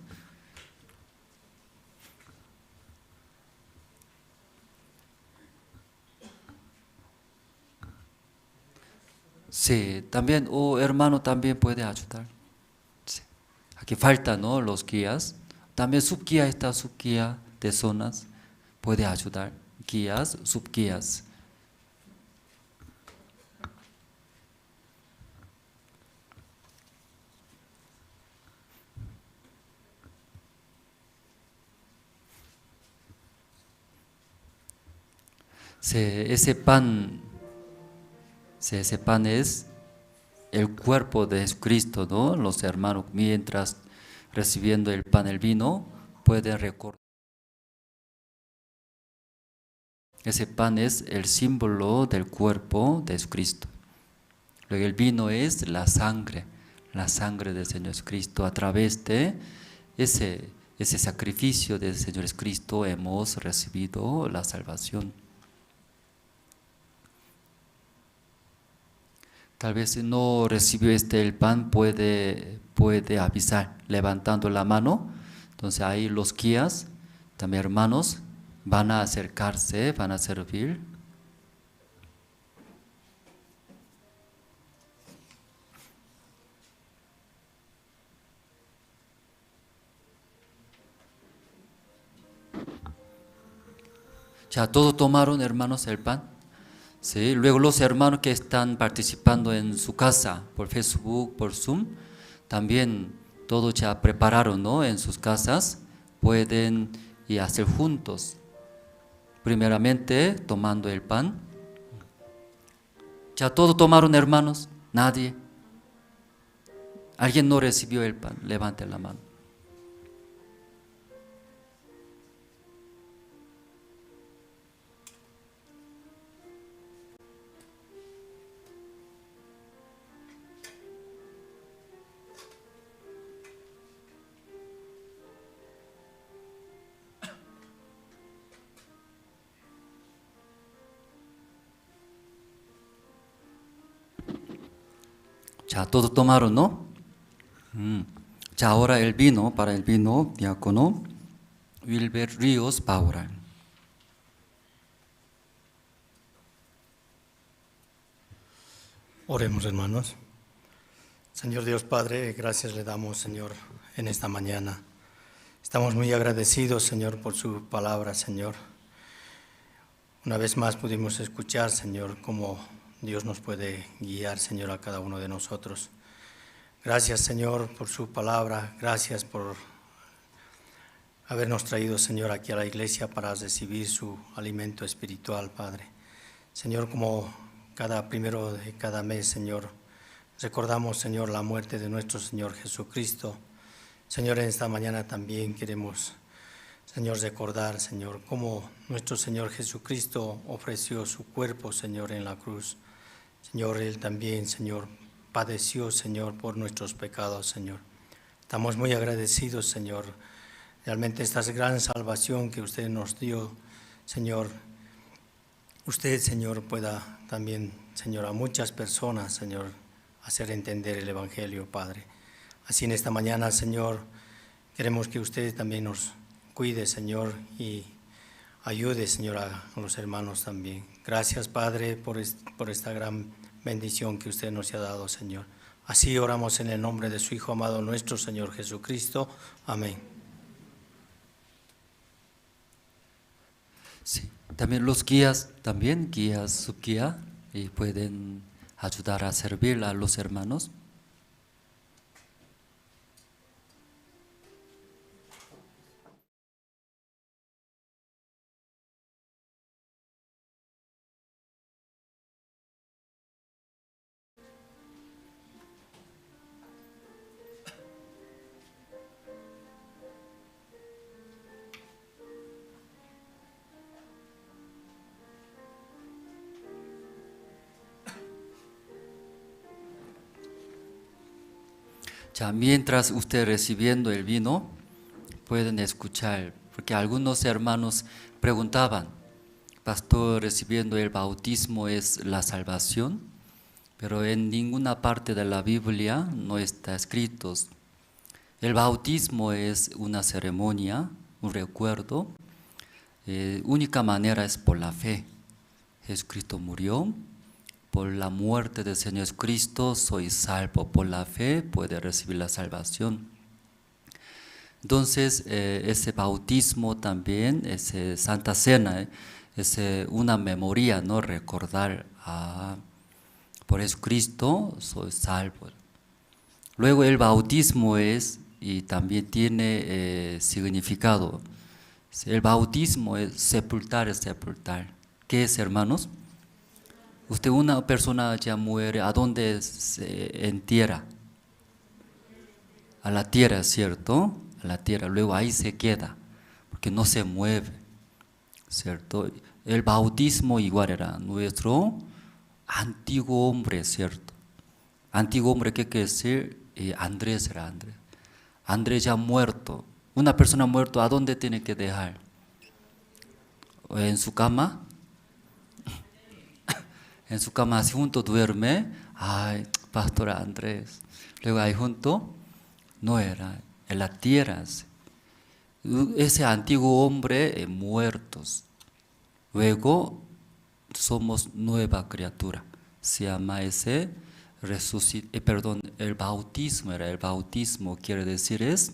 Sí, también, hermano también puede ayudar. Sí. Aquí falta, ¿no? Los guías. También subguía está, subguía de zonas. Puede ayudar, guías, subguías. Ese pan es el cuerpo de Jesucristo, ¿no? Los hermanos, mientras recibiendo el pan, el vino, pueden recordar. Ese pan es el símbolo del cuerpo de Jesucristo. Luego el vino es la sangre del Señor Jesucristo. A través de ese sacrificio del Señor Jesucristo hemos recibido la salvación. Tal vez si no recibió el pan, puede avisar levantando la mano. Entonces ahí los guías, también hermanos, van a acercarse, van a servir. Ya todos tomaron, hermanos, el pan. Sí, luego los hermanos que están participando en su casa, por Facebook, por Zoom, también todos ya prepararon, ¿no? En sus casas, pueden y hacer juntos. Primeramente, tomando el pan. Ya todos tomaron, hermanos, nadie. ¿Alguien no recibió el pan? Levante la mano. Ya todos tomaron, ¿no? Ya ahora el vino, para el vino, diácono Wilber Ríos Paura. Oremos, hermanos. Señor Dios Padre, gracias le damos, Señor, en esta mañana. Estamos muy agradecidos, Señor, por su palabra, Señor. Una vez más pudimos escuchar, Señor, cómo Dios nos puede guiar, Señor, a cada uno de nosotros. Gracias, Señor, por su palabra. Gracias por habernos traído, Señor, aquí a la iglesia para recibir su alimento espiritual, Padre. Señor, como cada primero de cada mes, Señor, recordamos, Señor, la muerte de nuestro Señor Jesucristo. Señor, en esta mañana también queremos, Señor, recordar, Señor, cómo nuestro Señor Jesucristo ofreció su cuerpo, Señor, en la cruz. Señor, Él también, Señor, padeció, Señor, por nuestros pecados, Señor. Estamos muy agradecidos, Señor. Realmente esta gran salvación que usted nos dio, Señor, usted, Señor, pueda también, Señor, a muchas personas, Señor, hacer entender el Evangelio, Padre. Así en esta mañana, Señor, queremos que usted también nos cuide, Señor, y ayude, Señor, a los hermanos también. Gracias, Padre, por esta gran bendición que usted nos ha dado, Señor. Así oramos en el nombre de su Hijo amado, nuestro Señor Jesucristo. Amén. Sí, también los guías, su guía, y pueden ayudar a servir a los hermanos. Ya mientras usted recibiendo el vino, pueden escuchar, porque algunos hermanos preguntaban, pastor, recibiendo el bautismo es la salvación, pero en ninguna parte de la Biblia no está escrito. El bautismo es una ceremonia, un recuerdo, única manera es por la fe. Jesucristo murió. Por la muerte del Señor Jesucristo soy salvo, por la fe puede recibir la salvación. Entonces, ese bautismo también, esa Santa Cena, es una memoria, ¿no? Recordar, por Jesucristo soy salvo. Luego el bautismo es, y también tiene significado, el bautismo es sepultar, ¿Qué es, hermanos? Usted, una persona ya muere, ¿a dónde se entierra? A la tierra, ¿cierto? A a la tierra, luego ahí se queda, porque no se mueve, ¿cierto? El bautismo igual era nuestro antiguo hombre, ¿cierto? Antiguo hombre, ¿qué quiere decir? Andrés era Andrés. Andrés ya muerto. Una persona muerta, ¿a dónde tiene que dejar? ¿En su cama? En su cama así junto duerme. Ay, Pastor Andrés. Luego ahí junto, no era, en la tierra. Ese antiguo hombre muertos. Luego somos nueva criatura. Se llama ese el bautismo era el bautismo, quiere decir es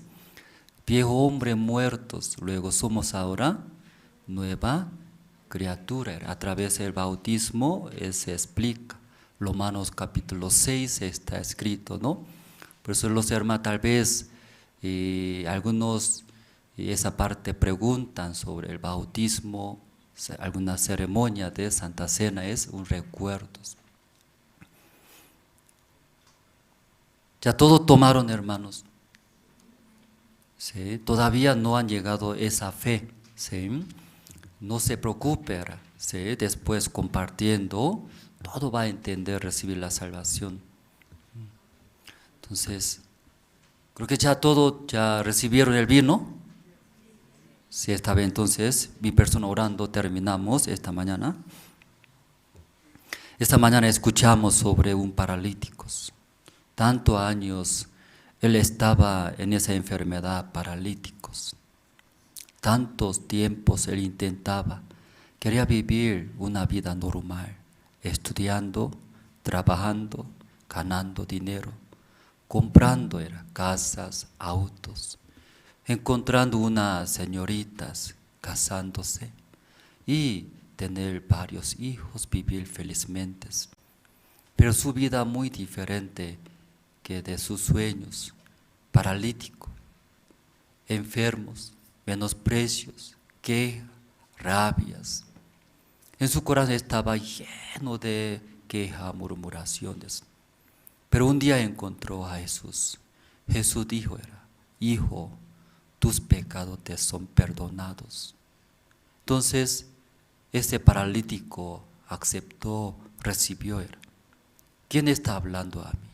viejo hombre muertos. Luego somos ahora nueva criatura. A través del bautismo se explica. Romanos capítulo 6 está escrito, ¿no? Por eso los hermanos tal vez algunos esa parte preguntan sobre el bautismo, alguna ceremonia de Santa Cena es un recuerdo. Ya todos tomaron, hermanos. ¿Sí? Todavía no han llegado a esa fe. ¿Sí? No se preocupe, ¿sí? Después compartiendo, todo va a entender, recibir la salvación. Entonces, creo que ya todos ya recibieron el vino. Sí, está bien, entonces, mi persona orando, terminamos esta mañana. Esta mañana escuchamos sobre un paralítico. Tantos años él estaba en esa enfermedad, paralíticos. Tantos tiempos él intentaba, quería vivir una vida normal, estudiando, trabajando, ganando dinero, comprando casas, autos, encontrando unas señoritas, casándose y tener varios hijos, vivir felizmente. Pero su vida muy diferente que de sus sueños, paralítico, enfermos, menosprecios, quejas, rabias. En su corazón estaba lleno de quejas, murmuraciones. Pero un día encontró a Jesús. Jesús dijo, hijo, tus pecados te son perdonados. Entonces, ese paralítico aceptó, recibió. ¿Quién está hablando a mí?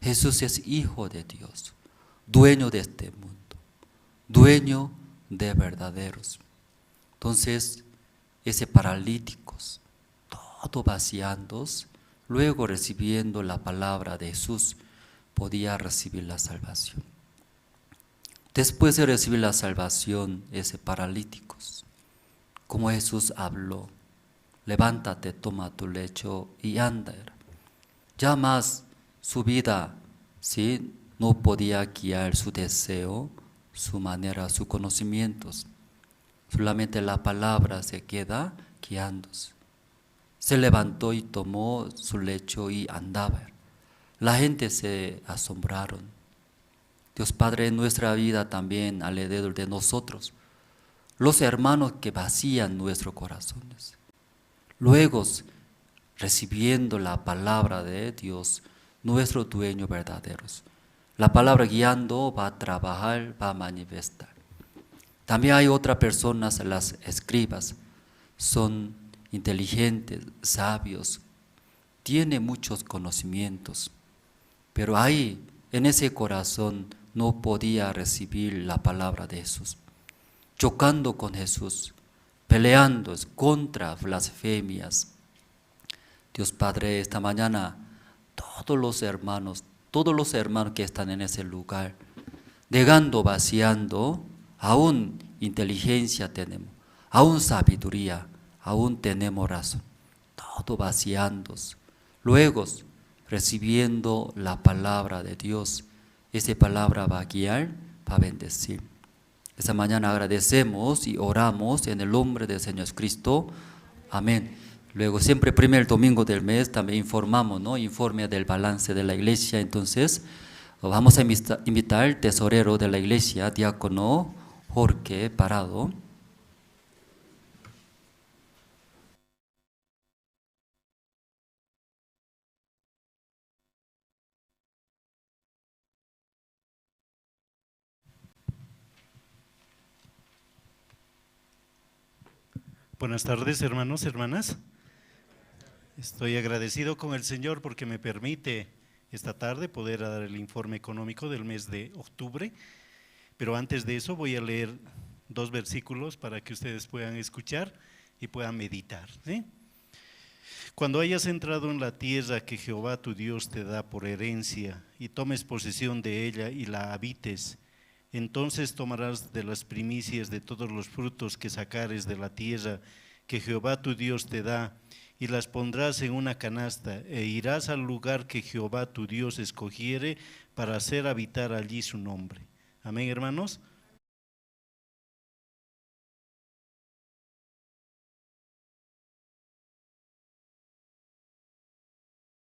Jesús es Hijo de Dios, dueño de este mundo, dueño de verdaderos. Entonces, ese paralíticos, todo vaciándose, luego recibiendo la palabra de Jesús, podía recibir la salvación. Después de recibir la salvación, ese paralíticos, como Jesús habló, levántate, toma tu lecho y anda. Ya más su vida, ¿sí? No podía guiar su deseo, su manera, sus conocimientos. Solamente la palabra se queda guiándose. Se levantó y tomó su lecho y andaba. La gente se asombraron. Dios Padre, en nuestra vida también alrededor de nosotros, los hermanos que vacían nuestros corazones. Luego, recibiendo la palabra de Dios, nuestro dueño verdaderos. La palabra guiando va a trabajar, va a manifestar. También hay otras personas, las escribas, son inteligentes, sabios, tienen muchos conocimientos, pero ahí, en ese corazón, no podía recibir la palabra de Jesús. Chocando con Jesús, peleando contra blasfemias. Dios Padre, esta mañana, todos los hermanos que están en ese lugar, llegando, vaciando, aún inteligencia tenemos, aún sabiduría, aún tenemos razón, todo vaciándose. Luego, recibiendo la palabra de Dios, esa palabra va a guiar, va a bendecir. Esta mañana agradecemos y oramos en el nombre del Señor Jesucristo. Amén. Luego, siempre primer domingo del mes también informamos, ¿no? Informe del balance de la iglesia. Entonces, vamos a invitar al tesorero de la iglesia, diácono Jorge Parado. Buenas tardes, hermanos, hermanas. Estoy agradecido con el Señor porque me permite esta tarde poder dar el informe económico del mes de octubre, pero antes de eso voy a leer 2 versículos para que ustedes puedan escuchar y puedan meditar, ¿sí? Cuando hayas entrado en la tierra que Jehová tu Dios te da por herencia y tomes posesión de ella y la habites, entonces tomarás de las primicias de todos los frutos que sacares de la tierra que Jehová tu Dios te da y las pondrás en una canasta e irás al lugar que Jehová tu Dios escogiere para hacer habitar allí su nombre. Amén, hermanos.